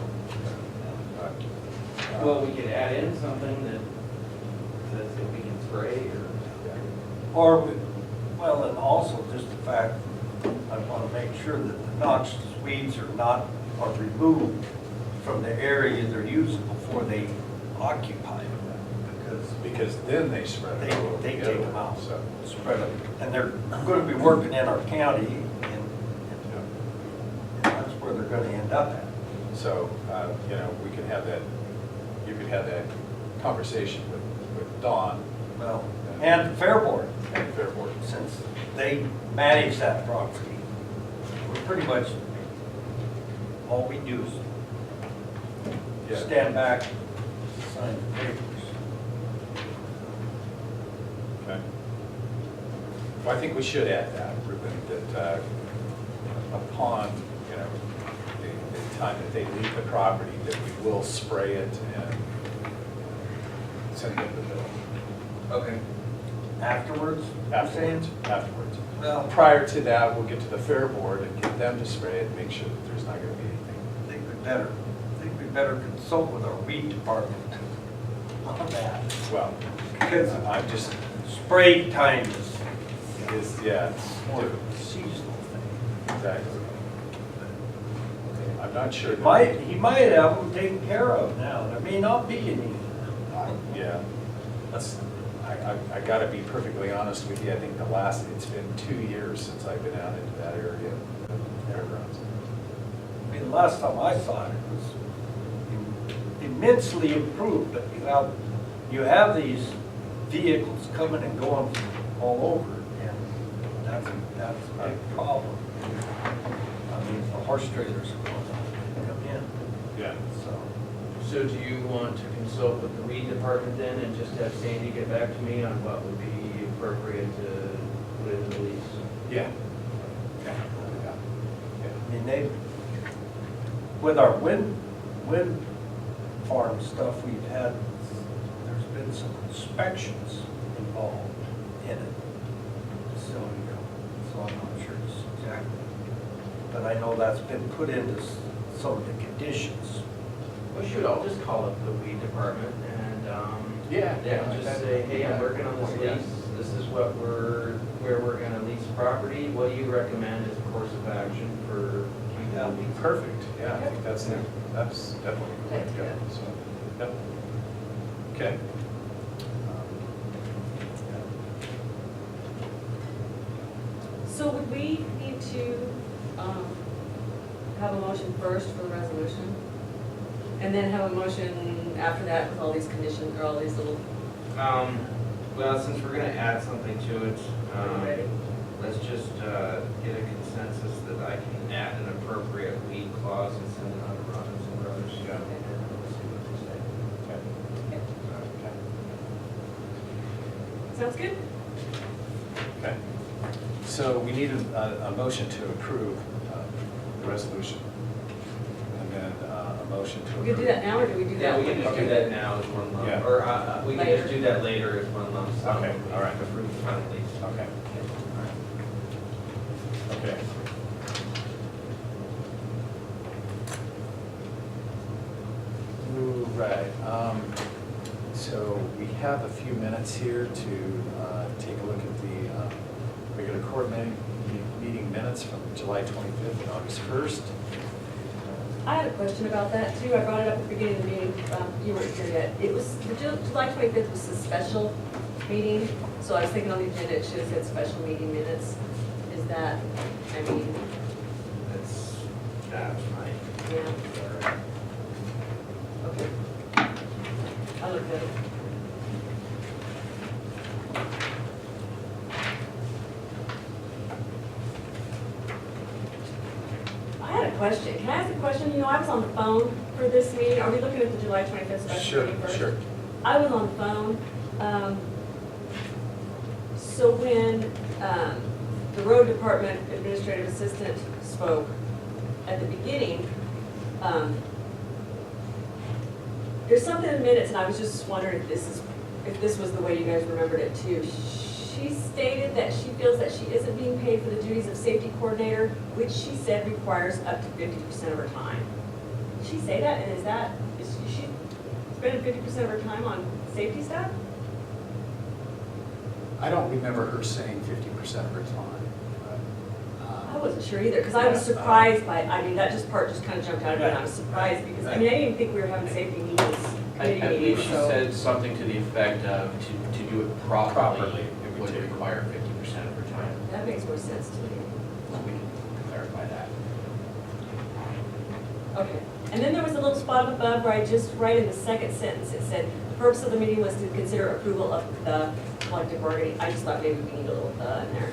Well, we could add in something that says that we can spray Or, well, and also just the fact, I want to make sure that the noxious weeds are removed from the area they're using before they occupy it. Because then they spread it all over They the take other them out, one, so. spread them, and they're gonna be working in our county, and that's where they're gonna end up at. So, you know, we could have that, you could have that conversation with Dawn Well, and the Fair Board, and the Fair Board. since they manage that property, we're pretty much, all we do Yeah. is stand back, sign the papers. Okay. Well, I think we should add that, Ruben, that upon, you know, the time that they leave the property, that we will spray it and send them the bill. Okay. Afterwards, you're saying? Afterwards. Well, Prior to that, we'll get to the Fair Board and get them to spray it, and make sure that there's not gonna be anything. I think we better consult with our weed department on that. Well, Because I'm just, spray time is yeah, more of a seasonal thing. exactly. I'm not sure. He might have them taken care of now. There may not be any. Yeah, I gotta be perfectly honest with you, I think it's been 2 years since I've been out into that area, fairgrounds. I mean, the last time I saw it, it was immensely improved, but you have these vehicles coming and going all over, and that's a big problem. I mean, the horse trailers are going to come in, Yeah. so. So do you want to consult with the weed department then and just have Sandy get back to me on what would be appropriate to put in the lease? Yeah. I mean, with our wind farm stuff we've had, there's been some inspections involved in it. So I'm not sure it's exactly, but I know that's been put into some of the conditions. Well, shoot, I'll just call up the weed department and, Yeah. just say, hey, I'm working on this Yeah. lease. This is where we're gonna lease property. What do you recommend as a course of action for keeping the lease? Perfect, yeah, I think that's definitely the way to go, so, yep. Okay. So would we need to have a motion first for the resolution? And then have a motion after that with all these conditions, or all these little, Well, since we're gonna add something to it, ready? let's just get a consensus that I can add an appropriate weed clause and send it on to Robbins and Brothers. Yeah. And then we'll see what they say. Okay. Sounds good? Okay. So we need a motion to approve the resolution. And then a motion to approve. We could do that now, or do we do Yeah, that? we can just do Okay. that now as one lump, Yeah. or we can just Later. do that later as one lump sum. Okay, all right. Approve the final lease. Okay. Okay. Right, so we have a few minutes here to take a look at the regular court meeting minutes from July 25th and August 1st. I had a question about that too. I brought it up at the beginning of the meeting. You weren't here yet. It was, the July 25th was a special meeting, so I was thinking on the agenda it should have said special meeting minutes. Is that, I mean, That's fine. yeah. Okay. I look good. I had a question. Can I ask a question? You know, I was on the phone for this meeting. Are we looking at the July 25th special Sure, meeting first? sure. I was on the phone. So when the road department administrative assistant spoke at the beginning, there's something in the minutes, and I was just wondering if this was the way you guys remembered it too. She stated that she feels that she isn't being paid for the duties of safety coordinator, which she said requires up to 50% of her time. Did she say that? And is she spending 50% of her time on safety stuff? I don't remember her saying 50% of her time. I wasn't sure either, because I was surprised by, I mean, that part just kind of jumped out at me, and I was surprised because, I mean, I didn't even think we were having safety meetings I believe she said something to the effect of to do it properly, it would require 50% of her time. That makes more sense to me. We can clarify that. Okay, and then there was a little spot up above where I just, right in the second sentence, it said, the purpose of the meeting was to consider approval of the collective bargaining. I just thought maybe we need a little in there.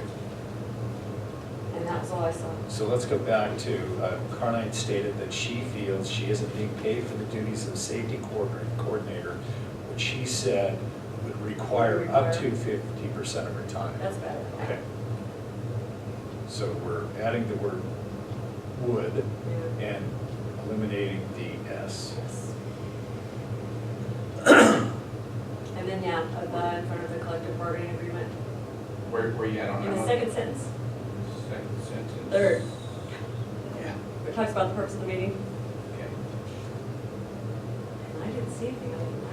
And that was all I saw. So let's go back to, Carnine stated that she feels she isn't being paid for the duties of safety coordinator, which she said would require up to 50% of her time. That's better. Okay. So we're adding the word would Yeah. and eliminating the S. Yes. And then, yeah, the in front of the collective bargaining agreement, Where you at on that in the one? second sentence, Second sentence. third, Yeah. it talks about the purpose of the meeting. Okay. And I didn't see anything other than that.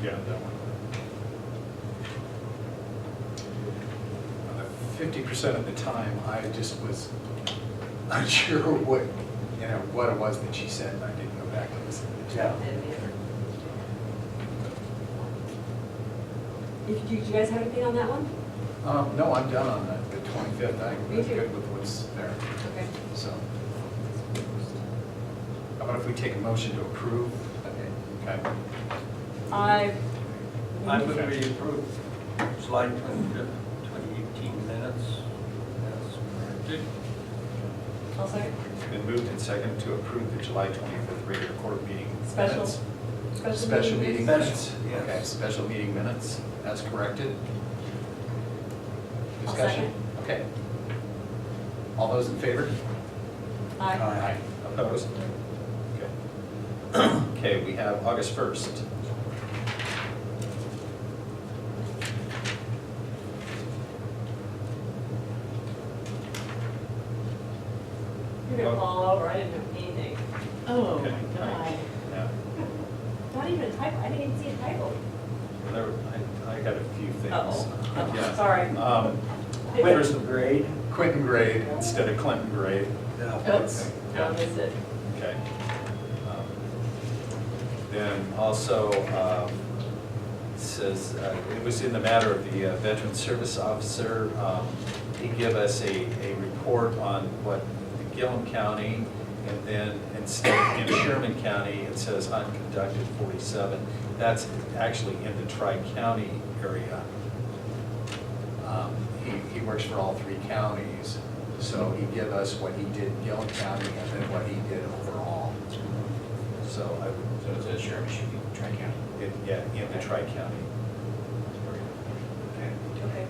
Yeah, that one. 50% of the time, I just was unsure what, what it was that she said, and I didn't go back to listen to it. Did you guys have anything on that one? No, I'm done on the 25th. I'm Me too. good with what's there. Okay. So, how about if we take a motion to approve? Okay. I would approve July 25th, 2018 minutes as corrected. I'll second. It's been moved and seconded to approve the July 25th regular court meeting Special. minutes. Special Special meeting meeting minutes? minutes? Yes. Okay, special meeting minutes, as corrected. I'll Discussion? Okay. All those in favor? Aye. Opposed? Okay. Okay, we have August 1st. You're gonna fall over, I didn't have anything. Oh, Okay. my God. Yeah. Not even a typo, I didn't even see a typo. I got a few things. Uh-oh. Yeah. Sorry. Quentin Grade. Quentin Grade instead of Clinton Grade. Oops, Yeah. I missed it. Okay. Then also, it says, it was in the matter of the veteran service officer. He gave us a report on what the Gilliam County, and then instead in Sherman County, it says unconducted 47. That's actually in the Tri-County area. He works for all three counties, so he gave us what he did in Gilliam County and then what he did overall. So I would. So it says Sherman should be Tri-County. Yeah, in the Tri-County. Okay. Okay.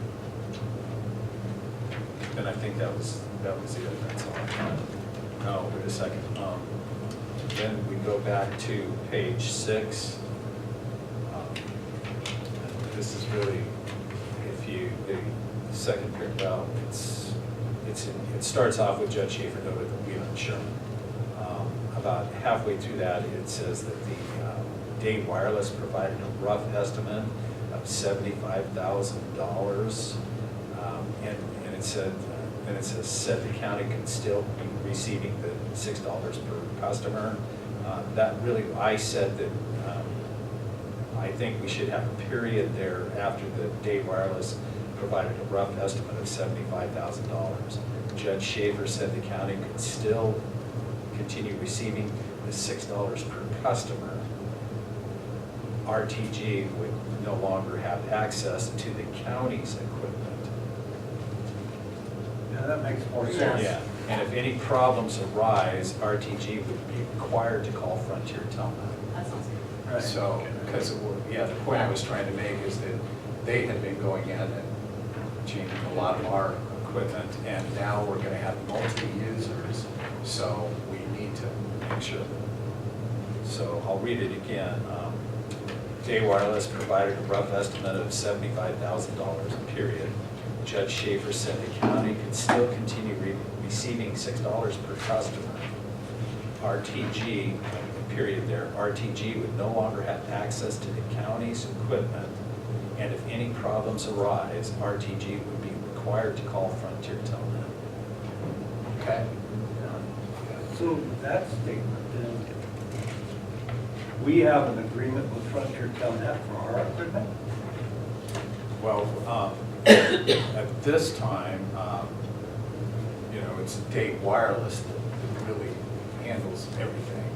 And I think that was it, that's all I had. No, wait a second. Then we go back to page 6. This is really, the second paragraph, it starts off with Judge Schaefer noted that we on Sherman. About halfway through that, it says that the Dave Wireless provided a rough estimate of $75,000. And it said, then it says the county can still be receiving the $6 per customer. That really, I said that I think we should have a period there after the Dave Wireless provided a rough estimate of $75,000. Judge Schaefer said the county could still continue receiving the $6 per customer. RTG would no longer have access to the county's equipment. Yeah, that makes more sense. Yeah, and if any problems arise, RTG would be required to call Frontier Telnet. That sounds good. Right. So, because, the point I was trying to make is that they had been going in and changing a lot of our equipment, and now we're gonna have multi-users, so we need to make sure. So I'll read it again. Day Wireless provided a rough estimate of $75,000 period. Judge Schaefer said the county could still continue receiving $6 per customer. RTG, period there, RTG would no longer have access to the county's equipment, and if any problems arise, RTG would be required to call Frontier Telnet. Okay? So that statement, then, we have an agreement with Frontier Telnet for our equipment? Well, at this time, you know, it's Date Wireless that really handles everything.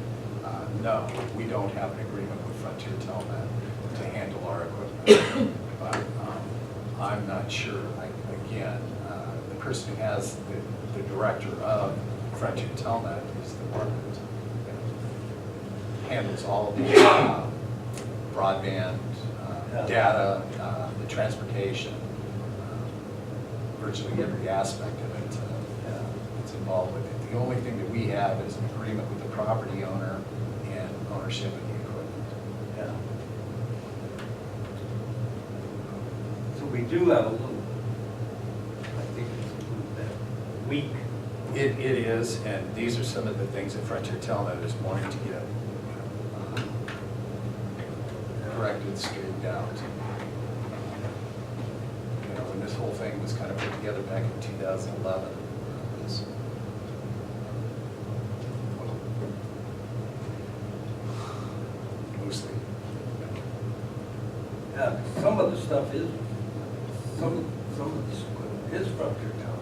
No, we don't have an agreement with Frontier Telnet to handle our equipment. But I'm not sure. Again, the person who has the director of Frontier Telnet is the one that handles all of the broadband data, the transportation, virtually every aspect of it that's involved with it. The only thing that we have is an agreement with the property owner and ownership of the equipment. Yeah. So we do have a little, I think it's a little bit weak. It is, and these are some of the things that Frontier Telnet is wanting to get corrected, straightened out. You know, when this whole thing was kind of put together back in 2011, it was mostly. Yeah, some of the stuff is, some of this equipment is Frontier Telnet.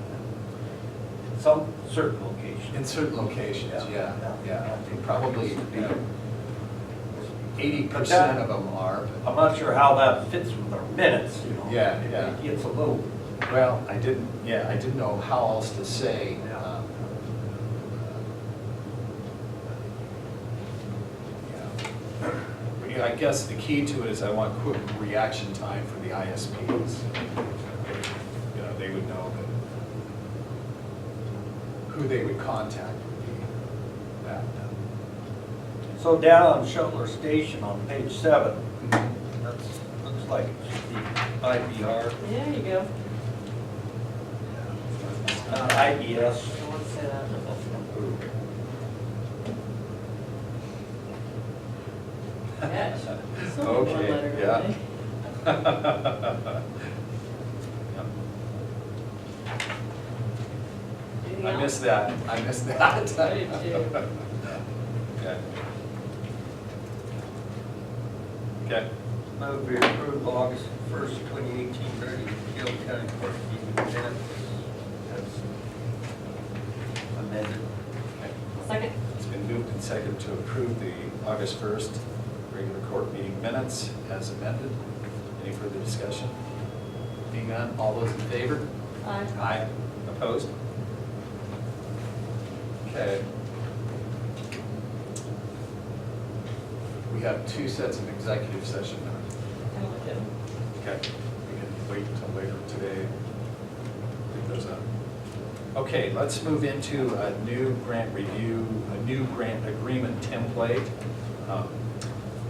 Some certain locations. In certain locations, yeah. Probably, you know, 80% of them are. I'm not sure how that fits with our minutes, you know. Yeah. It's a little. Well, I didn't know how else to say. Yeah, I guess the key to it is I want quick reaction time for the ISPs. You know, they would know that who they would contact would be that. So down on Shuttler Station on page 7, that's, looks like it should be IBR, There you go. IBS. I want to say that. Yes. It's only one letter, Okay, really. Anything I else? missed that. I did too. Okay. Okay. Move we approve August 1st, 2018, regular Gilliam County Court meeting minutes as amended. Okay. Second. It's been moved and seconded to approve the August 1st regular court meeting minutes as amended. Any further discussion? Being none, all those in favor? Aye. Aye. Opposed? Okay. We have 2 sets of executive session minutes. Okay. We can wait until later today. Leave those up. Okay, let's move into a new grant review, a new grant agreement template.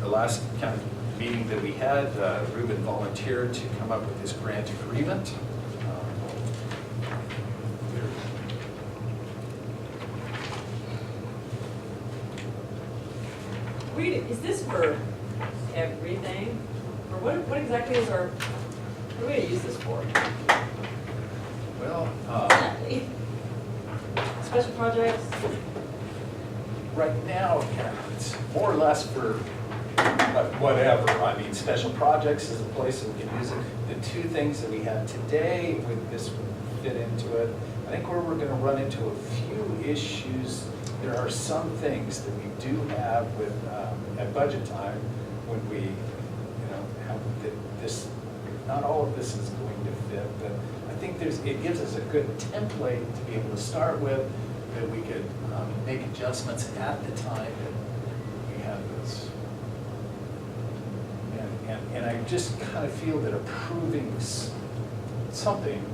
The last kind of meeting that we had, Ruben volunteered to come up with this grant agreement. Is this for everything? Or what exactly is our, what are we gonna use this for? Well, Special projects? right now, yeah, it's more or less for whatever. I mean, special projects is a place that we can use it. The 2 things that we have today, with this would fit into it. I think where we're gonna run into a few issues, there are some things that we do have with, at budget time, when we, you know, have this, not all of this is going to fit, but I think it gives us a good template to be able to start with, that we could make adjustments at the time that we have this. And I just kind of feel that approving something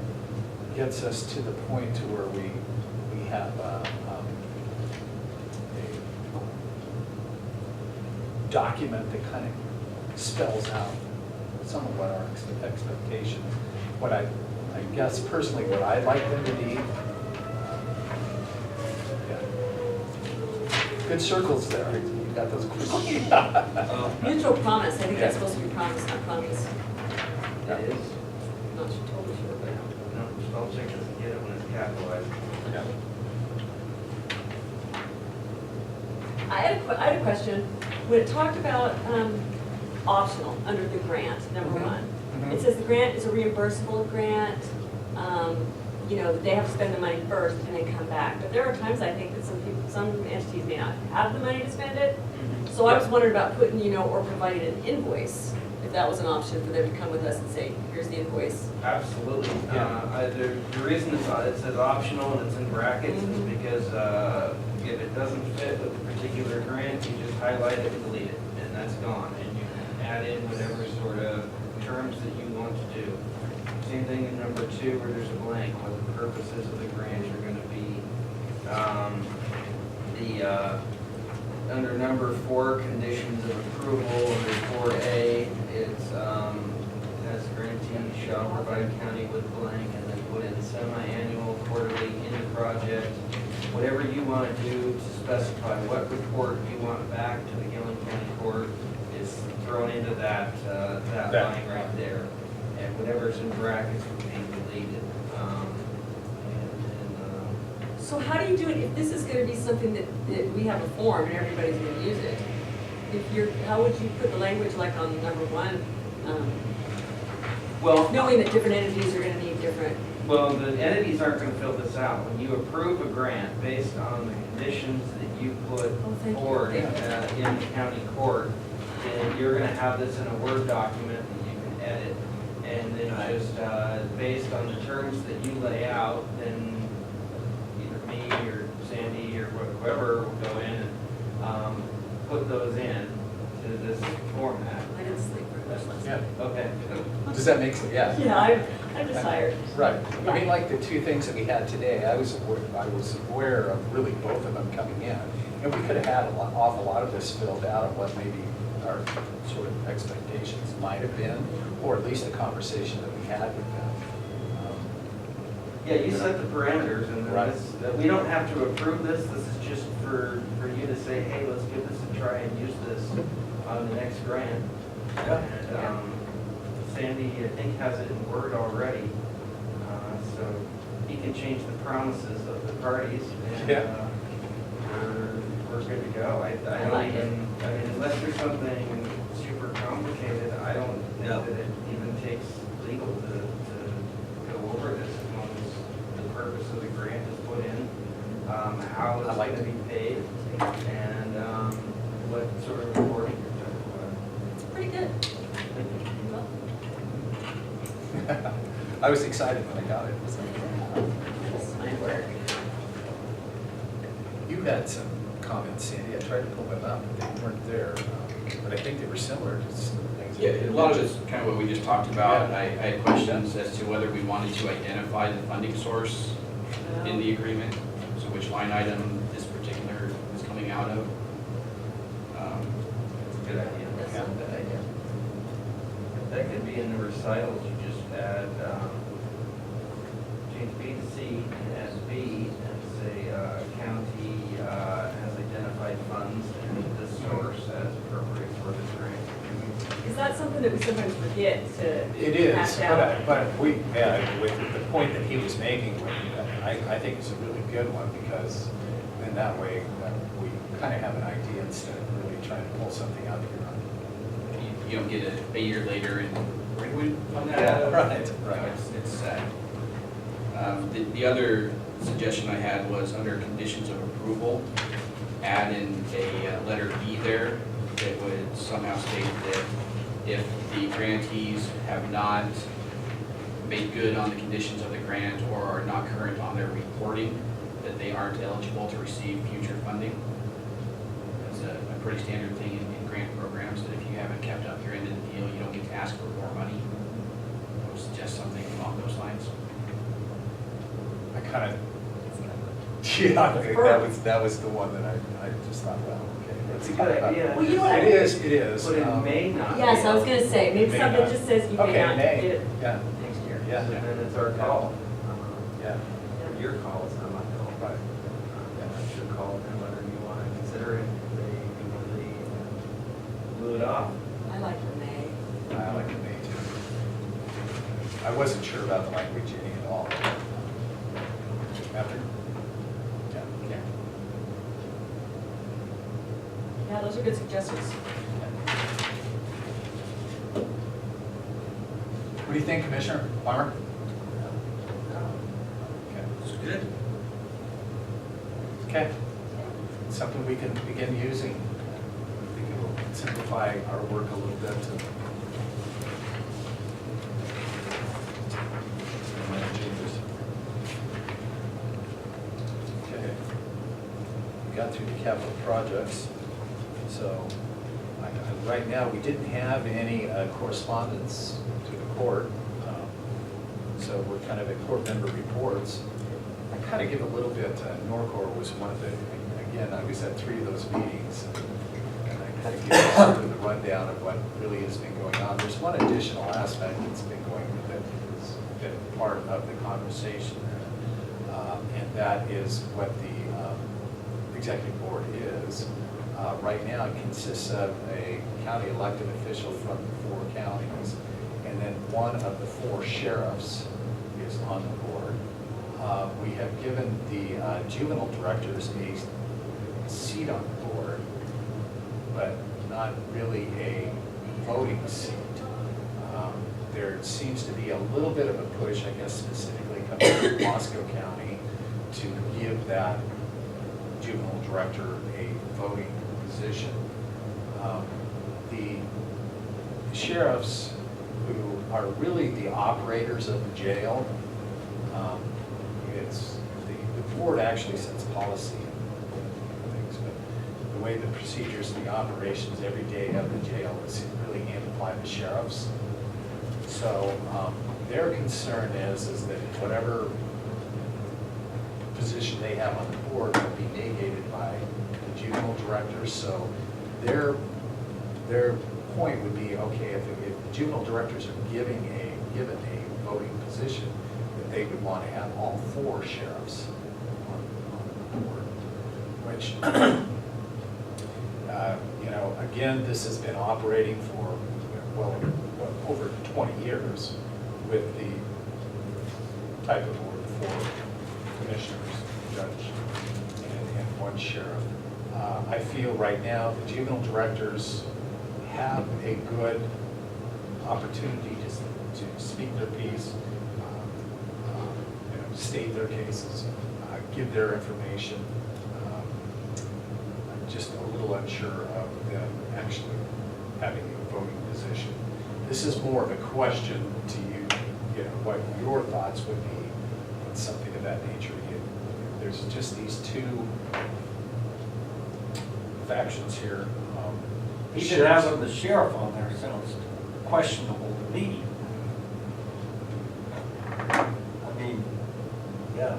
gets us to the point to where we have a document that kind of spells out some of what our expectations. What I guess personally, what I'd like them to be. Good circles there. You got those. Mutual promise, I think that's supposed to be promise, not promise. It is. Not totally sure, but. No, spell check doesn't get it when it's capitalized. Yeah. I had a question. When it talked about optional under the grant, number one, it says the grant is a reimbursable grant. You know, they have to spend the money first and then come back. But there are times I think that some entities may not have the money to spend it. So I was wondering about putting, you know, or providing an invoice, if that was an option for them to come with us and say, here's the invoice. Absolutely. The reason it says optional and it's in brackets is because if it doesn't fit with a particular grant, you just highlight it and delete it, and that's gone. And you can add in whatever sort of terms that you want to do. Same thing in number 2 where there's a blank, what the purposes of the grant are going to be. Under number 4, conditions of approval, under 4A, it's has grantee shall provide county with blank, and then put in semi-annual, quarterly, in project, whatever you want to do to specify what report you want back to the Gilliam County Court is thrown into that line right there. And whatever's in brackets will be deleted. So how do you do it if this is going to be something that we have a form and everybody's going to use it? How would you put the language like on number 1? Well, knowing that different entities are going to need different. Well, the entities aren't going to fill this out. When you approve a grant based on the conditions that you put forward in the county court, then you're going to have this in a Word document that you can edit. And then just based on the terms that you lay out, then either me or Sandy or whoever will go in and put those in to this format. I didn't sleep very much last night. Yeah. Okay. Does that make sense? Yeah. Yeah, I'm just tired. Right. I mean, like the 2 things that we had today, I was aware of really both of them coming in. And we could have had awful lot of this filled out of what maybe our sort of expectations might have been, or at least the conversation that we had with them. Yeah, you set the parameters, and Right. we don't have to approve this. This is just for you to say, hey, let's give this a try and use this on the next grant. And Sandy, I think, has it in Word already, so he can change the promises of the parties, and we're good to go. I mean, unless there's something super complicated, I don't think that it even takes legal to go over this, as long as the purpose of the grant is put in, how it's going to be paid, and what sort of reporting you're doing. It's pretty good. I was excited when I got it. That's my work. You had some comments, Sandy. I tried to pull them up, but they weren't there. But I think they were similar to some things. Yeah, a lot of it's kind of what we just talked about. I had questions as to whether we wanted to identify the funding source in the agreement, so which line item this particular is coming out of. That's a good idea. That's not a good idea. That could be in the recitals, you just add, change B to C and add B and say, county has identified funds and this source as appropriate for this grant. Is that something that we sometimes forget to It is, hash out? but with the point that he was making, I think it's a really good one, because in that way, we kind of have an idea instead of really trying to pull something out here. You don't get a year later and where did we fund that? Yeah, right. No, it's sad. The other suggestion I had was under conditions of approval, add in a letter B there that would somehow state that if the grantees have not made good on the conditions of the grant or are not current on their reporting, that they aren't eligible to receive future funding. That's a pretty standard thing in grant programs, that if you haven't kept up your end of the deal, you don't get to ask for more money. I would suggest something along those lines. I kind of, yeah, I think that was the one that I just thought, well, okay. That's a good idea. Well, you know what? It is. But it may not. Yes, I was gonna say, maybe May something not. just says you may Okay, not may. get it Yeah, next year. yeah, And then it's our call. yeah. Your call, it's not my call. Right. It's your call, and whether you want to consider it, they blew it off. I like the May. I like the May too. I wasn't sure about the language any at all. After? Yeah. Yeah, those are good suggestions. What do you think, Commissioner Farmer? It's good. Okay. Something we can begin using. I think it will simplify our work a little bit. Okay. We got through the capital projects. So right now, we didn't have any correspondence to the court. So we're kind of at court member reports. I kind of give a little bit, Norcor was one of the, again, I was at 3 of those meetings, and I kind of give you sort of the rundown of what really has been going on. There's one additional aspect that's been going that has been part of the conversation, and that is what the executive board is. Right now, it consists of a county elected official from 4 counties, and then one of the 4 sheriffs is on the board. We have given the juvenile directors a seat on the board, but not really a voting seat. There seems to be a little bit of a push, I guess specifically coming from Moscow County, to give that juvenile director a voting position. The sheriffs, who are really the operators of the jail, it's the board actually sets policy and things, but the way the procedures and the operations every day of the jail is really handled by the sheriffs. So their concern is that whatever position they have on the board will be negated by the juvenile directors. So their point would be, okay, if the juvenile directors are given a voting position, that they would want to have all 4 sheriffs on the board, which, you know, again, this has been operating for, well, over 20 years with the type of board of 4 commissioners, judge, and 1 sheriff. I feel right now the juvenile directors have a good opportunity to speak their piece, you know, state their cases, give their information. I'm just a little unsure of them actually having a voting position. This is more of a question to you, you know, what your thoughts would be on something of that nature. There's just these 2 factions here. Even having the sheriff on there sounds questionable to me. I mean, yeah,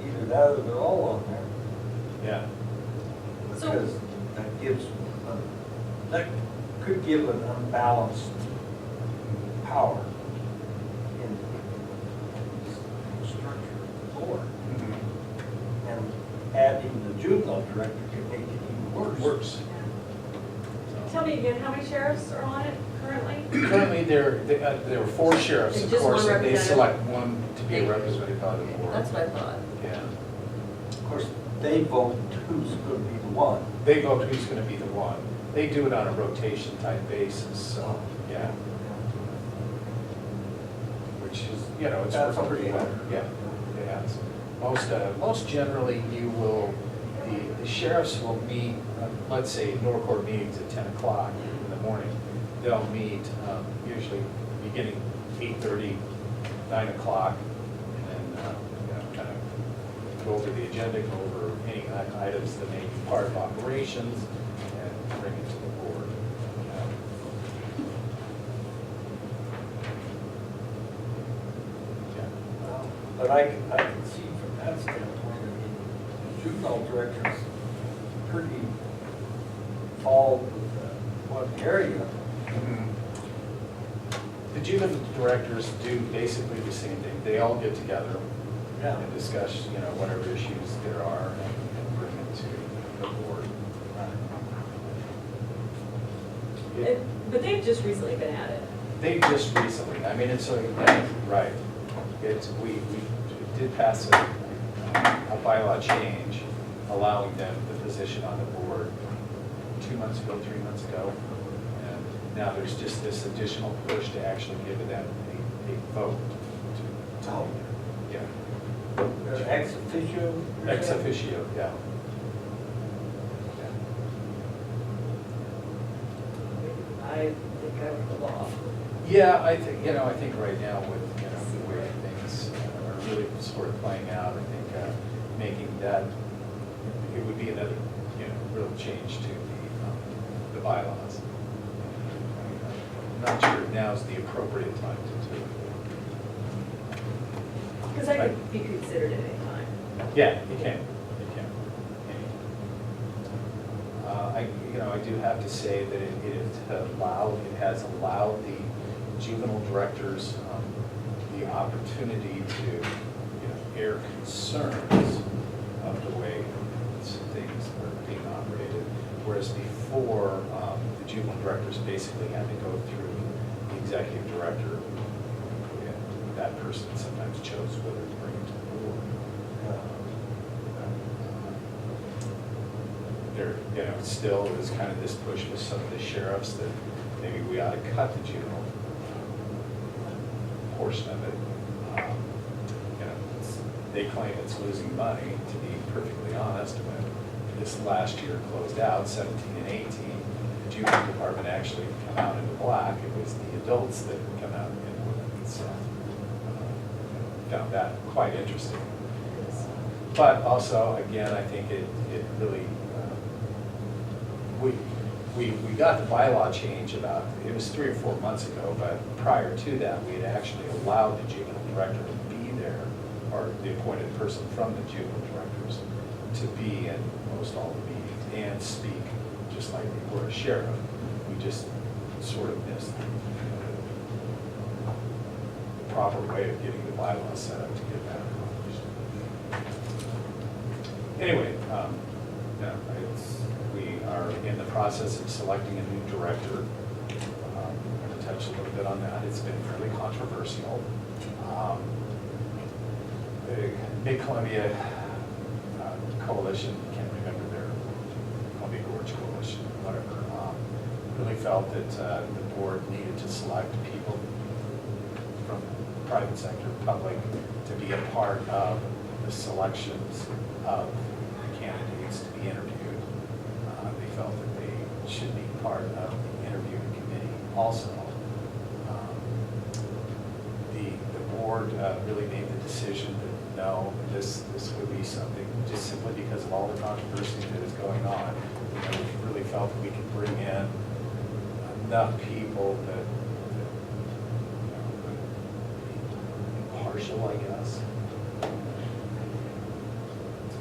either that or they're all on there. Yeah. Because that gives, that could give an unbalanced power in the structure of the board. And adding the juvenile director could make it even worse. Tell me again, how many sheriffs are on it currently? Currently, there are 4 sheriffs, of Just course, one and they representative? select one to be a representative by the board. That's what I thought. Yeah. Of course, they vote who's going to be the one. They vote who's going to be the one. They do it on a rotation type basis, so, yeah. Which is, you know, it's That's worked pretty well. hard. Yeah, it has. Most generally, you will, the sheriffs will meet, let's say Norcor meetings at 10 o'clock in the morning. They'll meet usually beginning 8:30, 9 o'clock, and then you know, kind of go over the agenda, go over any items that may be part of operations, and bring it to the board. But I can see from that standpoint, I mean, the juvenile director's pretty involved with one area. The juvenile directors do basically the same thing. They all get together Yeah. and discuss, you know, whatever issues there are and bring it to the board. But they've just recently been at it. They just recently, I mean, it's, yeah, right. We did pass a bylaw change allowing them the position on the board 2 months ago, 3 months ago. And now there's just this additional push to actually give them a vote to Oh. yeah. Ex officio? Ex officio, yeah. I think I would go off. Yeah, I think, I think right now with, the way things are really sort of playing out, I think making that, it would be another, real change to the bylaws. I'm not sure now's the appropriate time to do it. Because I could be considered at any time. Yeah, you can. I do have to say that it has allowed the juvenile directors the opportunity to, air concerns of the way things are being operated. Whereas before, the juvenile directors basically had to go through the executive director, and that person sometimes chose whether to bring it to the board. There, still is kind of this push with some of the sheriffs that maybe we ought to cut the juvenile portion of it. They claim it's losing money, to be perfectly honest. When this last year closed out, 17 and 18, the juvenile department actually come out in the black. It was the adults that come out in the so found that quite interesting. But also, again, I think it really, we got the bylaw change about, it was 3 or 4 months ago, but prior to that, we had actually allowed the juvenile director to be there, or the appointed person from the juvenile directors to be in most all the meetings and speak, just like we were a sheriff. We just sort of missed the proper way of getting the bylaws set up to get that accomplished. Anyway, we are in the process of selecting a new director. I'm going to touch a little bit on that. It's been fairly controversial. The Mid-Columbia Coalition, can't remember their Columbia Gorge Coalition, whatever, really felt that the board needed to select people from the private sector, public, to be a part of the selections of the candidates to be interviewed. They felt that they should be part of the interviewing committee also. The board really made the decision that no, this would be something, just simply because of all the controversy that is going on. We really felt that we could bring in enough people that would be impartial, I guess, to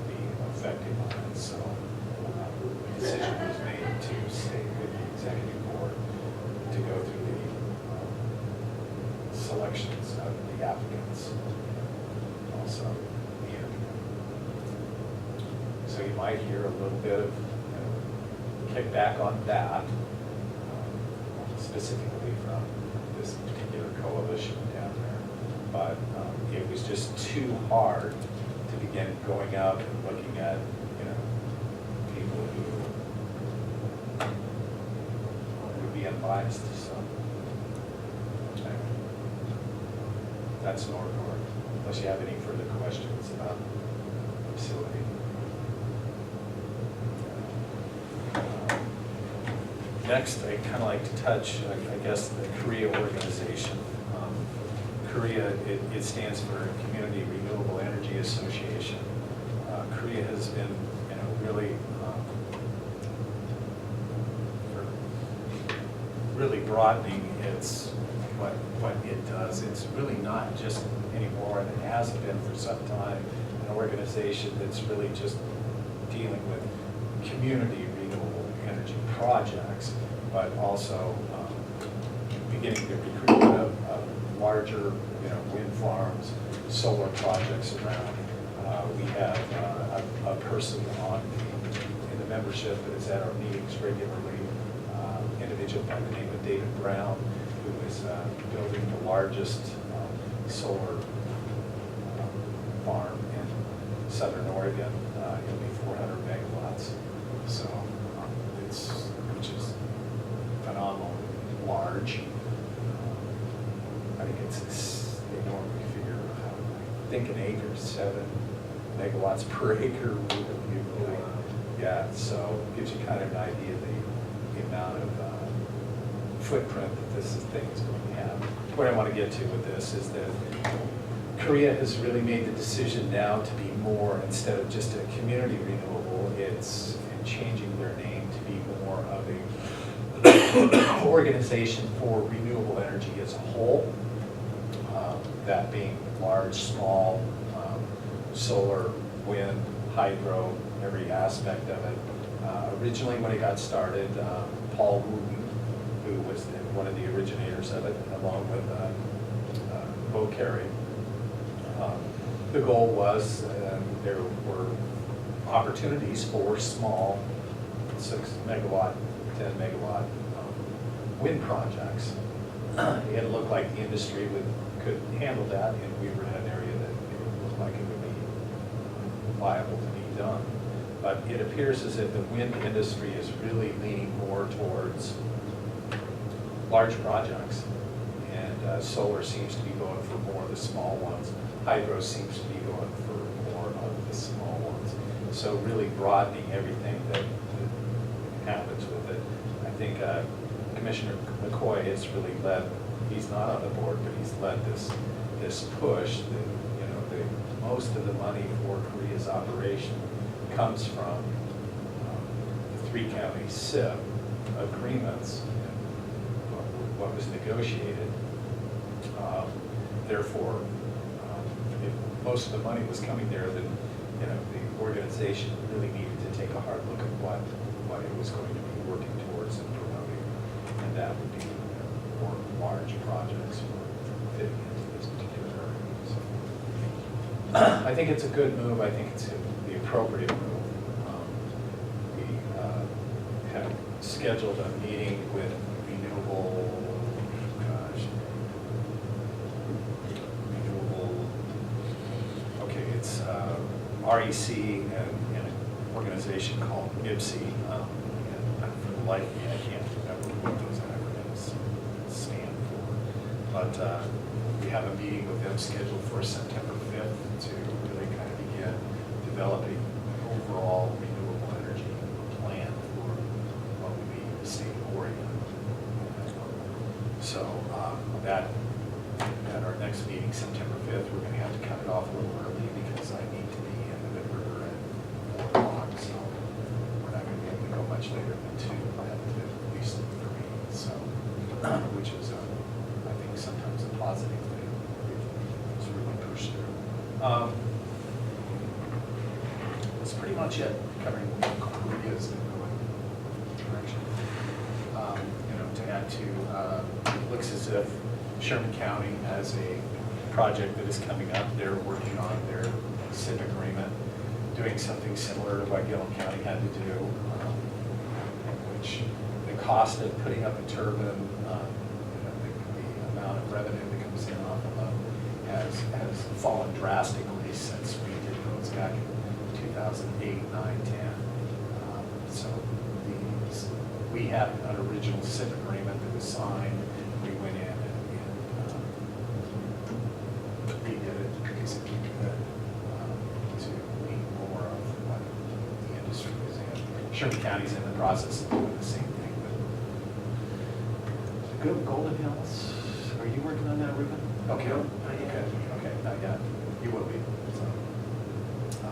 be effective on it. So the decision was made to stay with the executive board to go through the selections of the applicants, also the interview. So you might hear a little bit of kickback on that, specifically from this particular coalition down there. But it was just too hard to begin going out and looking at, people who would be unbiased. So anyway, that's North. Unless you have any further questions about the facility. Next, I kind of like to touch, I guess, the Korea organization. Korea, it stands for Community Renewable Energy Association. Korea has been, really, really broadening its what it does. It's really not just anymore, and it hasn't been for some time, an organization that's really just dealing with community renewable energy projects, but also beginning the recruitment of larger, wind farms, solar projects around. We have a person in the membership that is at our meetings regularly, individual by the name of David Brown, who is building the largest solar farm in southern Oregon. It'll be 400 megawatts. So which is phenomenal, large. I think they normally figure, I think an acre, 7 megawatts per acre. Yeah, so it gives you kind of an idea of the amount of footprint that this thing is going to have. What I want to get to with this is that Korea has really made the decision now to be more, instead of just a community renewable, it's changing their name to be more of a organization for renewable energy as a whole. That being large, small, solar, wind, hydro, every aspect of it. Originally, when it got started, Paul Wooten, who was one of the originators of it, along with Bo Carey, the goal was there were opportunities for small 6 megawatt, 10 megawatt wind projects. It looked like the industry could handle that, and we were in an area that it looked like it would be viable to be done. But it appears as if the wind industry is really leaning more towards large projects, and solar seems to be going for more of the small ones. Hydro seems to be going for more of the small ones. So really broadening everything that happens with it. I think Commissioner McCoy has really led, he's not on the board, but he's led this push that, most of the money for Korea's operation comes from the 3-county SIP agreements, and what was negotiated. Therefore, if most of the money was coming there, then the organization really needed to take a hard look at what it was going to be working towards and promoting, and that would be more large projects for fitting into this particular area. So, I think it's a good move. I think it's the appropriate move. We have scheduled a meeting with renewable, okay, it's REC and an organization called MIPSI. And for the life of me, I can't remember what those acronyms stand for. But we have a meeting with them scheduled for September 5th to really kind of begin developing an overall renewable energy plan for what would be the state of Oregon. So that at our next meeting, September 5th, we're going to have to cut it off a little early because I need to be in the river at 4 o'clock. So we're not going to be able to go much later than 2. I have to at least 3. So, which is, I think, sometimes a positive thing. It's really pushed through. That's pretty much it, covering Korea's direction. To add to, it looks as if Sherman County has a project that is coming up. They're working on their SIP agreement, doing something similar to what Gilliam County had to do, which the cost of putting up a turbine, the amount of revenue that comes in off of them has fallen drastically since we did those back in 2008, 9, 10. So we had an original SIP agreement that was signed. We went in and redid it because we could to meet more of what the industry is in. Sherman County's in the process of doing the same thing. But the Golden Hills, are you working on that, Ruben? Okay. Okay, not yet. You will be. So, I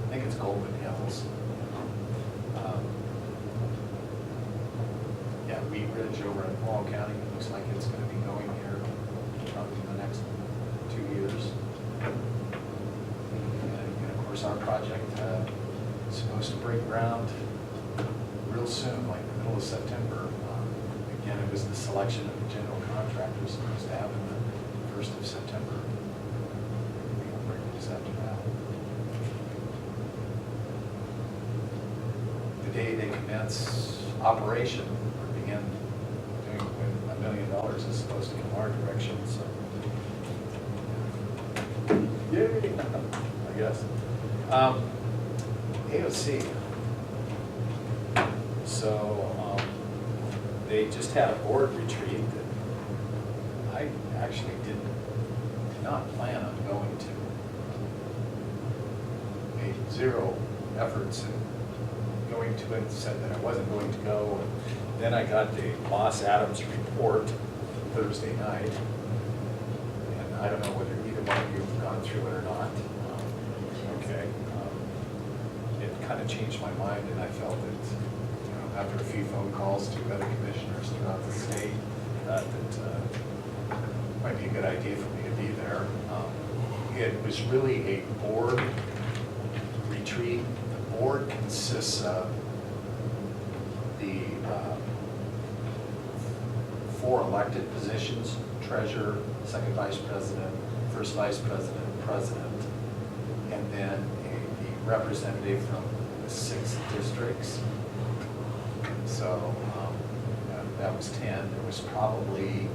think it's Golden Hills. Yeah, Wheat Ridge over in Wall County. It looks like it's going to be going here probably in the next 2 years. And of course, our project is supposed to break ground real soon, like the middle of September. Again, it was the selection of the general contractor supposed to happen the 1st of September. We'll break this after that. The day they commence operation, or begin doing $1 million is supposed to come our direction, so. Yay, I guess. AOC. So they just had a board retreat that I actually did not plan on going to. Made zero efforts in going to it, said that I wasn't going to go. And then I got the Moss Adams report Thursday night. And I don't know whether either one of you have gone through it or not. Okay. It kind of changed my mind, and I felt that, you know, after a few phone calls to other commissioners throughout the state, that might be a good idea for me to be there. It was really a board retreat. The board consists of the 4 elected positions: treasurer, second vice president, first vice president, president, and then the representative from the 6 districts. So that was 10. There was probably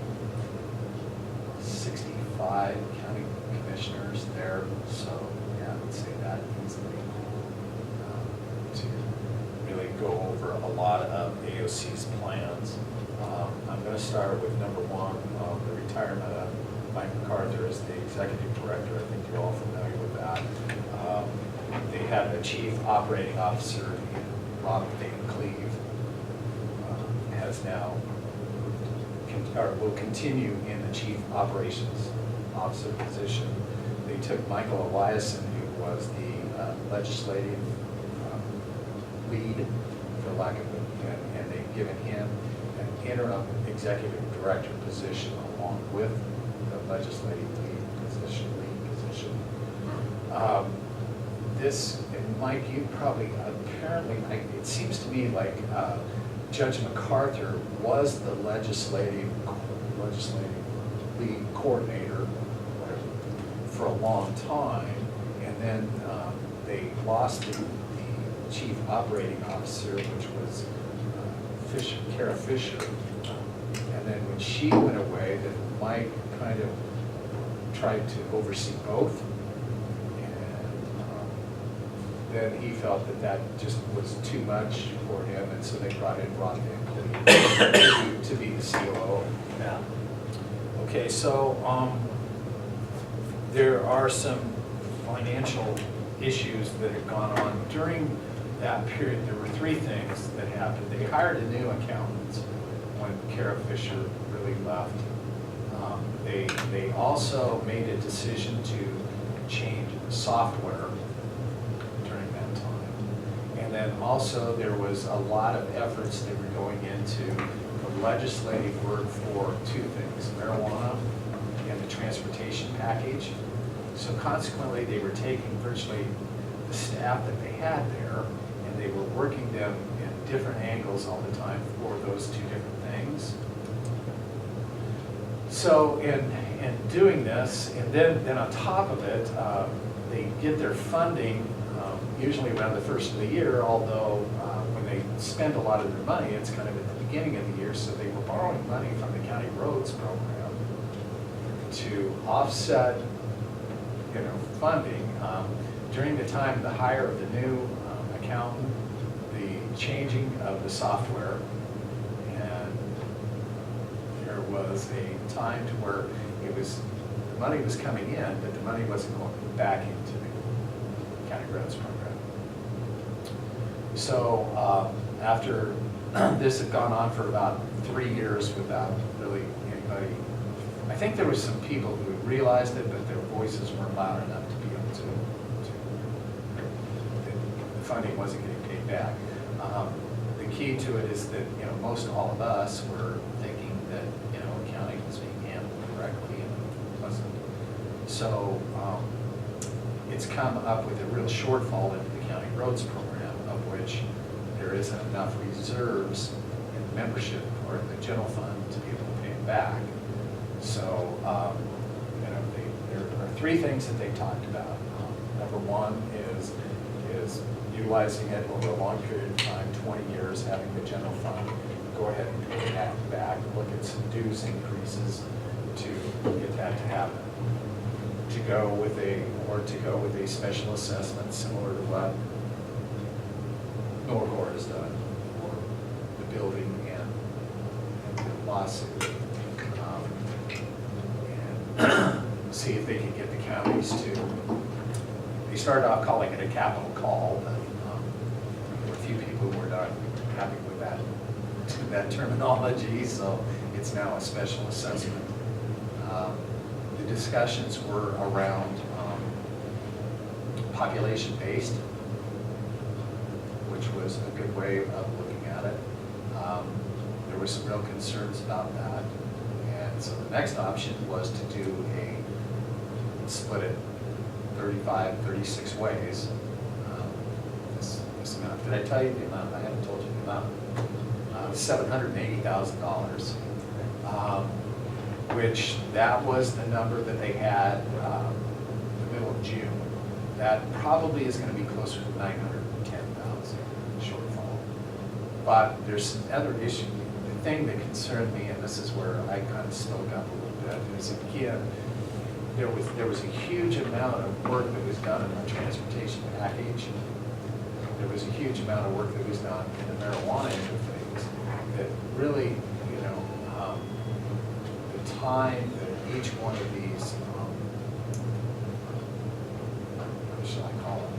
65 county commissioners there, so yeah, I would say that easily to really go over a lot of AOC's plans. I'm going to start with number 1, the retirement of Mike MacArthur as the executive director. I think you're all familiar with that. They had a chief operating officer, Robert Van Cleve, has now, or will continue in the chief operations officer position. They took Michael Eliason, who was the legislative lead, for lack of it, and they've given him an interim executive director position along with the legislative lead position. This, and Mike, you probably, apparently, it seems to me like Judge MacArthur was the legislative lead coordinator for a long time, and then they lost the chief operating officer, which was Kara Fisher, and then when she went away, then Mike kind of tried to oversee both, and then he felt that that just was too much for him, and so they brought in Ron Van Cleve to be the COO. Yeah. Okay, so there are some financial issues that have gone on during that period. There were 3 things that happened. They hired a new accountant when Kara Fisher really left. They also made a decision to change the software during that time. And then also there was a lot of efforts that were going into the legislative work for 2 things: marijuana and the transportation package. So consequently, they were taking virtually the staff that they had there, and they were working them in different angles all the time for those 2 different things. So in doing this, and then on top of it, they get their funding usually around the first of the year, although when they spend a lot of their money, it's kind of at the beginning of the year, so they were borrowing money from the county roads program to offset, you know, funding. During the time of the hire of the new accountant, the changing of the software, and there was a time to where it was, the money was coming in, but the money wasn't going back into the county roads program. So after this had gone on for about 3 years without really anybody, I think there were some people who realized it, but their voices weren't loud enough to be able to the funding wasn't getting paid back. The key to it is that, you know, most all of us were thinking that, you know, accounting was being handled correctly, and it wasn't. So it's come up with a real shortfall into the county roads program, of which there isn't enough reserves in the membership or the general fund to be able to pay it back. So, you know, there are 3 things that they talked about. Number 1 is utilizing it over a long period of time, 20 years, having the general fund go ahead and pay that back, look at some dues increases to get that to happen. To go with a special assessment similar to what Norcor has done, or building and the lawsuit. And see if they can get the counties to, they started off calling it a capital call, but there were a few people who were not happy with that terminology, so it's now a special assessment. The discussions were around population-based, which was a good way of looking at it. There were some real concerns about that. And so the next option was to do split it 35, 36 ways. This amount, did I tell you the amount? I haven't told you the amount. $780,000, which that was the number that they had the middle of June. That probably is going to be closer to 910,000 shortfall. But there's some other issue. The thing that concerned me, and this is where I kind of spoke up a little bit, is again, there was a huge amount of work that was done in the transportation package. There was a huge amount of work that was done in the marijuana end of things that really, you know, the time that each one of these, what should I call them,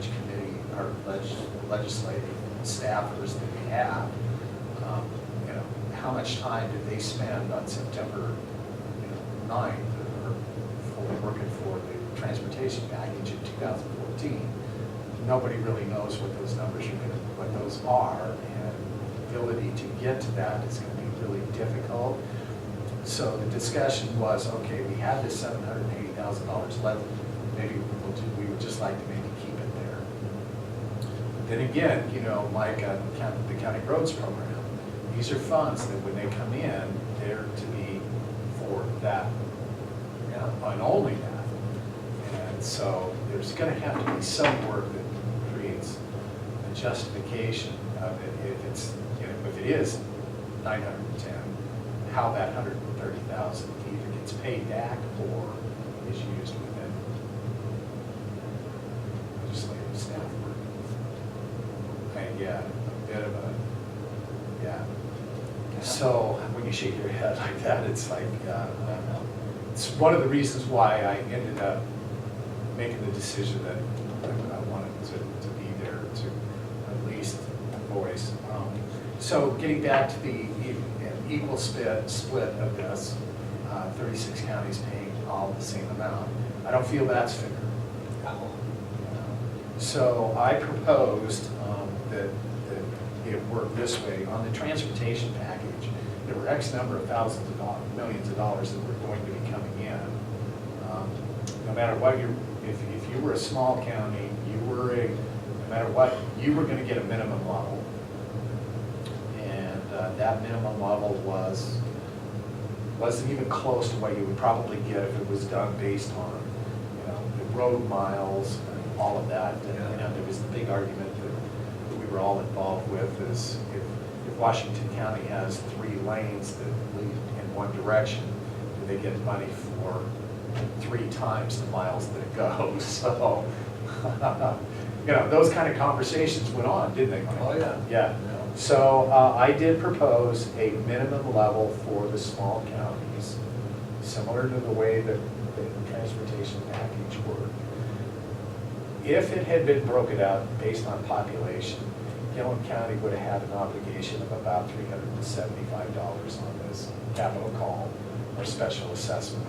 committee or legislative staffers that we have, you know, how much time did they spend on September 9th working for the transportation package in 2014. Nobody really knows what those numbers are going to, what those are, and the ability to get to that is going to be really difficult. So the discussion was, okay, we have this $780,000 left. Maybe we would just like to maybe keep it there. But then again, you know, like the county roads program, these are funds that when they come in, they're to be for that. And only that. And so there's going to have to be some work that creates a justification of it. If it's, you know, if it is 910, how that 130,000 either gets paid back or is used within legislative staff work. And yeah, a bit of a, yeah. So when you shake your head like that, it's like, it's one of the reasons why I ended up making the decision that I wanted to be there to at least voice. So getting back to the equal split of this, 36 counties paying all the same amount. I don't feel that's fair. So I proposed that it worked this way. On the transportation package, there were X number of thousands of dollars, millions of dollars that were going to be coming in. No matter what if you were a small county, no matter what, you were going to get a minimum level. And that minimum level wasn't even close to what you would probably get if it was done based on, you know, the road miles and all of that. And, you know, there was the big argument that we were all involved with is if Washington County has 3 lanes that lead in one direction, do they get money for 3 times the miles that it goes? So, you know, those kind of conversations went on, didn't they, Mike? Oh, yeah. Yeah. So I did propose a minimum level for the small counties, similar to the way that the transportation package worked. If it had been broken out based on population, Gilliam County would have had an obligation of about $375 on this capital call or special assessment.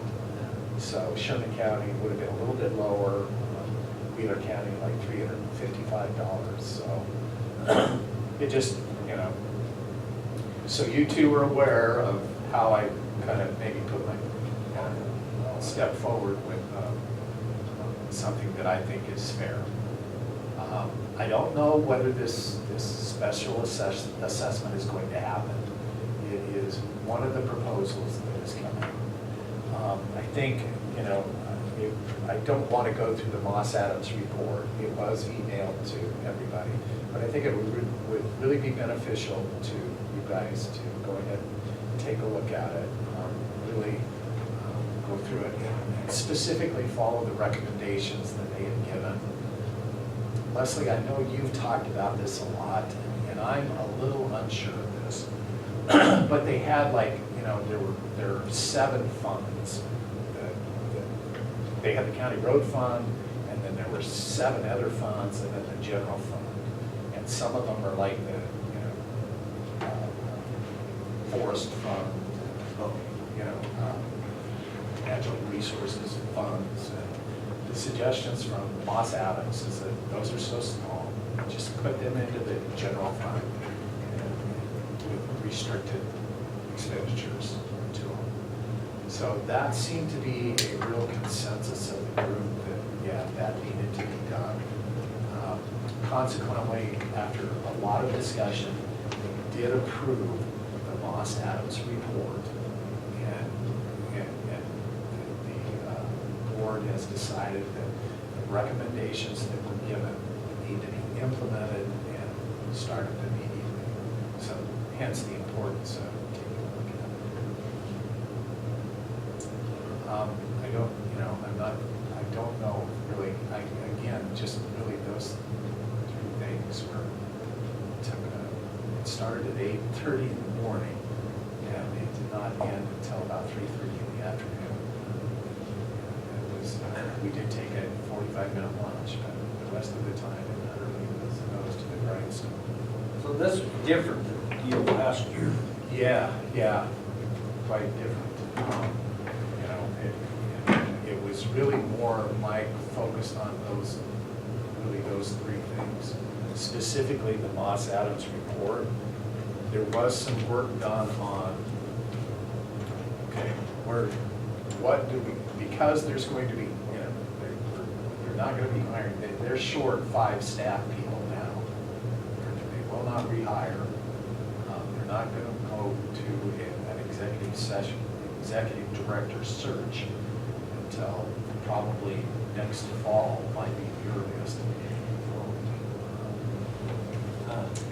So Sherman County would have been a little bit lower, Wheeler County like $355. So it just, you know, so you two are aware of how I kind of maybe put my step forward with something that I think is fair. I don't know whether this special assessment is going to happen. It is one of the proposals that is coming. I think, you know, I don't want to go through the Moss Adams report. It was emailed to everybody, but I think it would really be beneficial to you guys to go ahead and take a look at it, really go through it, and specifically follow the recommendations that they have given. Leslie, I know you've talked about this a lot, and I'm a little unsure that this. But they had like, you know, there were 7 funds. They had the county road fund, and then there were 7 other funds, and then the general fund. And some of them are like the, you know, forest fund, you know, natural resources funds. And the suggestions from Moss Adams is that those are so small, just put them into the general fund with restricted expenditures to them. So that seemed to be a real consensus of the group that, yeah, that needed to be done. Consequently, after a lot of discussion, we did approve the Moss Adams report. And the board has decided that the recommendations that were given need to be implemented and started immediately. So hence the importance of taking a look at it. I don't, you know, I don't know really, again, just really those 3 things were, it started at 8:30 in the morning, and it did not end until about 3:30 in the afternoon. It was, we did take a 45-minute lunch, but the rest of the time it literally was nose to the grindstone. So this is different than the deal last year. Yeah, quite different. You know, it was really more, Mike focused on those 3 things. Specifically, the Moss Adams report. There was some work done on, okay, what do we, because there's going to be, you know, they're not going to be hiring, they're short 5 staff people now. They will not rehire. They're not going to go to an executive session, executive director search until probably next fall, might be the earliest.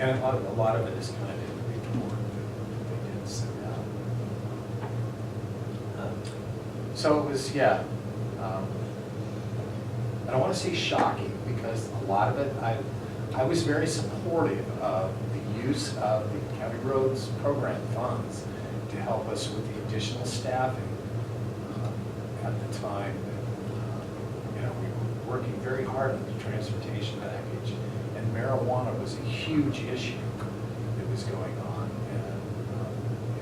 And a lot of it is kind of in the report that they did send out. So it was, yeah, I don't want to say shocking, because a lot of it, I was very supportive of the use of the county roads program funds to help us with the additional staffing at the time. You know, we were working very hard on the transportation package, and marijuana was a huge issue that was going on. And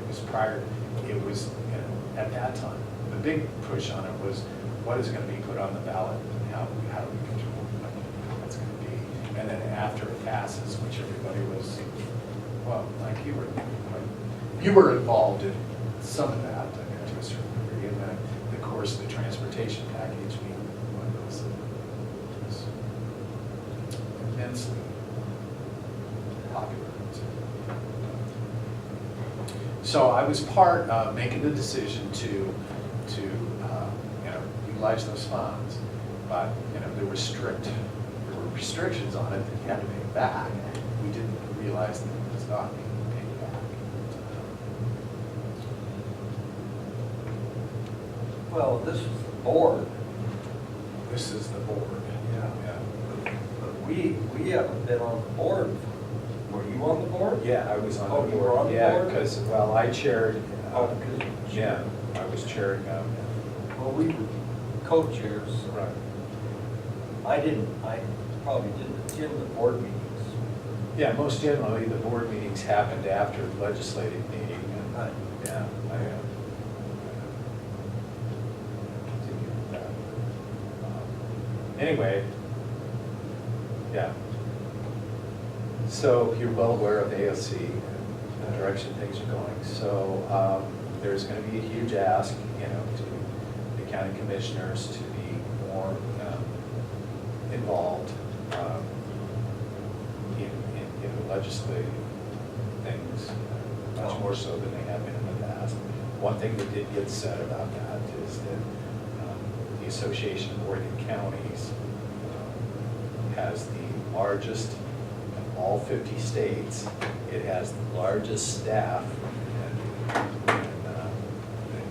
it was prior, it was, you know, at that time, the big push on it was what is going to be put on the ballot and how do we control what it's going to be. And then after it passes, which everybody was, well, like you were involved in some of that, I mean, to a certain degree. And then, of course, the transportation package being one of those that was immensely popular. So I was part of making the decision to you know, utilize those funds, but you know, there were restrictions on it that you had to pay back. We didn't realize that it was not being paid back. Well, this is the board. This is the board. Yeah. But we haven't been on the board. Were you on the board? Yeah, I was on the board. You were on the yeah, board? because, well, I chaired. Because yeah, I was chairing. Well, we were co-chairs. Right. I probably didn't attend the board meetings. Yeah, most generally, the board meetings happened after the legislative meeting. And, Right. yeah, I continued with that. Anyway, yeah. So you're well aware of the AOC and the direction things are going. So there's going to be a huge ask, you know, to the county commissioners to be more involved in the legislative things, much more so than they have been in the past. One thing that did get said about that is that the Association of Oregon Counties has the largest, in all 50 states, it has the largest staff than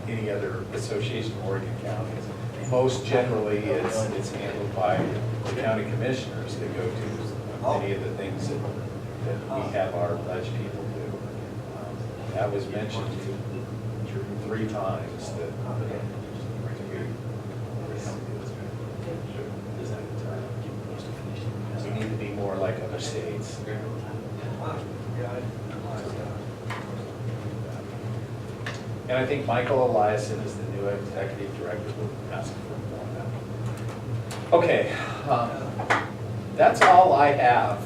any other Association of Oregon Counties. Most generally, it's handled by the county commissioners that go do many of the things that we have our ledge people do. that was mentioned 3 times that we need to be more like other states. And I think Michael Eliason is the new executive director. We'll ask for more of that. Okay, that's all I have.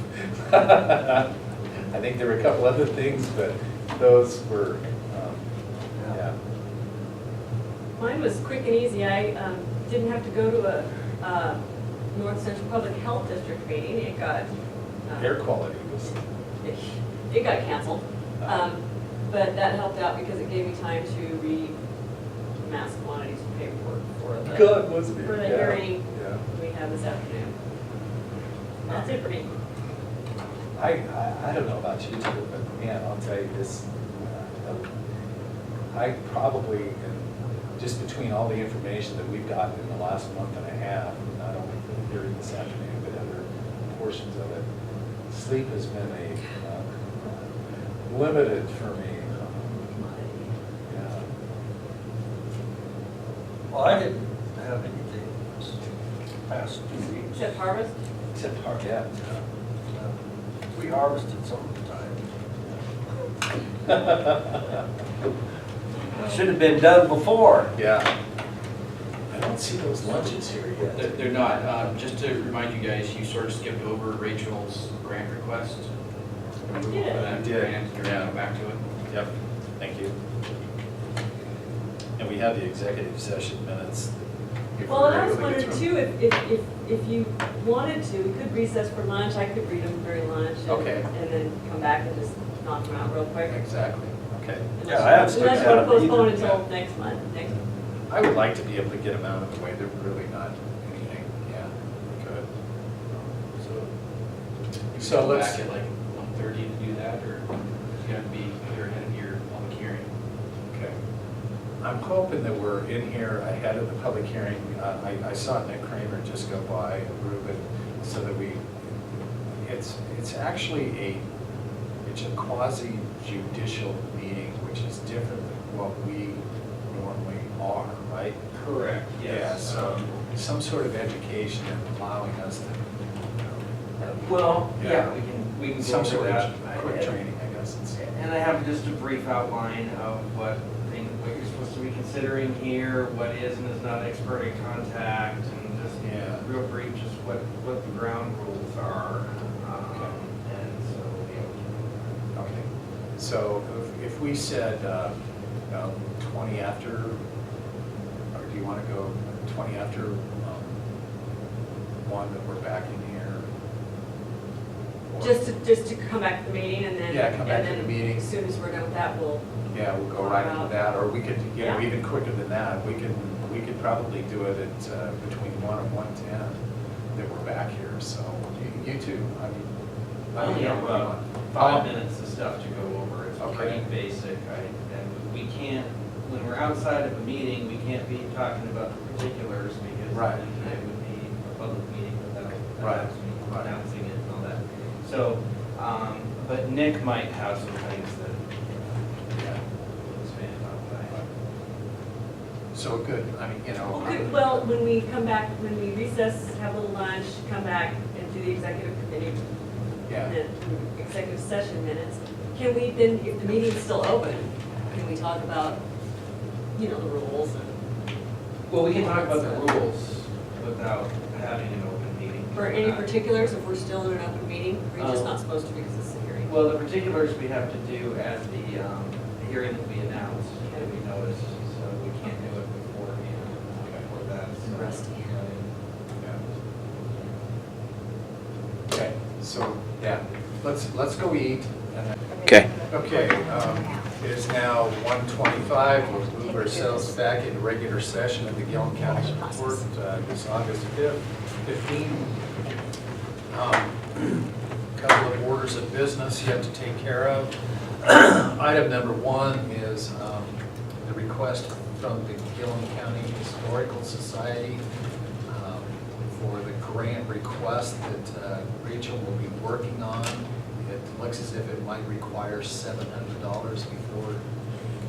I think there were a couple other things, but those were, yeah. Mine was quick and easy. I didn't have to go to a North Central Public Health District meeting. It got Air quality was, it got canceled. But that helped out because it gave me time to read mass quantities of paperwork for the good, wasn't it? for the Yeah. hearing Yeah. we have this afternoon. That's it for me. I don't know about you two, but man, I'll tell you this, I probably, just between all the information that we've gotten in the last month and a half, not only for the hearing this afternoon, but other portions of it, sleep has been a limited for me. Yeah. Well, I didn't have anything this past 2 weeks. Except harvest? Except hard, yeah. We harvested some of the time. Should have been done before. Yeah. I don't see those lunches here yet. They're not. Just to remind you guys, you sort of skipped over Rachel's grant request. I did. For that You did. grant. You're gonna go back to it. Yep, thank you. And we have the executive session minutes. if Well, we're and I was able to get wondering through. too, if you wanted to, we could recess for lunch. I could read them during lunch. and- Okay. And then come back and just knock them out real quick. Exactly, okay. Yeah, I have Unless you want to postpone until next month, I would like to be able to get them out of the way, they're really not anything, yeah, good. So Go let's, back at like 1:30 to do that, or it's gonna be clear ahead of your public hearing. okay. I'm hoping that we're in here ahead of the public hearing. I saw Nick Kramer just go by, Ruben, so that it's actually it's a quasi judicial meeting, which is different than what we normally are, right? Correct, Yeah, yes. so some sort of education and allowing us to, Well, Yeah. yeah, we can go some over sort that. of quick training, I guess. And I have just a brief outline of what you're supposed to be considering here, what is and is not expert in contact, and just Yeah. real brief, just what the ground rules are. And so, Okay, so if we said, 20 after, or do you want to go 20 after 1 that we're back in here? Or- just to come back to the meeting and then. Yeah, come back and to then the meeting. As soon as we're done with that, we'll. Yeah, we'll go right into that, or we could, Yeah. even quicker than that, we could probably do it at between 1 and 1:10, that we're back here, so you two, I mean. I only have about 5 minutes of stuff to go over. It's Okay. pretty basic, and we can't, when we're outside of a meeting, we can't be talking about the particulars because Right. then it would be a public meeting without Right. announcing it and all that. So, but Nick might have some things that Yeah. expand on that. So good, I mean, Well, when we come back, when we recess, have a little lunch, come back and do the executive committee, Yeah. the executive session minutes, can we then, if the meeting's still open, can we talk about, the rules and Well, we can talk about the rules without having an open meeting. for any particulars, if we're still in an open meeting, or you're just not supposed to because it's a hearing? Well, the particulars we have to do at the hearing that we announced, that we noticed, so we can't do it beforehand, before that. so- Rusty. Okay, so, yeah, let's go eat. Okay. Okay, it is now 1:25, we'll move ourselves back into regular session of the Gilliam County Report, this August 15. Couple of orders of business you have to take care of. Item number 1 is the request from the Gilliam County Historical Society for the grant request that Rachel will be working on. It looks as if it might require $700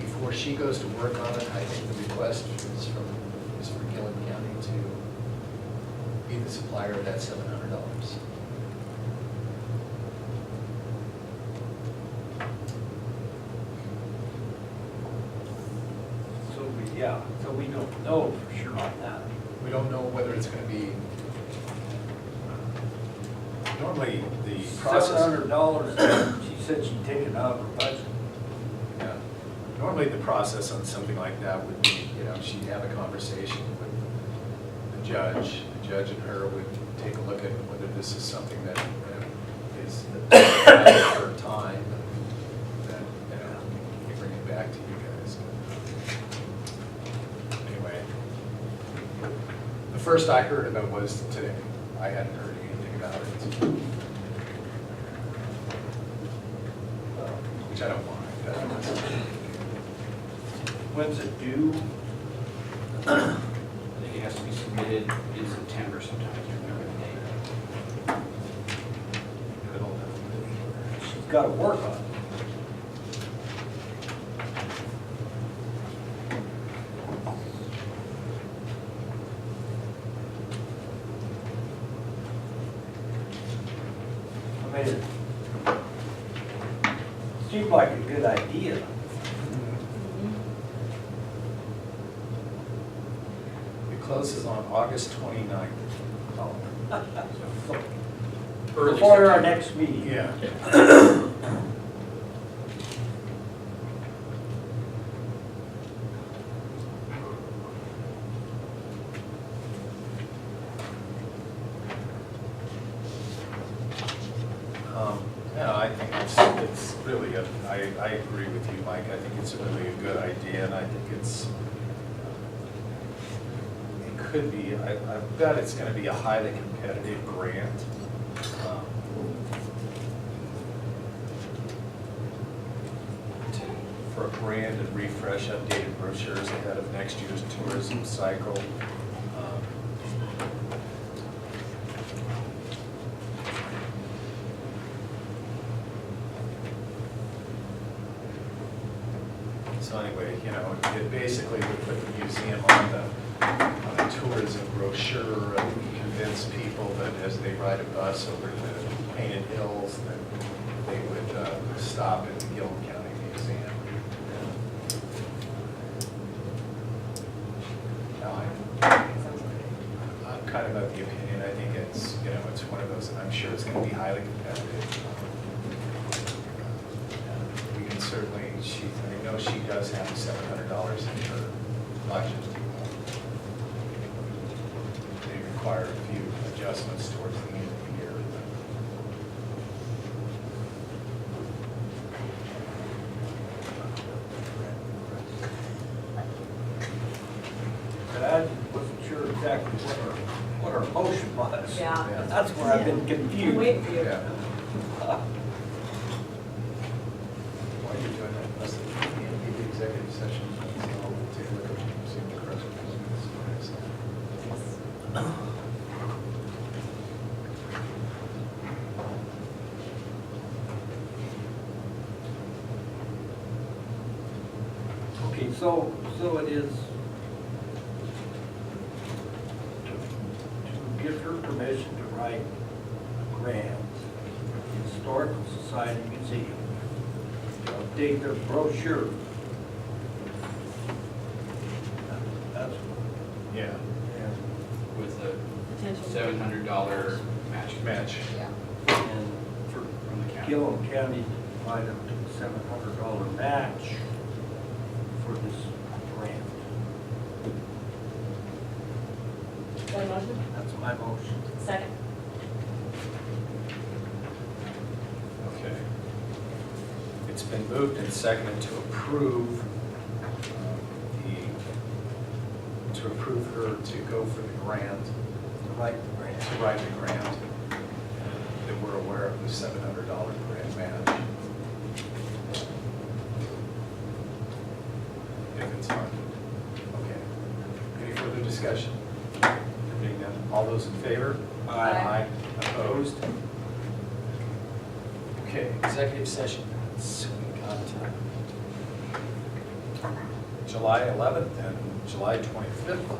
before she goes to work on it. I think the request is for Gilliam County to be the supplier of that $700. So we don't know for sure on that. We don't know whether it's going to be, normally the process. $700, she said she'd take it out of her budget. Yeah. Normally the process on something like that would be, she'd have a conversation with the judge. The judge and her would take a look at whether this is something that is for time. Then, we bring it back to you guys. Anyway, the first I heard of it was today. I hadn't heard anything about it. Which I don't mind. When's it due? I think it has to be submitted in September sometime, I can't remember the date. She's got to work on it. I mean, it seemed like a good idea. It closes on August 29th. Early Before our September. next meeting. Yeah. Yeah, I think it's really I agree with you, Mike. I think it's really a good idea, and I think it could be, I bet it's going to be a highly competitive grant. For a brand and refresh updated brochures ahead of next year's tourism cycle. So anyway, it basically would put the museum on the tourism brochure and convince people that as they ride a bus over the Painted Hills, that they would stop at the Gilliam County Museum. Now, I'm kind of of the opinion, I think it's, it's one of those, and I'm sure it's going to be highly competitive. We can certainly, I know she does have $700 in her budget. They require a few adjustments towards the end of the year. But I wasn't sure exactly what our motion was. Yeah. That's where I've been confused. I'm waiting for you. Yeah. While you're doing that, let's leave the executive session, so we'll take a look at see what the question is. Okay, so it is to give her permission to write a grant for the Historical Society Museum to update their brochure. That's, Yeah. yeah. With the Potential. $700 match. Yeah. And for From the county. Gilliam County to provide up to the $700 match for this grant. Is that a motion? That's my motion. Second. Okay. It's been moved and seconded to approve her to go for the grant, To write the grant. to write the grant. That we're aware of the $700 grant match. If it's funded. Okay. Any further discussion? Being none, all those in favor? Aye. Opposed? Okay, executive session minutes. We got July 11th and July 25th.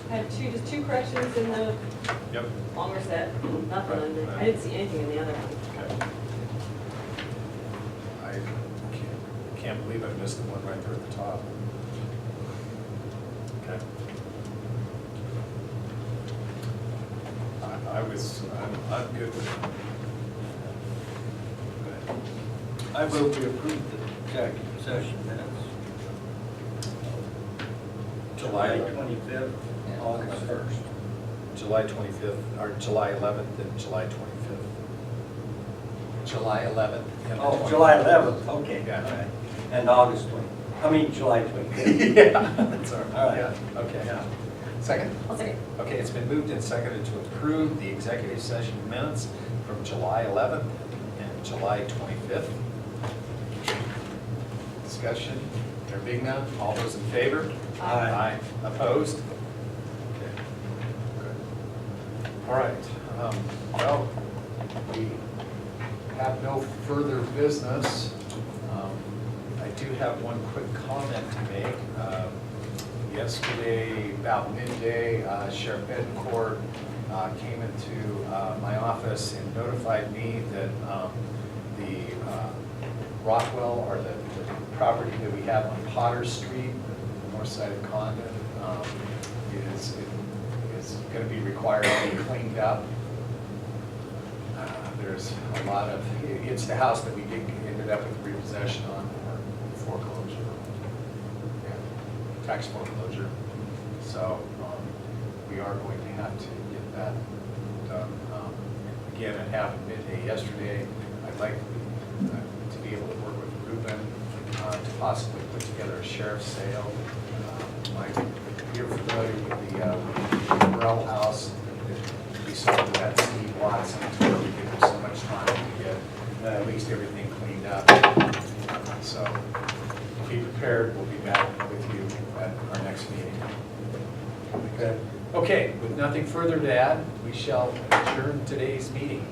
I have just two corrections in the Yep. longer set, nothing on the, I didn't see anything in the other one. Okay. I can't believe I missed the one right there at the top. Okay. I'm good with it. I vote we approve the executive session minutes. July 25th, August 1st. July 25th, or July 11th and July 25th. July 11th. and the Oh, 25th. July 11th, okay. Yeah. And August 20, I mean, July 25th. Yeah, that's all right. All right. Yeah, okay. Second? I'll second. Okay, it's been moved and seconded to approve the executive session minutes from July 11th and July 25th. Discussion, there being none, all those in favor? Aye. Opposed? Okay, good. All right, well, we have no further business. I do have one quick comment to make. Yesterday, about midday, Sheriff Betancourt came into my office and notified me that the Rockwell, or the property that we have on Potter Street, the north side of Condon, is going to be required to be cleaned up. There's a lot of, it's the house that we ended up with repossession on, or foreclosure. Yeah, tax foreclosure. So we are going to have to get that done. Again, it happened midday yesterday. I'd like to be able to work with Ruben to possibly put together a sheriff's sale. You're familiar with the Burrell house that we sold to that Steve Watson, where we give him so much time to get at least everything cleaned up. So be prepared, we'll be back with you at our next meeting. Okay, with nothing further to add, we shall adjourn today's meeting.